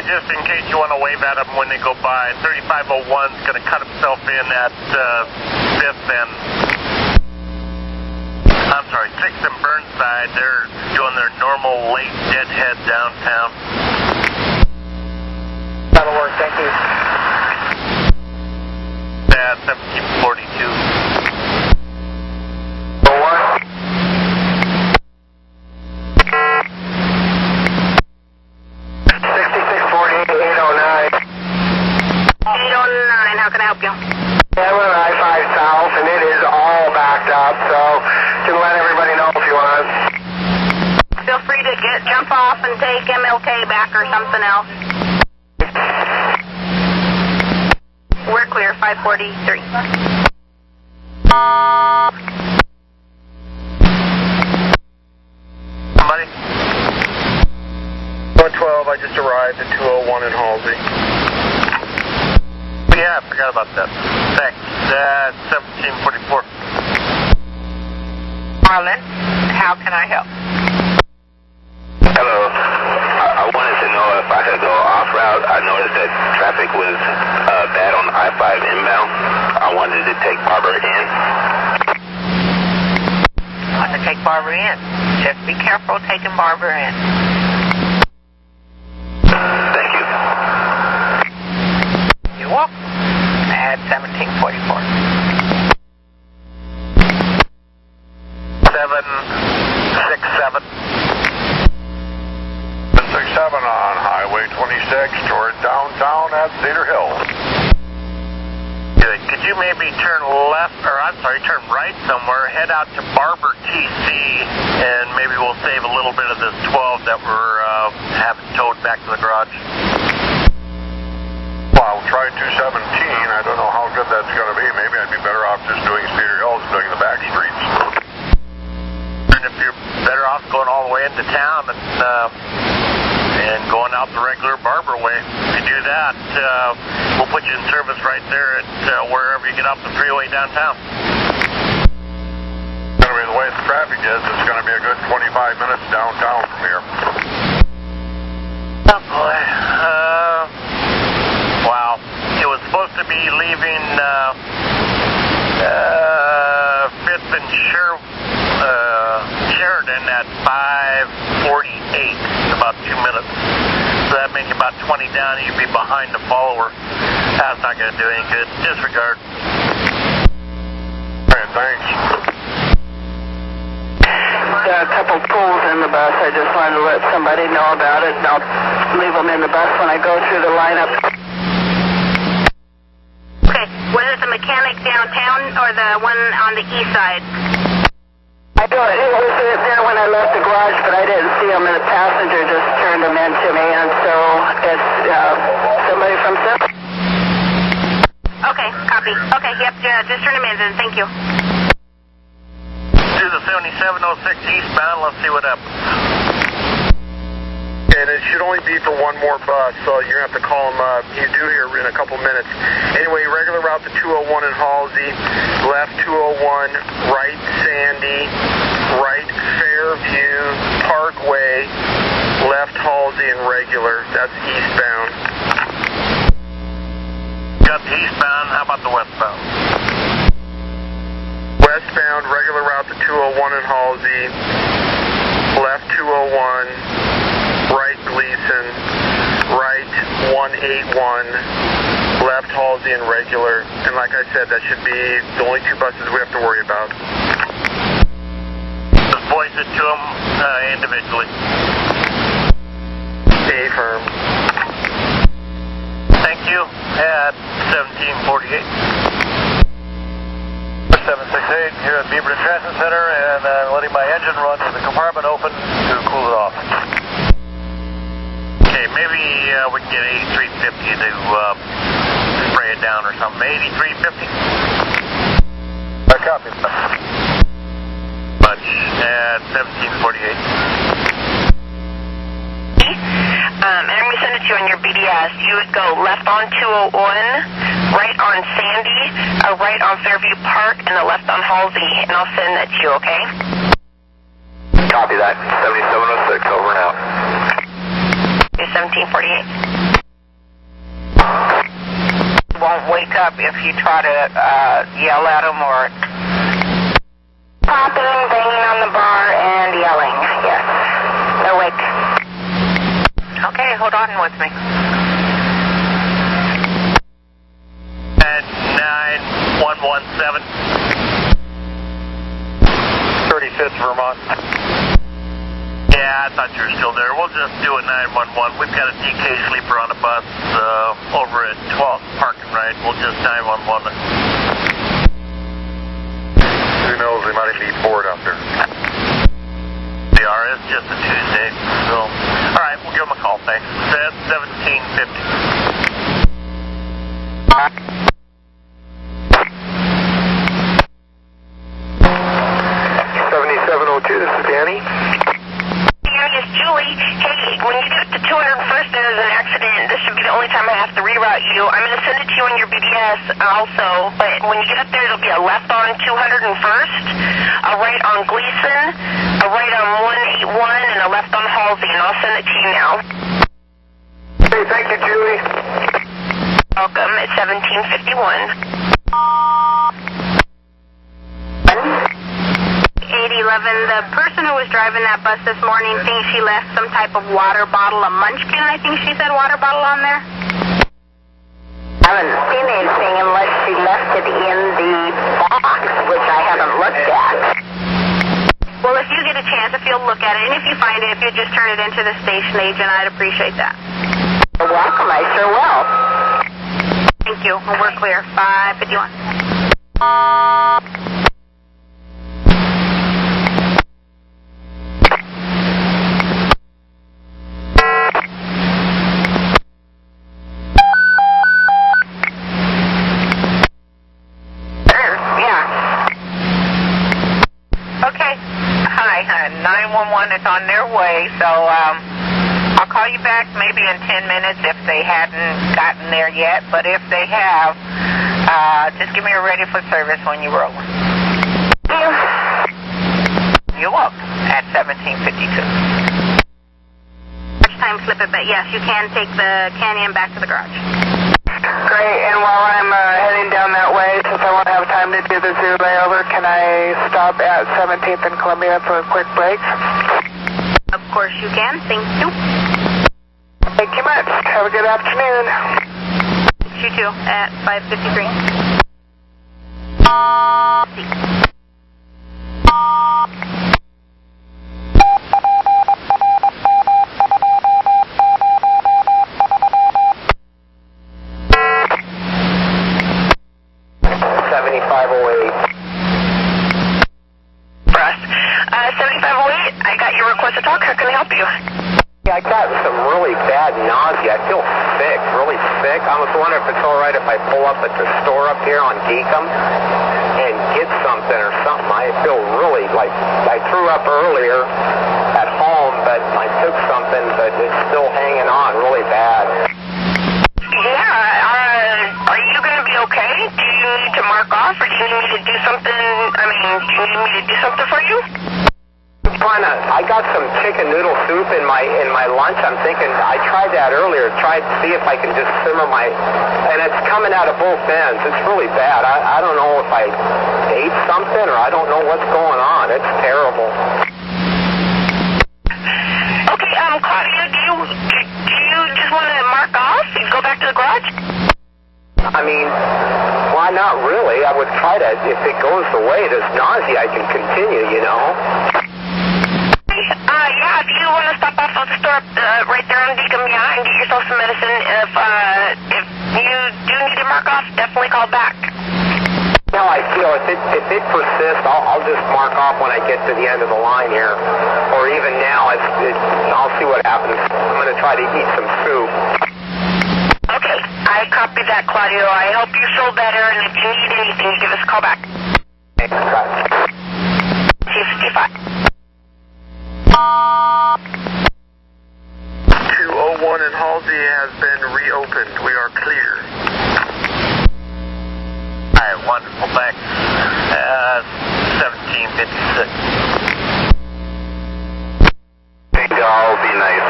Just in case you want to wave at them when they go by, 3501's going to cut himself in at 5th and... I'm sorry, 6th and Burnside. They're doing their normal late deadhead downtown.
That'll work, thank you.
Yeah, 1742.
How can I help you?
Yeah, we're on I-5 south, and it is all backed up, so you can let everybody know if you want.
Feel free to jump off and take MLK back or something else. We're clear, 543.
Somebody?
112, I just arrived at 201 in Halsey.
Yeah, I forgot about that. Thanks. 1744.
Marlon, how can I help?
hello. I wanted to know if I could go off route. I noticed that traffic was bad on I-5 inbound. I wanted to take Barber in.
Want to take Barbara in? Just be careful taking Barbara in.
Thank you.
You're welcome. At 1744.
767.
767 on Highway 26 toward downtown at Cedar Hill.
Good. Could you maybe turn left, or I'm sorry, turn right somewhere, head out to Barber TC, and maybe we'll save a little bit of this 12 that we're having towed back to the garage.
Well, I'll try 217. I don't know how good that's going to be. Maybe I'd be better off just doing Cedar Hills, doing the back streets.
And if you're better off going all the way into town and going out the regular Barber way, if you do that, we'll put you in service right there at wherever you get off the freeway downtown.
It's going to be the way the traffic is. It's going to be a good 25 minutes downtown from here.
Oh boy. Wow. It was supposed to be leaving 5th and Sheridan at 5:48, about 2 minutes. So that makes you about 20 down, and you'd be behind the follower. That's not going to do any good. Disregard.
Hey, thanks.
There are a couple pools in the bus. I just wanted to let somebody know about it, and I'll leave them in the bus when I go through the lineup.
Okay, was it the mechanic downtown or the one on the east side?
I do it. It was there when I left the garage, but I didn't see him, and the passenger just turned him in to me, and so it's somebody from South.
Okay, copy. Okay, yep, just turn him in then. Thank you.
Do the 7706 eastbound. Let's see what happens.
And it should only be for one more bus, so you're going to have to call him up. He's due here in a couple minutes. Anyway, regular route to 201 in Halsey, left 201, right Sandy, right Fairview Parkway, left Halsey and regular. That's eastbound. Halsey, left 201, right Gleason, right 181, left Halsey and regular. And like I said, that should be the only two buses we have to worry about.
Just voice it to them individually.
Affirm.
Thank you. At 1748.
768 here at Beaverton Transit Center, and letting my engine run with the compartment open to cool it off.
Okay, maybe we can get 8350 to spray it down or something. 8350?
I copy.
Much at 1748.
And I'm going to send it to you on your BDS. You would go left on 201, right on Sandy, right on Fairview Park, and the left on Halsey. And I'll send that to you, okay?
Copy that. 7706, over and out.
Okay, 1748.
Won't wake up if you try to yell at them or...
Popping, banging on the bar, and yelling. Yes. They're awake.
Okay, hold on with me.
At 9117.
35th Vermont.
Yeah, I thought you were still there. We'll just do a 911. We've got a DK sleeper on a bus over at 12th Park and Ride. We'll just 911 it.
Who knows, they might even be bored out there.
They are. It's just a Tuesday. So, all right, we'll give them a call. Thanks. At 1750.
7702, this is Danny.
Danny, it's Julie. Hey, when you get to 201st, there's an accident. This should be the only time I have to reroute you. I'm going to send it to you on your BDS also, but when you get up there, there'll be a left on 201st, a right on Gleason, a right on 181, and a left on Halsey, and I'll send it to you now.
Hey, thank you, Julie.
Welcome at 1751.
811, the person who was driving that bus this morning thinks she left some type of water bottle, a munchkin, I think she said water bottle on there.
I haven't seen anything unless she left it in the box, which I haven't looked at.
Well, if you get a chance, if you'll look at it, and if you find it, if you just turn it into the station agent, I'd appreciate that.
You're welcome, I sure will.
Thank you. We're clear. 551.
Okay. Hi, 911 is on their way, so I'll call you back maybe in 10 minutes if they hadn't gotten there yet, but if they have, just give me a ready for service when you roll. You're welcome. At 1752.
Much time slip it, but yes, you can take the Canyon back to the garage.
Great, and while I'm heading down that way, since I won't have time to do the zoo layover, can I stop at 17th and Columbia for a quick break?
Of course you can. Thank you.
Thank you much. Have a good afternoon.
You too, at 553.
I got your request to talk. How can I help you?
Yeah, I got some really bad nausea. I feel sick, really sick. I was wondering if it's all right if I pull up at the store up here on Geekum and get something or something. I feel really like I threw up earlier at home, but I took something, but it's still hanging on really bad.
Yeah, are you going to be okay? Do you need to mark off, or do you need me to do something? I mean, do you need me to do something for you?
I got some chicken noodle soup in my lunch. I'm thinking, I tried that earlier, tried to see if I can just simmer and it's coming out of both ends. It's really bad. I don't know if I ate something or I don't know what's going on. It's terrible.
Okay, Claudia, do you just want to mark off and go back to the garage?
I mean, why not really? I would try to, if it goes away, this nausea, I can continue, you know?
Yeah, if you want to stop off at the store right there on Deacon, yeah, and get yourself some medicine. If you do need to mark off, definitely call back.
No, I feel if it persists, I'll just mark off when I get to the end of the line here. Or even now, I'll see what happens. I'm going to try to eat some soup.
Okay, I copy that, Claudio. I hope you feel better, and if you need anything, give us a call back.
Thanks, Scott.
255.
201 in Halsey has been reopened. We are clear.
All right, wonderful. Thanks. 1756.
Hey, I'll be nice.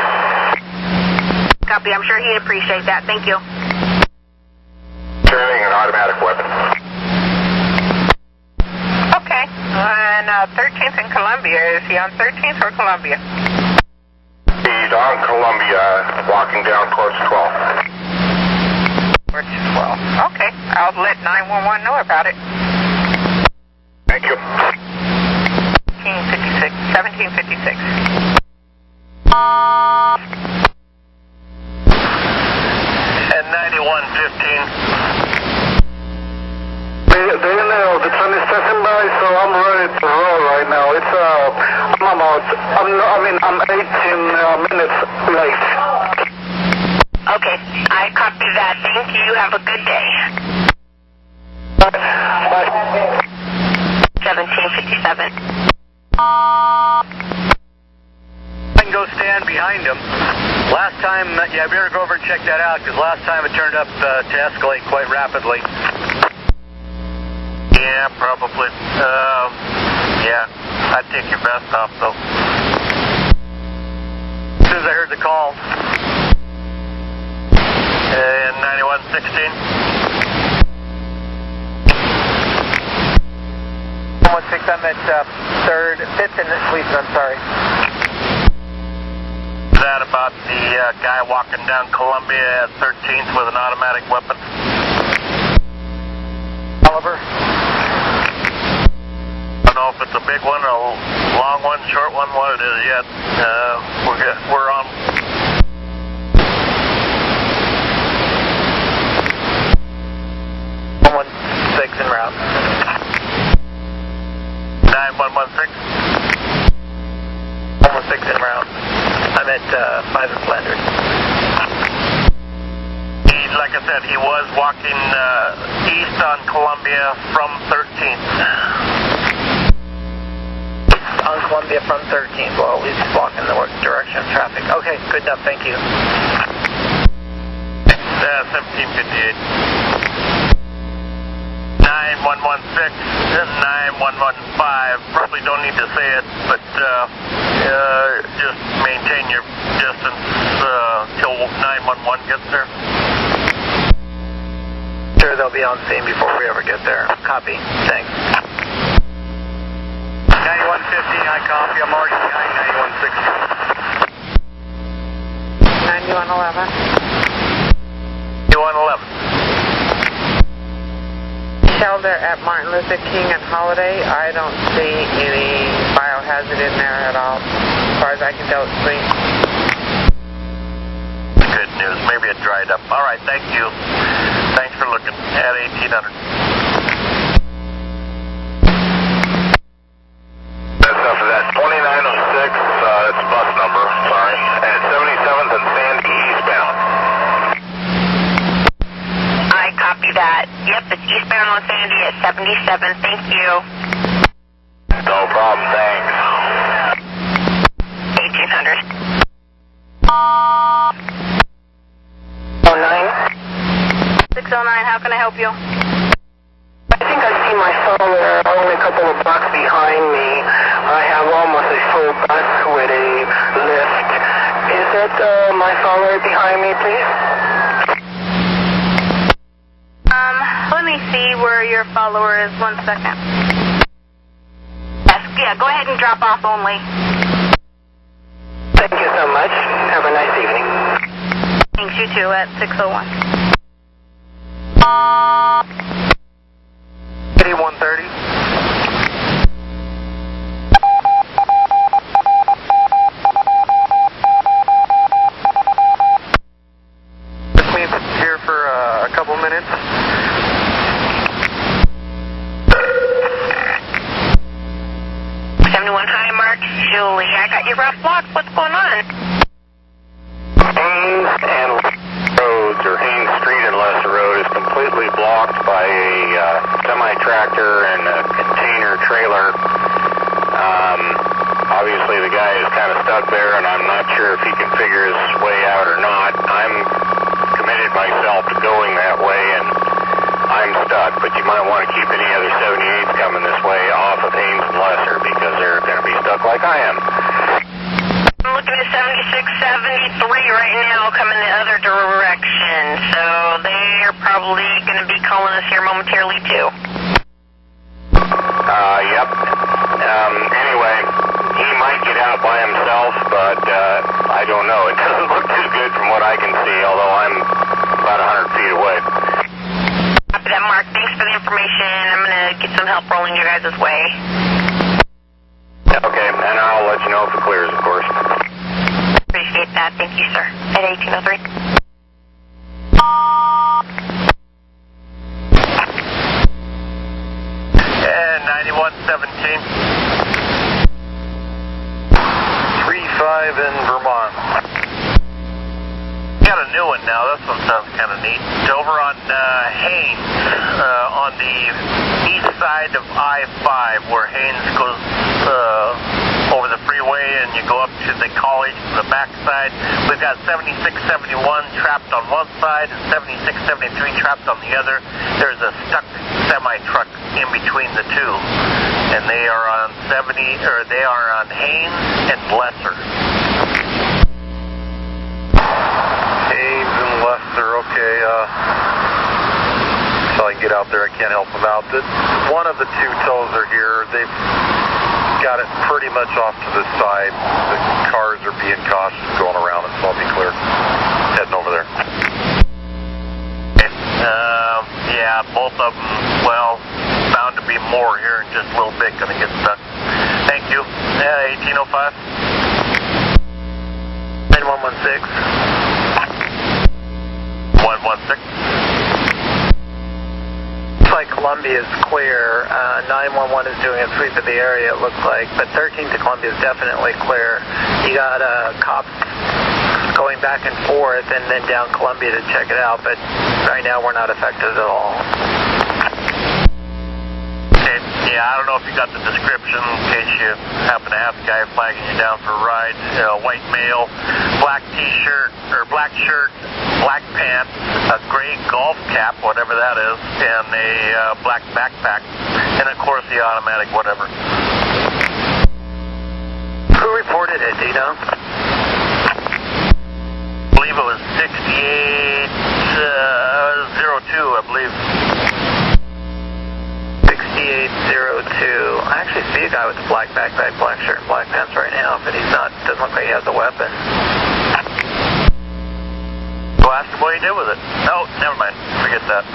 Copy. I'm sure he'd appreciate that. Thank you.
Turning an automatic weapon.
Okay. And 13th in Columbia. Is he on 13th or Columbia?
He's on Columbia, walking down towards 12.
Towards 12. Okay. I'll let 911 know about it.
Thank you.
1756.
And 9115.
The train is passing by, so I'm ready to roll right now. I'm 18 minutes late.
Okay, I copy that. Thank you. Have a good day. 1757.
I can go stand behind him. Last time, yeah, we better go over and check that out, because last time it turned up to escalate quite rapidly.
Yeah, probably. Yeah, I'd take your vest off, though.
As soon as I heard the call.
And 9116.
116, I'm at 5th and Cleveland, I'm sorry.
Is that about the guy walking down Columbia at 13th with an automatic weapon?
Oliver?
I don't know if it's a big one, a long one, short one, what it is yet. We're on.
116 en route.
9116.
116 en route. I'm at 5 and Flanders.
Like I said, he was walking east on Columbia from 13th.
On Columbia from 13th, well, at least he's walking the direction of traffic. Okay, good enough, thank you.
1758. 9116 and 9115. Probably don't need to say it, but just maintain your distance till 911 gets there.
Sure, they'll be on scene before we ever get there. Copy. Thanks. 9115, I copy. I'm already behind 9116.
9111.
9111.
Shelter at Martin Luther King and Holiday. I don't see any biohazard in there at all. As far as I can tell, it's clean.
Good news. Maybe it dried up. All right, thank you. Thanks for looking at 1800.
That's enough of that. 2906, it's bus number, sorry. At 77th and Sandy eastbound.
I copy that. Yep, it's eastbound on Sandy at 77. Thank you.
No problem, thanks.
1800.
609, how can I help you?
I think I've seen see my follower only a couple of blocks behind me. I have almost a full bus with a lift. Is it my follower behind me, please?
Let me see where your follower is. 1 second. Yes, yeah, go ahead and drop off only.
Thank you so much. Have a nice evening.
Thanks, you too, at 6:01.
8130. This means it's here for a couple minutes.
Julie, I got your rough block. What's going on?
Haynes and Roads, or Haynes Street and Lesser Road, is completely blocked by a semi-tractor and a container trailer. Obviously, the guy is kind of stuck there, and I'm not sure if he can figure his way out or not. I'm committed myself to going that way, and I'm stuck, but you might want to keep any other 78s coming this way off of Haynes and Lesser, because they're going to be stuck like I am.
I'm looking at 76, 73 right now coming the other direction, so they're probably going to be calling us here momentarily too.
Yep. Anyway, he might get out by himself, but I don't know. It doesn't look too good from what I can see, although I'm about 100 feet away.
Copy that, Mark. Thanks for the information. I'm going to get some help rolling your guys' way.
Okay, and I'll let you know if it clears, of course.
Appreciate that. Thank you, sir. At 1803.
And 9117. 35 in Vermont. Got a new one now. This one sounds kind of neat. It's over on Haynes, on the east side of I-5, where Haynes goes over the freeway and you go up to the college to the back side. We've got 7671 trapped on one side and 7673 trapped on the other. There's a stuck semi-truck in between the two, and they are on Haynes and Lesser.
Haynes and Lesser, okay, so I can get out there. I can't help them out. One of the two tows are here. They've got it pretty much off to the side. The cars are being cautious going around it, so I'll be clear. Heading over there.
Yeah, both of them, well, bound to be more here in just a little bit, going to get stuck. Thank you. 1805.
9116.
116.
Looks like Columbia is clear. 911 is doing a sweep of the area, it looks like, but 13 to Columbia is definitely clear. You got cops going back and forth and then down Columbia to check it out, but right now we're not affected at all.
Okay, yeah, I don't know if you got the description in case you happen to have a guy flagging you down for a ride. White male, black t-shirt, or black shirt, black pants, a gray golf cap, whatever that is, and a black backpack, and of course the automatic whatever.
Who reported it, do you know?
I believe it was 6802, I believe.
6802. I actually see a guy with a black backpack, black shirt, and black pants right now, but doesn't look like he has a weapon.
Well, ask him what he did with it. No, never mind. Forget that.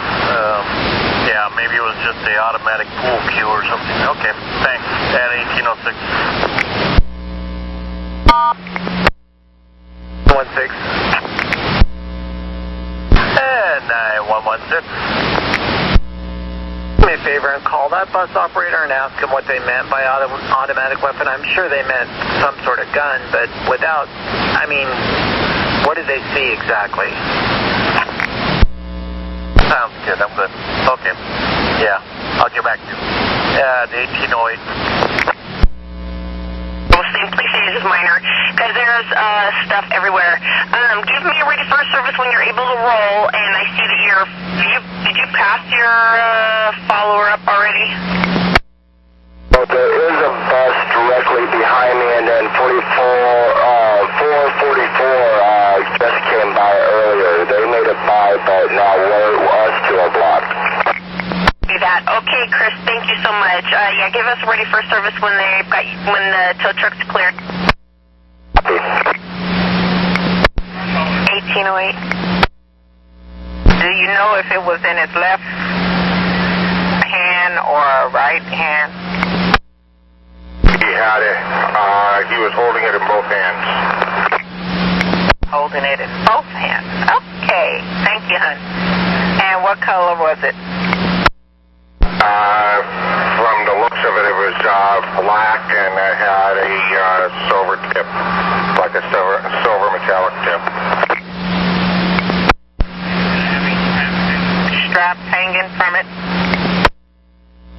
Yeah, maybe it was just the automatic pool cue or something. Okay, thanks. At 1806.
16.
And 9116.
Do me a favor and call that bus operator and ask him what they meant by automatic weapon. I'm sure they meant some sort of gun, but without, what did they see exactly?
Sounds good. I'm good. Okay. Yeah, I'll get back to you. The 1808.
Please say this is minor, because there's stuff everywhere. Give me a ready for service when you're able to roll, and I see that did you pass your follower up already?
and 444 just came by earlier. They made it by, but now us two are blocked.
Do that. Okay, Chris, thank you so much. Yeah, give us ready for service when the tow truck's cleared. 1808.
Do you know if it was in his left hand or right hand?
He had it. He was holding it in both hands.
Holding it in both hands. Okay. Thank you, hon. And what color was it?
From the looks of it, it was black and it had a silver tip, like a silver metallic tip.
Straps hanging from it?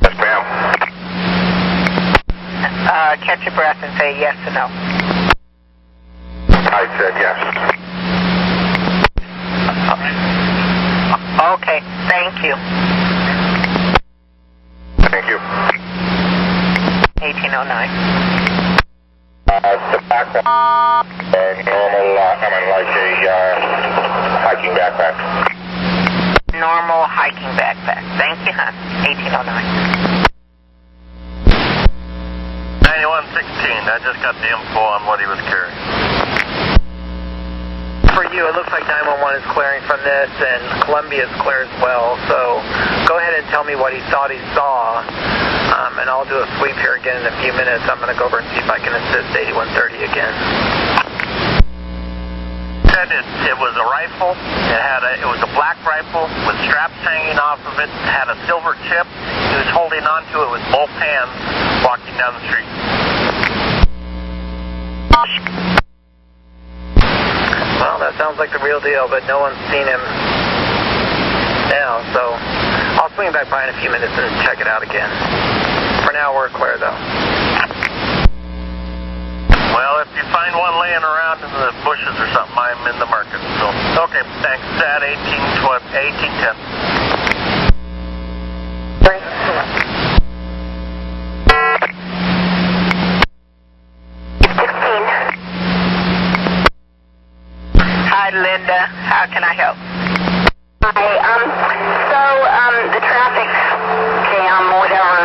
Yes, ma'am.
Catch your breath and say yes or no.
I said yes.
Okay, thank you.
Thank you.
1809.
The backpack, normal, like a hiking backpack.
Normal hiking backpack. Thank you, hon. 1809.
9116, I just got the info on what he was carrying.
For you, it looks like 911 is clearing from this, and Columbia is clear as well. So go ahead and tell me what he thought he saw, and I'll do a sweep here again in a few minutes. I'm going to go over and see if I can assist 8130 again.
Said it was a rifle. It was a black rifle with straps hanging off of it. It had a silver tip. He was holding onto it with both hands, walking down the street.
Well, that sounds like the real deal, but no one's seen him now, so I'll swing back by in a few minutes and check it out again. For now, we're clear, though.
Well, if you find one laying around in the bushes or something, I'm in the market. So, okay, thanks. At 1810.
Hi, Linda. How can I help?
Hi, the traffic jam, whatever,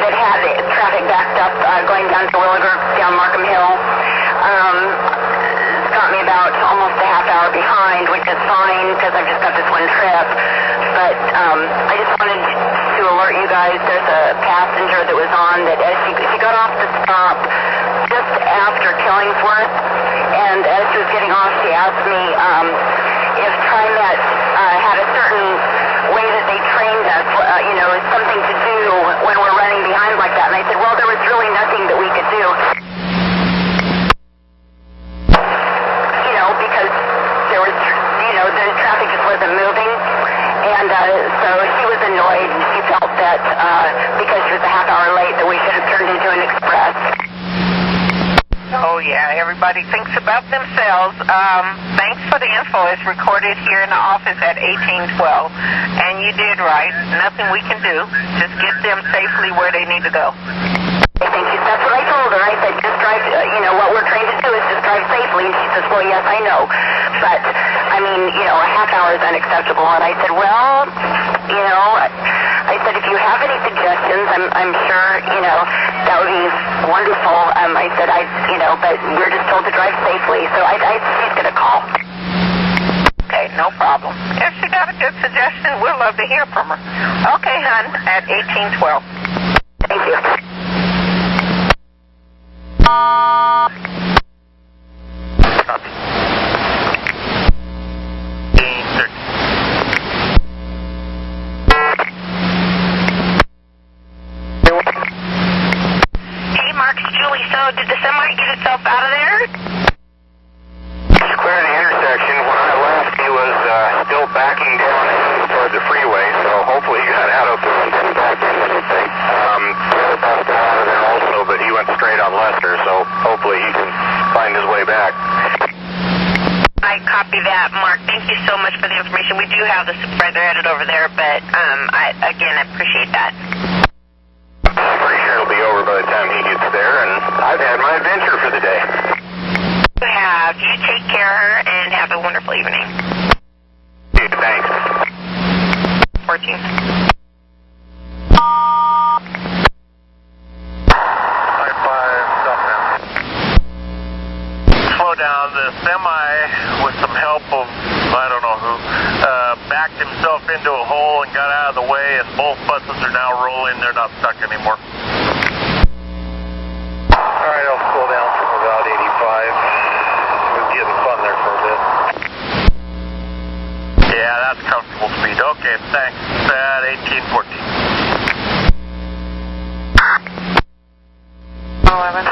that had the traffic backed up going down to Williger, down Markham Hill, it's got me about almost a half hour behind, which is fine because I've just got this one trip. But I just wanted to alert you guys, there's a passenger that was on that as she got off the stop just after Killingsworth, and as she was getting off, she asked me if TriMet had a certain way that they trained us, something to do when we're running behind like that. And I said, well, there was really nothing that we could do. Because there was, the traffic just wasn't moving. And so she was annoyed, and she felt that because she was a half hour late that we should have turned into an express.
Oh, yeah, everybody thinks about themselves. Thanks for the info. It's recorded here in the office at 1812. And you did right. Nothing we can do. Just get them safely where they need to go.
Thank you. That's what I told her. I said, just drive, what we're trained to do is just drive safely. And she says, well, yes, I know. But, a half hour is unacceptable. And I said, well, I said, if you have any suggestions, I'm sure, that would be wonderful. I said, but we're just told to drive safely. So she's going to call.
Okay, no problem. If she got a good suggestion, we'll love to hear from her. Okay, hon, at 1812.
Thank you.
Hey, Mark, it's Julie. So, did the semi get itself out of there?
It's clear the intersection. When I left, he was still backing down toward the freeway, so hopefully he got out of the back into anything. About to out of there also, but he went straight on Lester, so hopefully he can find his way back.
I copy that, Mark. Thank you so much for the information. We do have the supervisor headed over there, but I appreciate that.
Pretty sure it'll be over by the time he gets I've had my adventure for the day.
You have. You take care and have a wonderful evening.
Thanks.
14.
Slow down. The semi, with some help of, I don't know who, backed himself into a hole and got out of the way, and both buses are now rolling. They're not stuck anymore.
Alright, I'll slow down from about 85. It was getting fun there for a bit.
Yeah, that's comfortable speed. Okay, thanks. At 1814.
11.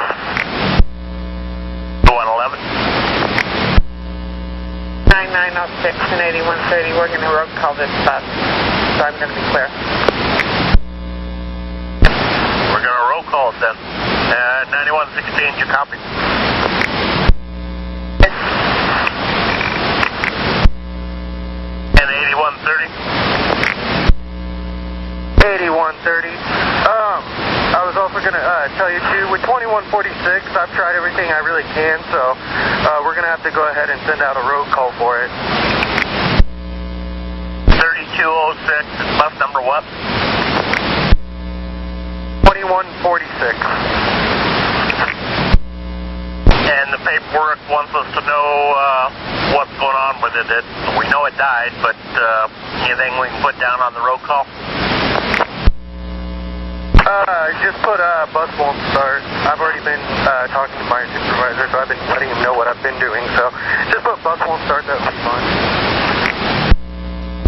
111.
9906 and 8130. We're going to road call this bus, so I'm going to be clear.
We're going to roll call it then. 9116, you copy? And 8130?
8130. I was also going to tell you too, with 2146, I've tried everything I really can, so we're going to have to go ahead and send out a road call for it.
3206, bus number what?
2146.
And the paperwork wants us to know what's going on with it. We know it died, but anything we can put down on the road call?
Just put bus won't start. I've already been talking to my supervisor, so I've been letting him know what I've been doing. So just put bus won't start, that would be fine.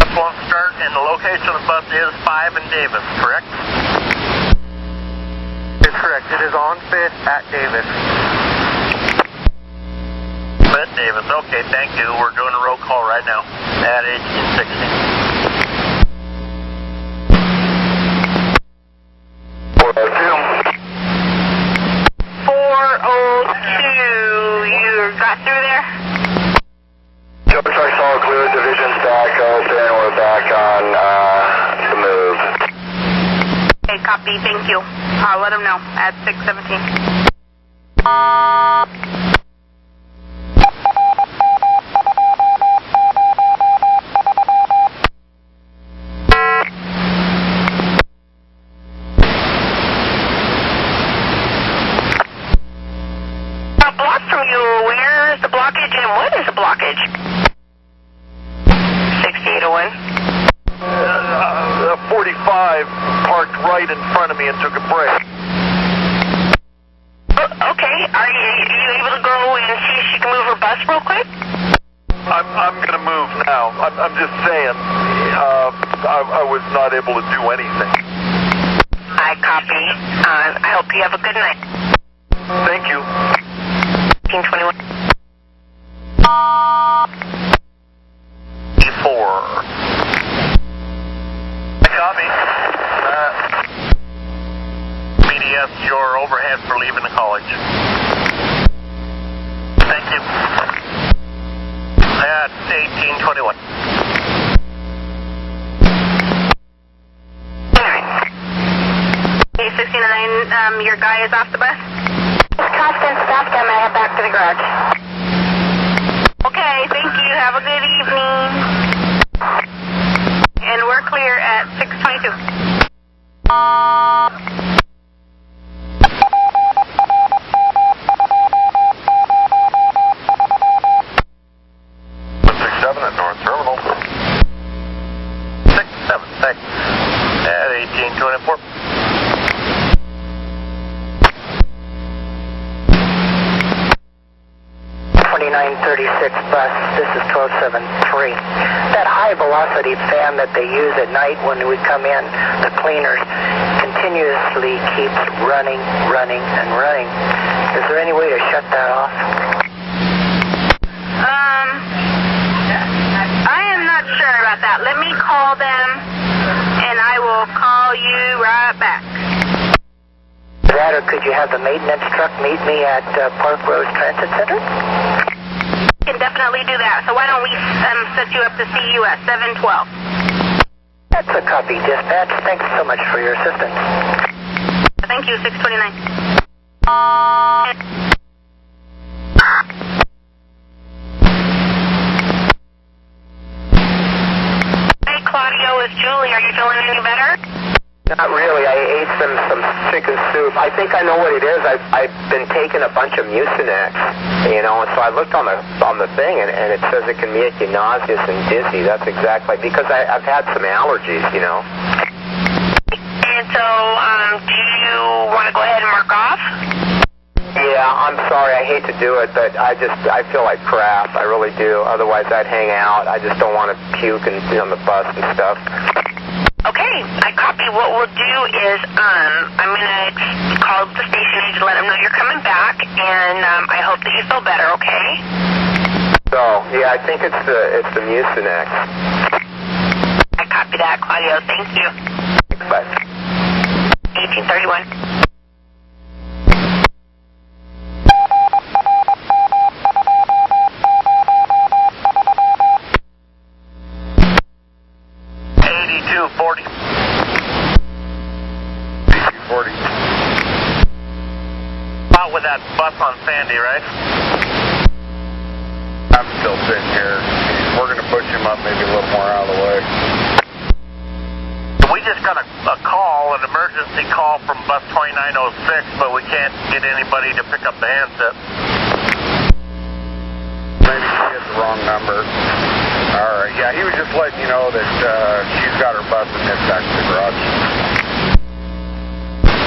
Bus won't start, and the location of the bus is 5 and Davis, correct?
It's correct. It is on 5th at Davis.
5th Davis. Okay, thank you. We're doing a roll call right now at 1816.
402, you got through there?
George, I saw clear divisions back, and we're back on the move.
Okay, copy. Thank you. I'll let them know at 617.
A block from you, where is the blockage and what is the blockage? 6801.
45 parked right in front of me and took a break.
Okay, are you able to go and see if she can move her bus real quick?
I'm going to move now. I'm just saying, I was not able to do anything.
I copy. I hope you have a good night.
Thank you.
1821.
4. Copy. BDS, your overhead for leaving the college. Thank you. That's 1821.
Okay, 69, your guy is off the bus?
Constant, stop them and head back to the garage.
Okay, thank you. Have a good evening. And we're clear at 622.
At North Terminal.
67, thanks. At 1824.
2936 bus, this is 1273. That high velocity fan that they use at night when we come in, the cleaners, continuously keeps running. Is there any way to shut that off?
I am not sure about that. Let me call them, and I will call you right back.
That, or could you have the maintenance truck meet me at Park Rose Transit Center?
Can definitely do that. So why don't we set you up to see you at 712?
That's a copy, dispatch. Thanks so much for your assistance.
Thank you, 629.
Hey, Claudio, it's Julie. Are you feeling any better?
Not really. I ate some chicken soup. I think I know what it is. I've been taking a bunch of Mucinex, and so I looked on the thing, and it says it can make you nauseous and dizzy. That's exactly because I've had some allergies,
And so, do you want to go ahead and mark off?
Yeah, I'm sorry. I hate to do it, but I feel like crap. I really do. Otherwise, I'd hang out. I just don't want to puke and on the bus and stuff.
Okay, I copy. What we'll do is I'm going to call the station agent, let them know you're coming back, and I hope that you feel better, okay?
So, yeah, I think it's the Mucinex.
I copy that, Claudio. Thank you.
Bye.
1831.
Out with that bus on Sandy, right?
I'm still sitting here. We're going to push him up maybe a little more out of the way.
We just got a call, an emergency call from bus 2906, but we can't get anybody to pick up the handset.
Maybe she hit the wrong number. All right, yeah, he was just letting you know that she's got her bus and heads back to the garage.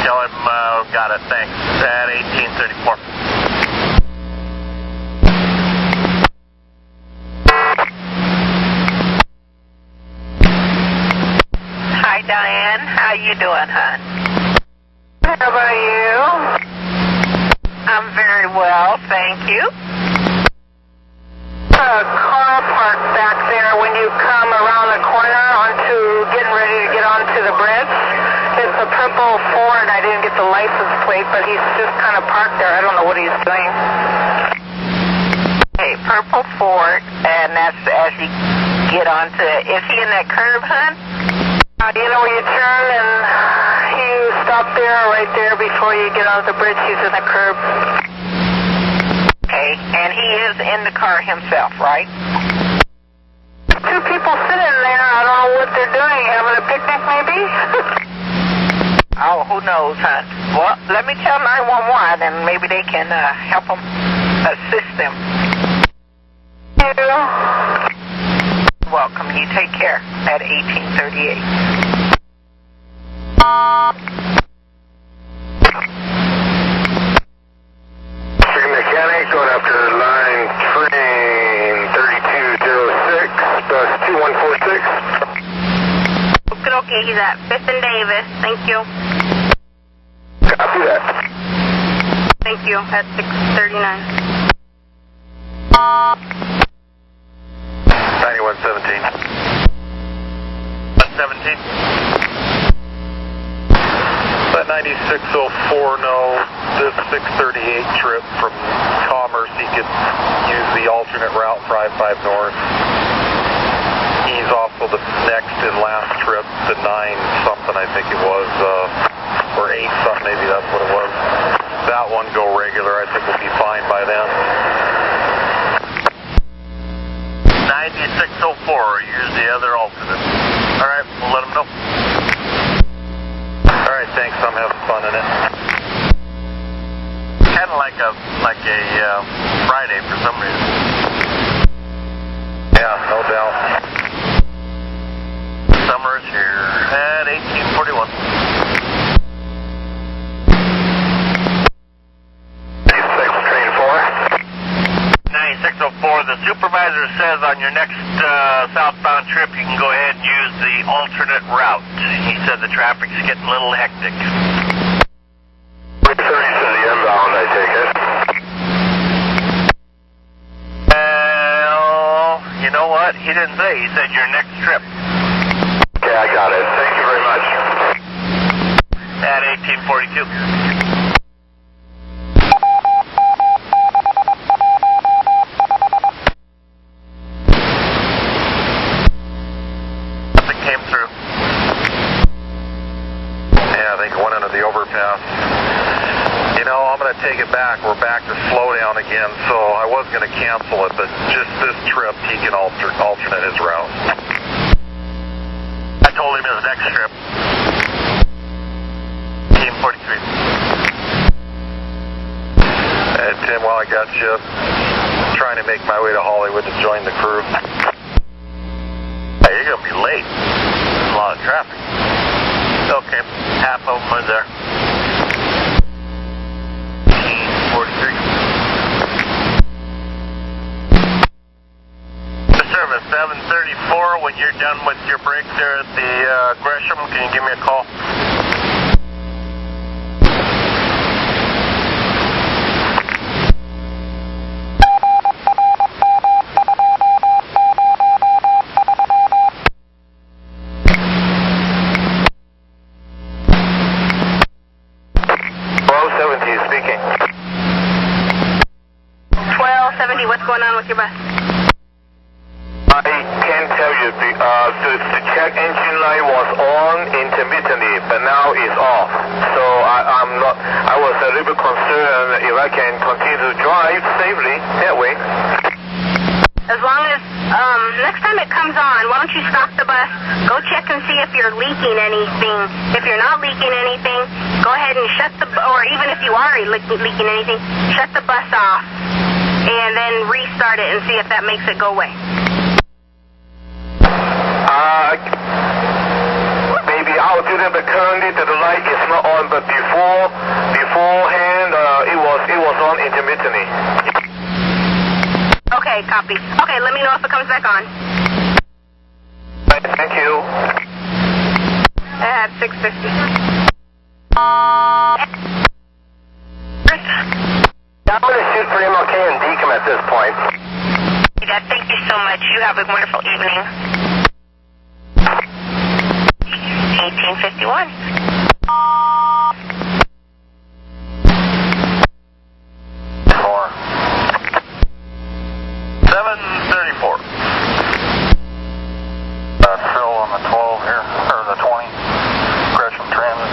Tell him, got it, thanks. At 1834.
Hi, Diane. How you doing, hon?
How about you?
I'm very well, thank you.
A car parked back there when you come around the corner getting ready to get onto the bridge. It's a purple Ford. I didn't get the license plate, but he's just kind of parked there. I don't know what he's doing.
Hey, purple Ford, and that's as you get onto. Is he in that curve, hon?
When you turn and you stop there, right there before you get onto the bridge, he's in the curb.
Okay, and he is in the car himself, right?
Two people sitting there. I don't know what they're doing. Having a picnic, maybe?
Oh, who knows, hon? Well, let me tell 911, and maybe they can help them, assist them.
Yeah.
Welcome. You take care at 1838.
Mechanic going after line train 3206, bus 2146.
Okay, he's at 5th and Davis. Thank you.
Copy that.
Thank you. At 639.
9117.
17.
That 9604, no, this 638 trip from Commerce, he could use the alternate route 55 north. He's also the next and last trip to 9 something, I think it was, or 8 something, maybe that's what it was. That one go regular, I think we'll be fine by then.
9604, use the other alternate. All right, we'll let them know.
All right, thanks, I'm having fun in it.
Kind of like a Friday for some reason.
Yeah, no doubt.
Summer is here at 1841. 9604, the supervisor says on your next southbound trip you can go ahead and use the alternate route. He said the traffic's getting a little hectic.
30 to the inbound, I take it.
Well, you know what? He didn't say. He said your next trip.
Okay, I got it. Thank you very much.
At 1842.
The overpass.
You know, I'm going to take it back. We're back to slowdown again, so I was going to cancel it, but just this trip, he can alternate his route.
I told him his next trip. Team 43.
And Tim, while I got you, trying to make my way to Hollywood to join the crew.
Hey, you're going to be late. There's a lot of traffic. Okay, half of them are there. Team 43. Service 734, when you're done with your break there at the Gresham, can you give me a call?
Speaking.
1270, what's going on with your bus?
I can tell you the check engine light was on intermittently, but now it's off. So I was a little bit concerned if I can continue to drive safely that way.
As long as, next time it comes on, why don't you stop the bus, go check and see if you're leaking anything. If you're not leaking anything, go ahead and shut or even if you are leaking anything, shut the bus off and then restart it and see if that makes it go away.
Maybe I'll do that, but currently the light is not on, but beforehand it was on intermittently.
Okay, copy. Okay, let me know if it comes back on.
Thank you.
At 650.
I'm going to shoot for MLK and Deacon at this point.
Thank you so much. You have a wonderful evening. 1851.
Phil on the 12 here, or the 20, Gresham Transit.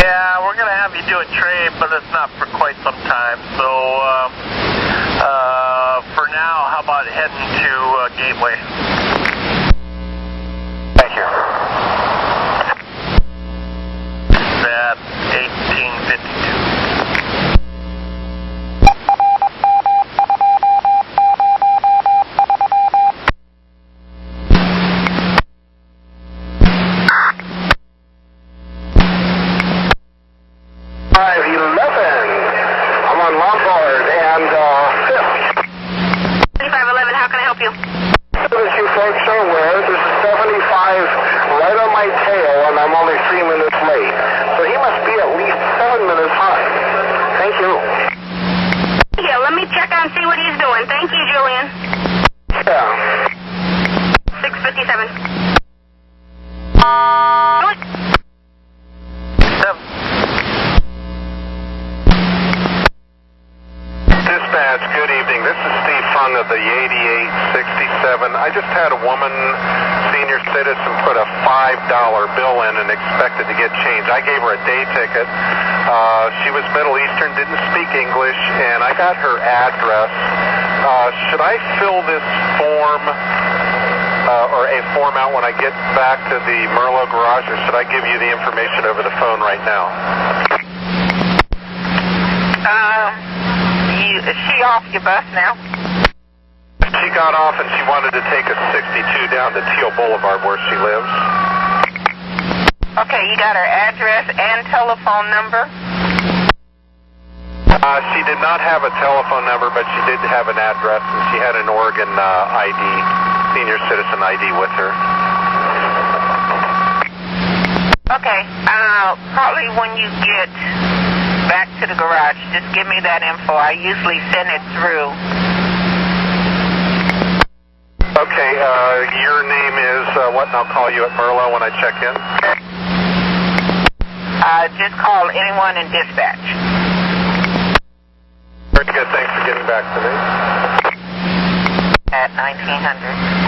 Yeah, we're going to have you do a trade, but it's not for quite some time. So, for now, how about heading to Gateway?
Thank you.
At 1852.
I just had a woman, senior citizen, put a $5 bill in and expected to get change. I gave her a day ticket. She was Middle Eastern, didn't speak English, and I got her address. Should I fill this form or a form out when I get back to the Merlot garage, or should I give you the information over the phone right now?
Is she off your bus now?
She got off and she wanted to take a 62 down to Teal Boulevard where she lives.
Okay, you got her address and telephone number?
She did not have a telephone number, but she did have an address, and she had an Oregon ID, senior citizen ID with her.
Okay, probably when you get back to the garage, just give me that info. I usually send it through.
Okay, your name is what, and I'll call you at Merlot when I check in?
Just call anyone in dispatch.
Very good, thanks for getting back to me.
At 1900.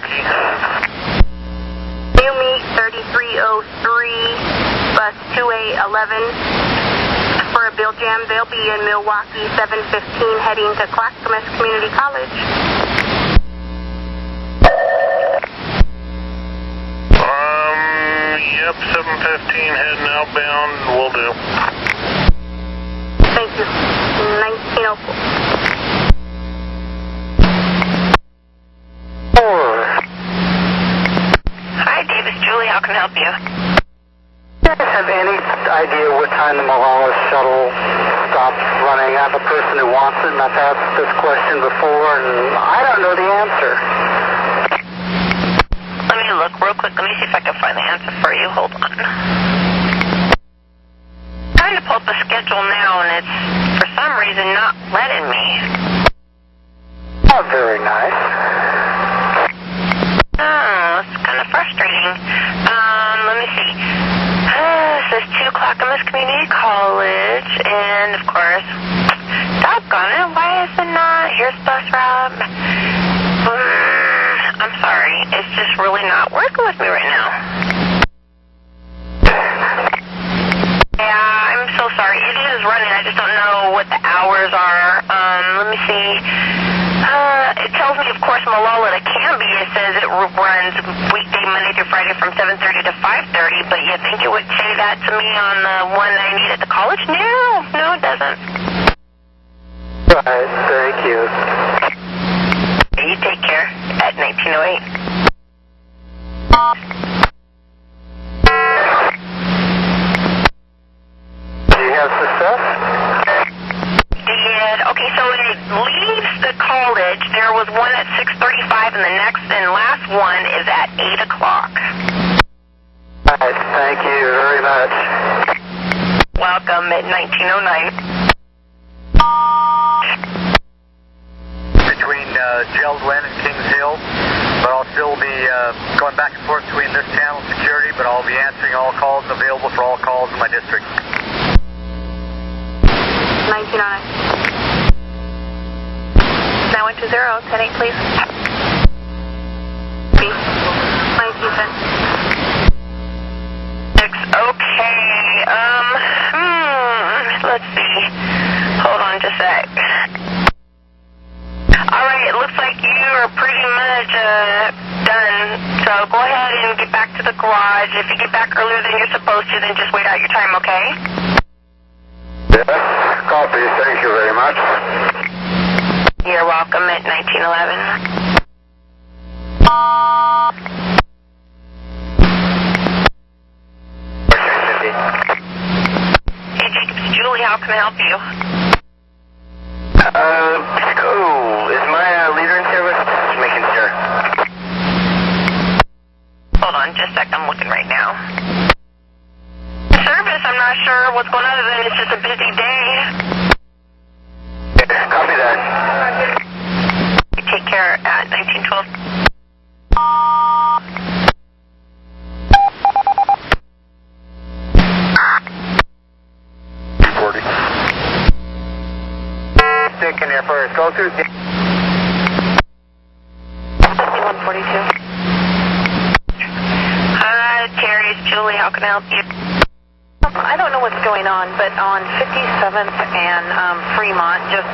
Milwaukee.
New meet 3303, bus 2811 for a bill jam. They'll be in Milwaukee 7:15 heading to Clackamas Community College.
Yep, 7:15 heading outbound. Will do.
Thank you. 1904.
Hi, Davis. Julie, how can I help you?
Do you guys have any idea what time the Malala shuttle stops running? I have a person who wants it, and I've asked this question before, and I don't know the answer.
Let me look real quick. Let me see if I can find the answer for you. Hold on. I'm trying to pull up the schedule now, and it's, for some reason, not letting me.
Oh, very nice.
Oh, it's kind of frustrating. Let me see. It says 2 Clackamas Community College, and, of course, doggone it, why is it not? Here's bus route. I'm sorry. It's just really not working with me right now. Yeah, I'm so sorry. It is running. I just don't know what the hours are. Let me see. It tells me, of course, Malala to Canby. It says it runs weekday Monday through Friday from 7:30 to 5:30, but you think it would say that to me on the one I need at the college? No, it doesn't.
Right, thank you.
You take care at 1908.
Do you have success?
Okay, so it leaves the college. There was one at 6:35, and the next and last one is at 8 o'clock.
All right, thank you very much.
Welcome at 1909.
Between Geldwin and Kings Hill, but I'll still be going back and forth between this channel security, but I'll be answering all calls and available for all calls in my district.
1909. 9120, 10-8, please. 1910.
Okay, let's see. Hold on just a sec. Alright, it looks like you are pretty much done. So go ahead and get back to the garage. If you get back earlier than you're supposed to, then just wait out your time, okay?
Yes, copy. Thank you very much.
You're welcome at 1911. Hey, Jacobs, Julie, how can I help you?
Is my leader in service? Just making sure.
Hold on just a sec, I'm looking right now. Service, I'm not sure what's going on other than it's just a busy day.
Copy that.
You take care at 1912.
Stick in there first. Go through.
5142. Hi, Terry, it's Julie. How can I help you?
I don't know what's going on, but on 57th and Fremont, just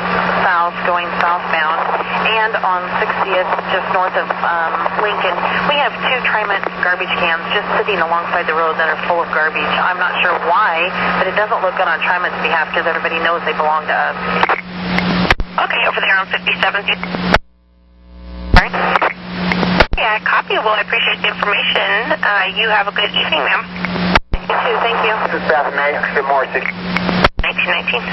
south, going southbound, and on 60th, just north of Lincoln, we have 2 TriMet garbage cans just sitting alongside the road that are full of garbage. I'm not sure why, but it doesn't look good on TriMet's behalf because everybody knows they belong to us.
Okay, over there on 57th.
Right?
Yeah, copy. Well, I appreciate the information. You have a good evening, ma'am.
You too, thank you.
This is Beth May. Good morning.
1919.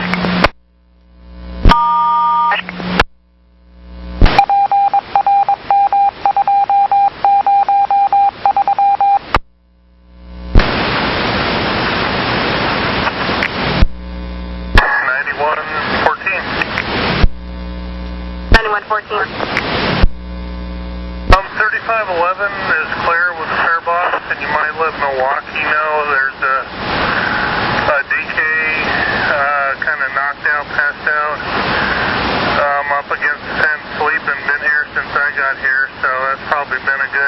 Milwaukee know there's a DK kind of knocked out, passed out, up against the tent, sleeping, been here since I got here, so that's probably been a good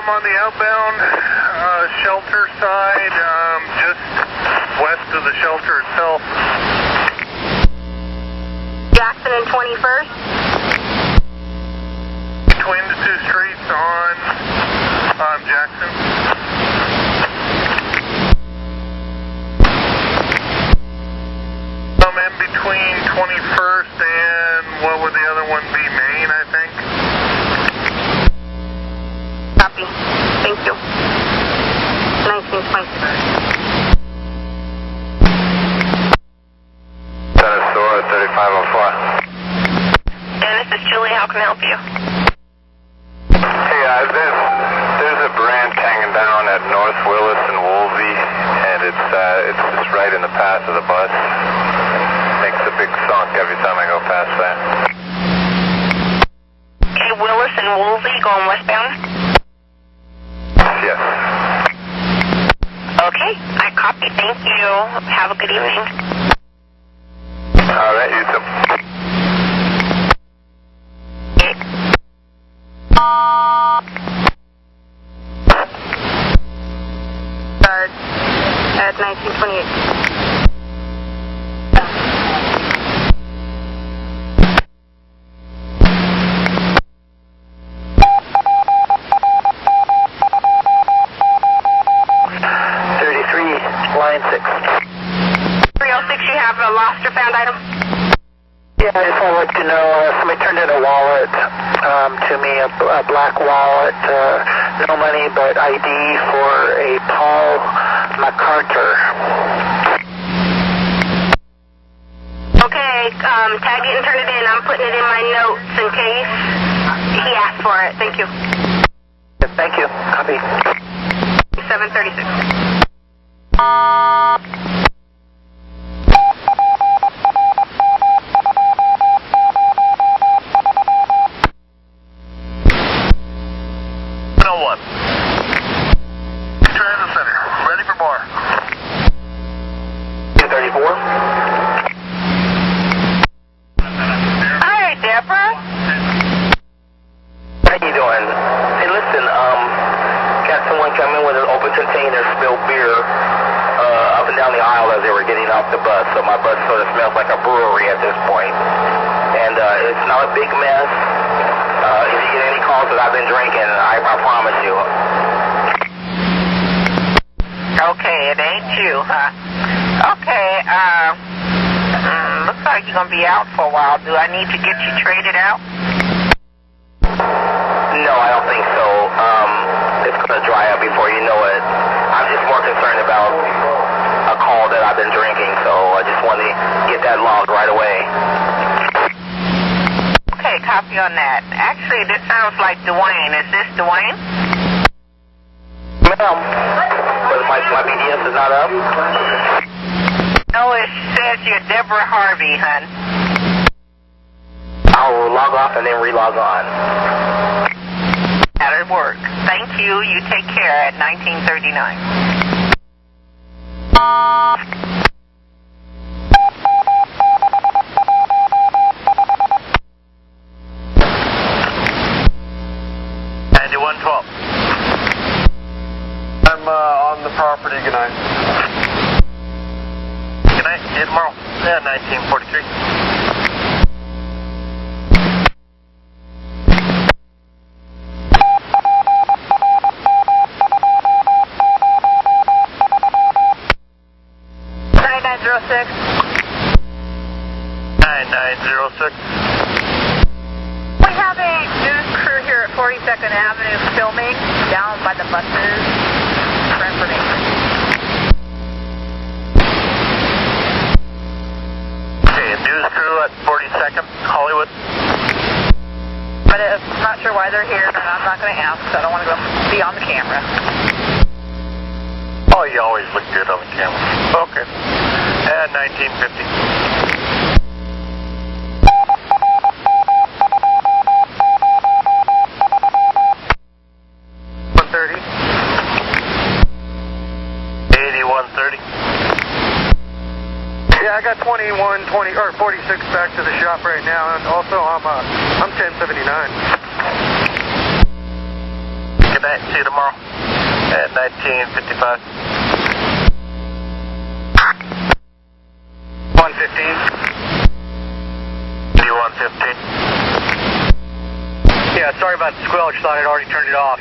I'm on the outbound shelter side, just west of the shelter itself.
Jackson and 21st?
Between the two streets on Jackson. I'm in between 21st and what would the other one be? Main, I think.
Copy. Thank you. 1926.
Dinosaur 3504.
And this is Julie. How can I help you?
Hey, there's a branch hanging down at North Willis and Woolsey, and it's just right in the path of the bus. Makes a big thunk every time I go past that.
Okay, Willis and Woolsey going westbound?
Yes.
Okay, I copy. Thank you. Have a good evening.
All right, you too.
Guard at 1928.
Line 6.
306, you have a lost or found item?
Yeah, I just want to let you know, somebody turned in a wallet to me, a black wallet, no money but ID for a Paul McCarter.
Okay, tag it and turn it in. I'm putting it in my notes in case he asked for it. Thank you.
Thank you. Copy.
736.
The bus, so my bus sort of smells like a brewery at this point. And it's not a big mess. If you get any calls that I've been drinking, I promise you.
Okay, it ain't you, huh? Okay, looks like you're going to be out for a while. Do I need to get you traded out?
No, I don't think so. It's going to dry up before you know it. I'm just more concerned about a call that I've been drinking, so I just want to get that logged right away.
Okay, copy on that. Actually, this sounds like Dwayne. Is this Dwayne?
Ma'am, but my BDS is not up?
No, it says you're Deborah Harvey, hon.
I'll log off and then relog on.
That'll work. Thank you. You take care at 1939.
I'm on the property. Good night.
Good night. See you tomorrow. Yeah, 1943.
We have a news crew here at 42nd Avenue filming down by the buses for information.
Okay, news crew at 42nd, Hollywood.
But I'm not sure why they're here, and I'm not going to ask, so I don't want to go be on the camera.
Oh, you always look good on the camera. Okay. And 1950.
8130. Yeah, I got 2120 or 46 back to the shop right now, and also I'm 1079.
Give Good night. See you tomorrow at 19:55.
115.
D115.
Yeah, sorry about the squelch. Thought I'd already turned it off.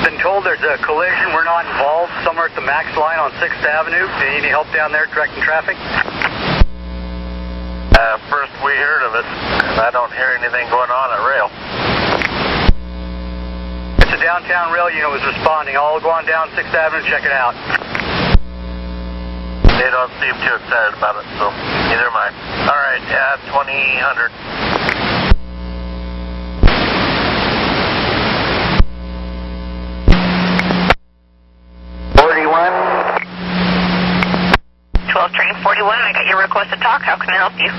Been told there's a collision. We're not involved. Somewhere at the Max line on 6th Avenue. Do you need any help down there directing traffic?
First we heard of it. I don't hear anything going on at rail.
It's a downtown rail unit was responding. I'll go on down 6th Avenue and check it out.
They don't seem too excited about it, so neither am I. All right, 2000.
12 train 41, I got your request to talk. How can I help you?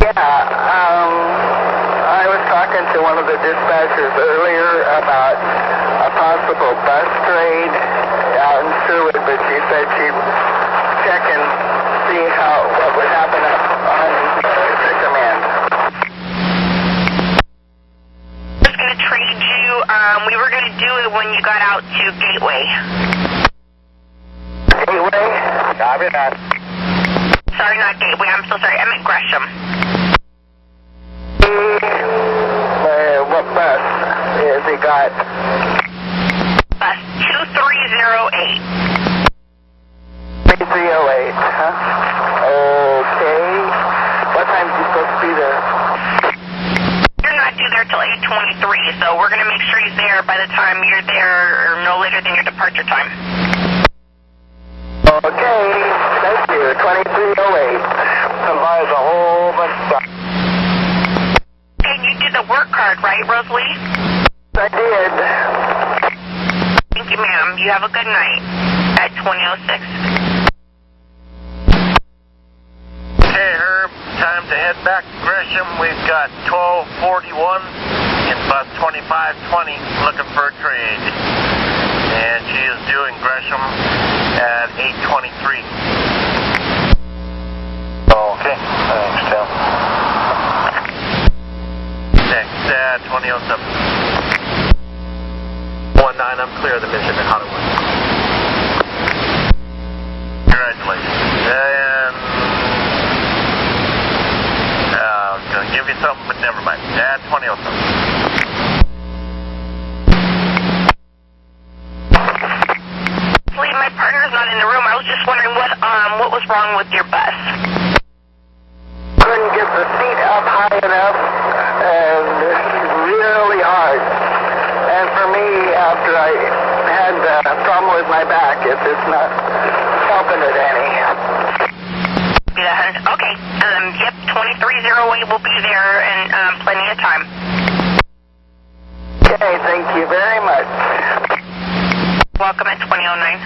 Yeah, I was talking to one of the dispatchers earlier about a possible bus trade out in Seward, but she said she'd check and see what would happen up on Fisherman.
I was going to trade you. We were going to do it when you got out to Gateway.
Gateway? Copy that.
Sorry, not Gateway. I'm so sorry. I meant Gresham.
What bus has he got?
Bus 2308.
2308, huh? Okay. What time is he supposed to be there?
You're not due there till 8:23, so we're going to make sure he's there by the time you're there, or no later than your departure time.
Okay, thank you. 2308. Supplies a whole bunch of stuff.
And you did the work card, right, Rosalie?
I did.
Thank you, ma'am. You have a good night at 2006.
Okay, Herb, time to head back to Gresham. We've got 1241 in bus 2520 looking for a trade. And she is due in Gresham at 8:23.
Okay, thanks, Tim.
Next at 2007.
19, I'm clear of the mission in Hollywood.
Congratulations. And I was going to give you something, but never mind. At 2007.
My partner's not in the room. I was just wondering what was wrong with your bus.
Couldn't get the seat up high enough, and it's really hard. And for me, after I had a problem with my back, it's not helping it any.
Yeah. Okay. Yep. 2308 will be there, and plenty of time.
Okay. Thank you very much.
Welcome at 2009.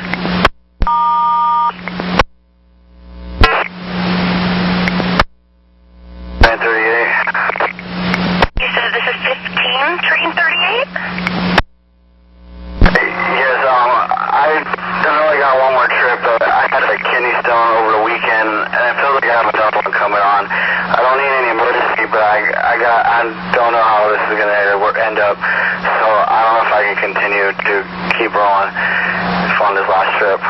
938.
You said this is 15, train 38?
Yes, I only got one more trip, but I had a kidney stone over the weekend, and I feel like I have another one coming on. I don't need any emergency, but I don't know how this is going to end up, so I don't know if I can continue to keep rolling on this last trip.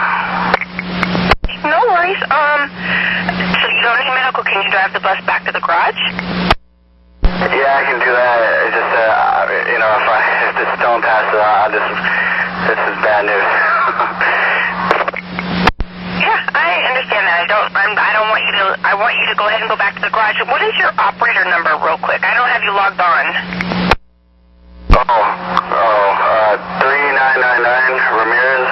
No worries. So you don't need medical. Can you drive the bus back to the garage?
Yeah, I can do that. It's just, if this stone passes out, this is bad news.
Yeah, I understand that. I want you to go ahead and go back to the garage. What is your operator number, real quick? I don't have you logged on.
3999 Ramirez.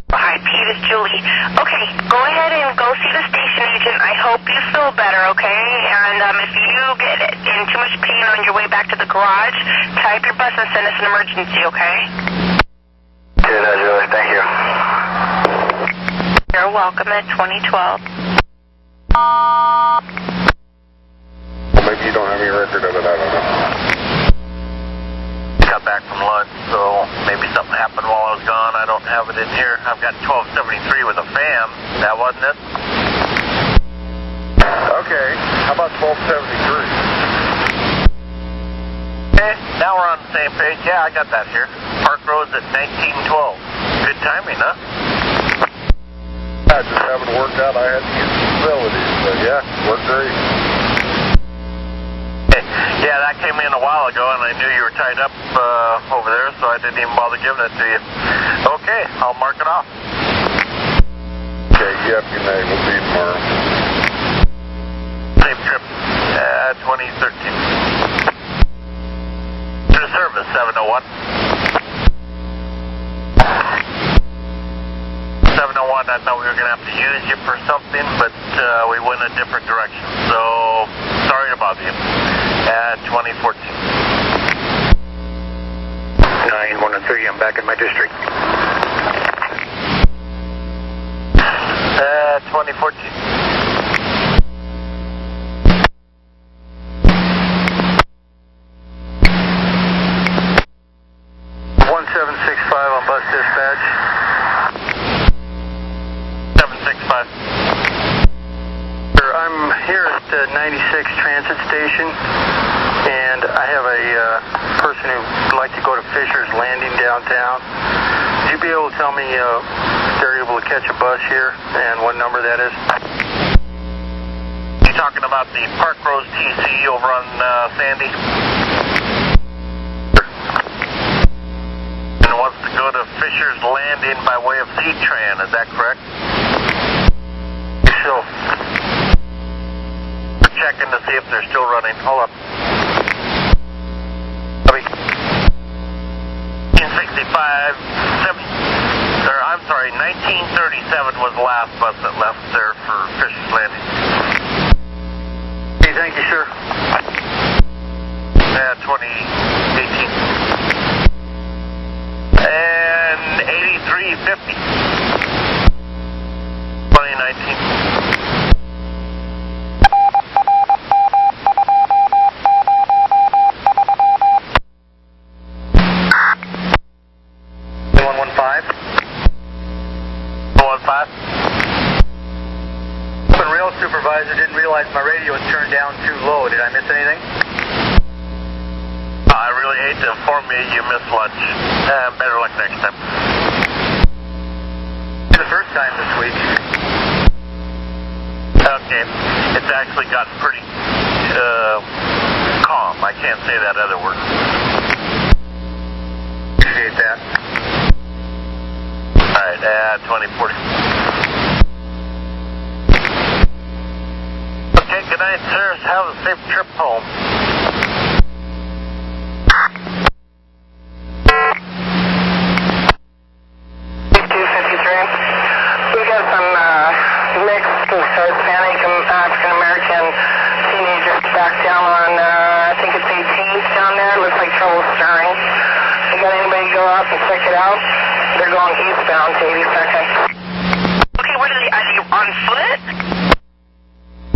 Hi, Pete, it's Julie. Okay, go ahead and go see the station agent. I hope you feel better, okay? And if you get in too much pain on your way back to the garage, type your bus and send us an emergency, okay?
Yeah, Julie, thank you.
You're welcome at 2012.
Maybe you don't have any record of it, I don't know.
Got back from lunch, so maybe something happened while I was gone. I don't have it in here. I've got 1273 with a fan. That wasn't it?
Okay, how about 1273?
Okay, now we're on the same page. Yeah, I got that here. Park Road's at 1912. Good timing, huh?
I just haven't worked out. I had to use the facilities, but yeah, worked great.
Okay. Yeah, that came in a while ago, and I knew you were tied up over there, so I didn't even bother giving it to you. Okay, I'll mark it off.
Okay, you have a good night. We'll see you tomorrow.
Safe trip. 2013. To service, 701. 701, I thought we were going to have to use you for something, but we went a different direction. So, sorry to bother you. 2014.
9113, I'm back in my district.
2014.
On bus dispatch.
765.
Sir, I'm here at the 96 Transit Station, and I have a person who'd like to go to Fisher's Landing downtown. Would you be able to tell me if they're able to catch a bus here and what number that is?
You talking about the Park Road TC over on Sandy? Wants to go to Fisher's Landing by way of Z-Tran, is that correct?
So,
we're checking to see if they're still running. Hold up. 1965, 1937 was the last bus that left there for Fisher's Landing.
Okay, thank you, sir.
2018. And 8350. 2019.
Open rail supervisor didn't realize my radio was turned down too low. Did I miss anything?
I really hate to inform you you missed lunch. Better luck next time.
The first time this week.
Okay. It's actually gotten pretty calm. I can't say that other word.
Appreciate that.
Alright, 2040. Okay, good night, sir. Have a safe trip home.
African-American teenagers back down on, I think it's 18th down there. Looks like trouble stirring. You got anybody go out and check it out? They're going eastbound to 82nd.
Okay, what are they on foot?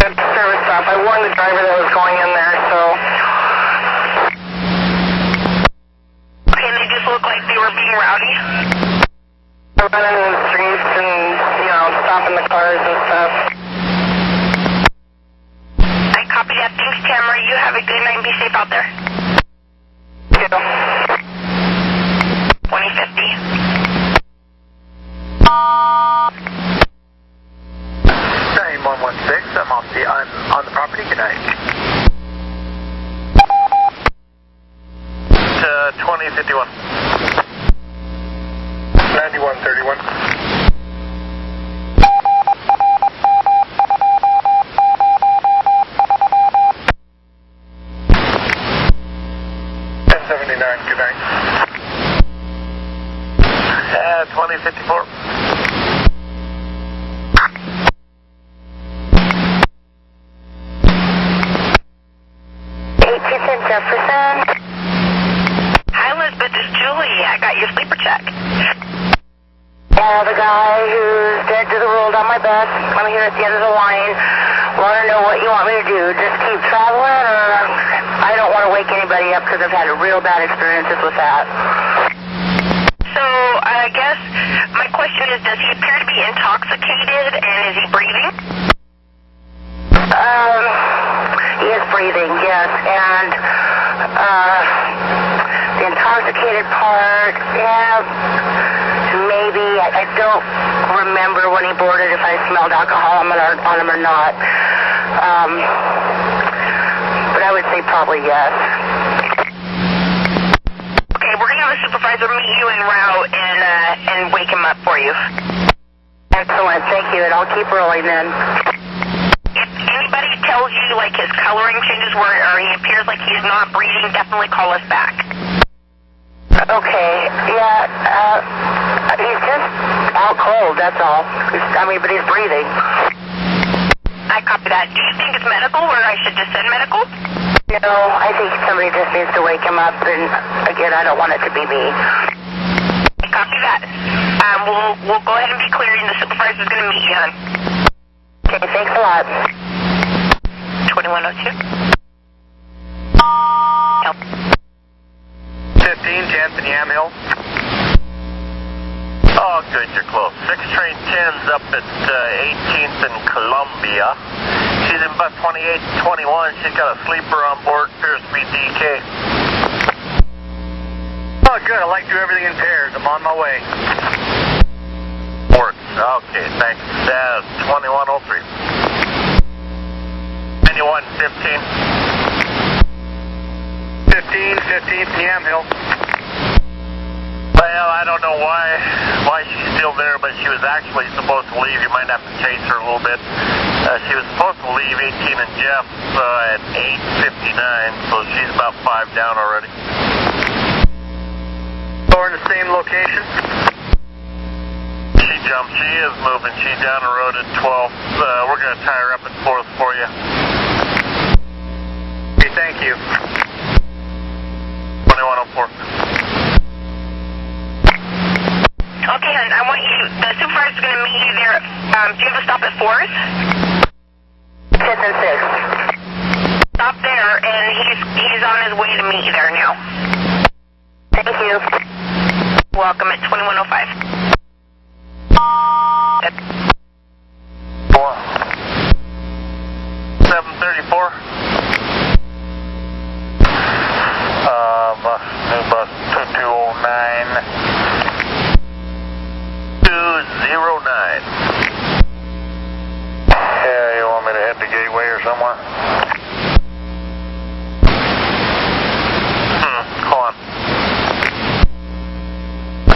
Good service stop. I warned the driver that was going in there, so.
Okay, and they just look like they were being rowdy?
They're running in the streets and, stopping the cars and stuff.
Copy that. Thanks, Tamara. You have a good night and be safe out there. 2050.
9116, I'm on the property. Good night.
2051.
9131. 79, good night.
2054.
82nd Jefferson.
Hi, Elizabeth. It's Julie. I got your sleeper check.
Yeah, the guy who's dead to the world on my bus. I'm here at the end of the line. Want to know what you want me to do? Just keep traveling, or I don't want to wake anybody up because I've had real bad experiences with that.
So, I guess my question is, does he appear to be intoxicated, and is he breathing?
He is breathing, yes, and intoxicated part, yeah, maybe. I don't remember when he boarded if I smelled alcohol on him or not. But I would say probably yes.
Okay, we're going to have a supervisor meet you en route and wake him up for you.
Excellent, thank you, and I'll keep rolling then.
If anybody tells you, like, his coloring changes or he appears like he's not breathing, definitely call us back.
Okay, yeah, he's just out cold, that's all. But he's breathing.
I copy that. Do you think it's medical, or I should just send medical?
No, I think somebody just needs to wake him up, and again, I don't want it to be me.
I copy that. We'll go ahead and be clearing. The supervisor's going to meet you, hon.
Okay, thanks a lot.
2102. Help.
15, Jansen Yamhill.
Oh, good, you're close. 6 train 10's up at 18th and Columbia. She's in bus 2821. She's got a sleeper on board, appears to be DK.
Oh, good. I like to do everything in pairs. I'm on my way.
Works. Okay, thanks. 2103. 9115.
15th Yamhill.
Well, I don't know why she's still there, but she was actually supposed to leave. You might have to chase her a little bit. She was supposed to leave 18 and Jeff at 8:59, so she's about 5 down already.
So we're in the same location?
She jumped. She is moving. She's down the road at 12th. We're going to tie her up at 4th for you.
Okay, thank you.
2104.
Okay, hon, I want you, the supervisor's going to meet you there. Do you have a stop at 4th?
5th and 6th.
Stop there, and he's on his way to meet you there now.
Thank you.
Welcome at 2105.
734. New bus 2209. 209. Yeah, you want me to head to Gateway or somewhere? Hold on.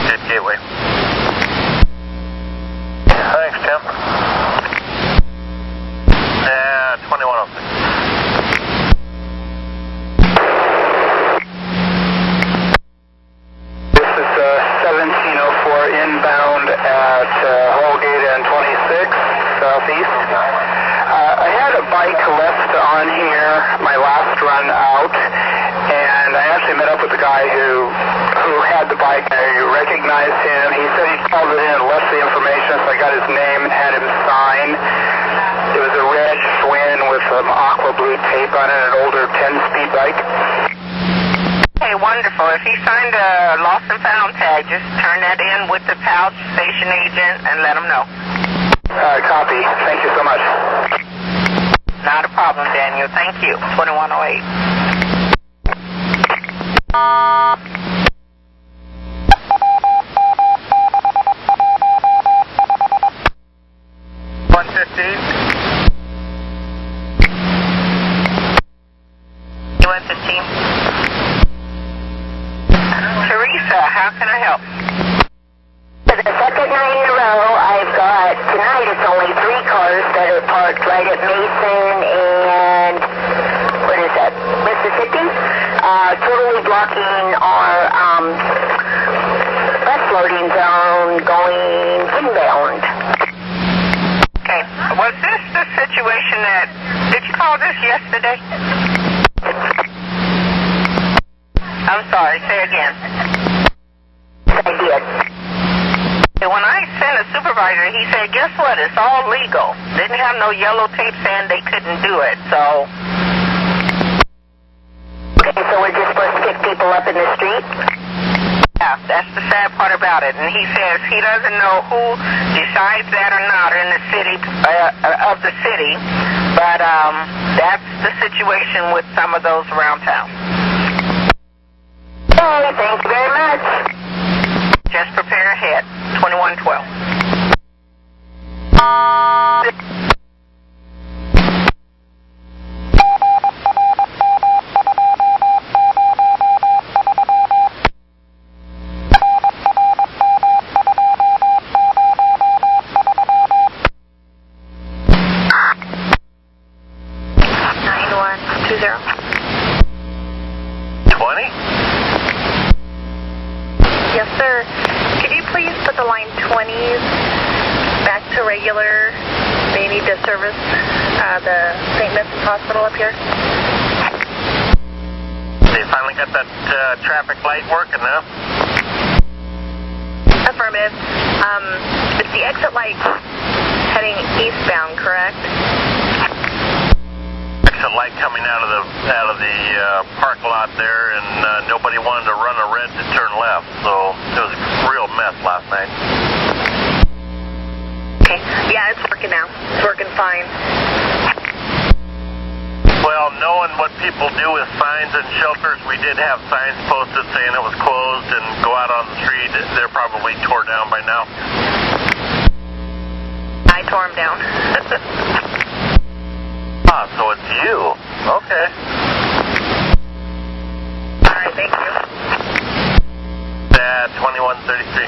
Good Gateway. Thanks, Tim. Yeah, 2106.
Inbound at Holgate and 26 Southeast. I had a bike left on here my last run out, and I actually met up with the guy who had the bike. I recognized him. He said he called it in and left the information, so I got his name and had him sign. It was a red Schwinn with some aqua blue tape on it, an older 10-speed bike.
Okay, wonderful. If he signed a lost and found tag, just turn that in with the pouch station agent and let him know.
Copy. Thank you so much.
Not a problem, Daniel. Thank you. 2108. Teresa, how can I help?
For the second night in a row, I've got, tonight it's only 3 cars that are parked right at Mason and, what is that, Mississippi? Totally blocking our bus loading zone going inbound.
Okay, was this the situation that, did you call this yesterday? I'm sorry, say again.
I did.
When I sent a supervisor, he said, guess what, it's all legal. Didn't have no yellow tape saying they couldn't do it, so.
Okay, so we're just supposed to pick people up in the street?
Yeah, that's the sad part about it. And he says he doesn't know who decides that or not in the city, of the city, but that's the situation with some of those around town.
Okay, thank you very much.
112.
Yes, sir. Could you please put the line 20s back to regular? They need to service the St. Vincent's Hospital up here.
They finally got that traffic light working now?
Affirmative. It's the exit light heading eastbound, correct?
Exit light coming out of the parking lot there, and nobody wanted to run a red to turn left, so it was a real mess last night.
Okay. Yeah, it's working now. It's working fine.
Well, knowing what people do with signs and shelters, we did have signs posted saying it was closed and go out on the street. They're probably tore down by now.
I tore them down.
Ah, so it's you. Okay.
All right, thank you.
2133.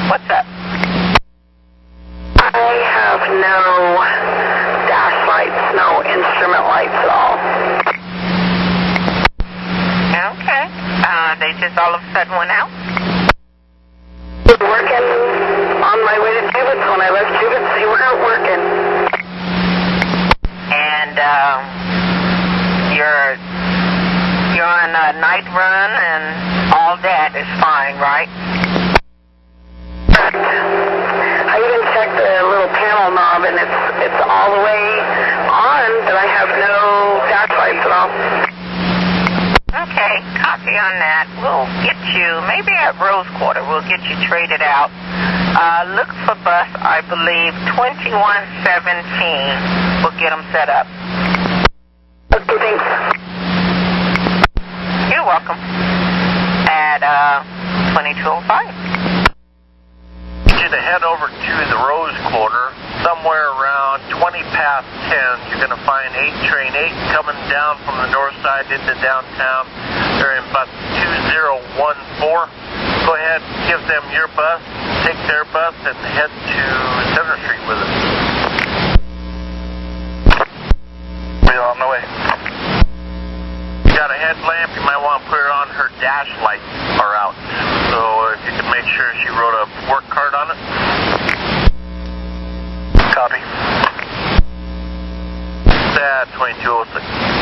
What's up?
I have no dash lights, no instrument lights at all.
Okay. They just all of a sudden went out?
I was working on my way to Jubit's. When I left Jubit's, they weren't working.
And you're on a night run and all that is fine, right?
I even checked the little panel knob, and it's all the way on, but I have no dash lights at all.
Okay, copy on that. We'll get you, maybe at Rose Quarter, we'll get you traded out. Look for bus, I believe, 2117. We'll get them set up.
Okay, thanks.
You're welcome. At 2205.
To head over to the Rose Quarter, somewhere around 20 past 10, you're going to find train 8 coming down from the north side into downtown. They're in bus 2014. Go ahead, give them your bus, take their bus, and head to Center Street with it.
We're on the way.
You got a headlamp, you might want to put her on. Her dash lights are out. So if you could make sure she wrote a work card on it.
Copy.
That's 2206.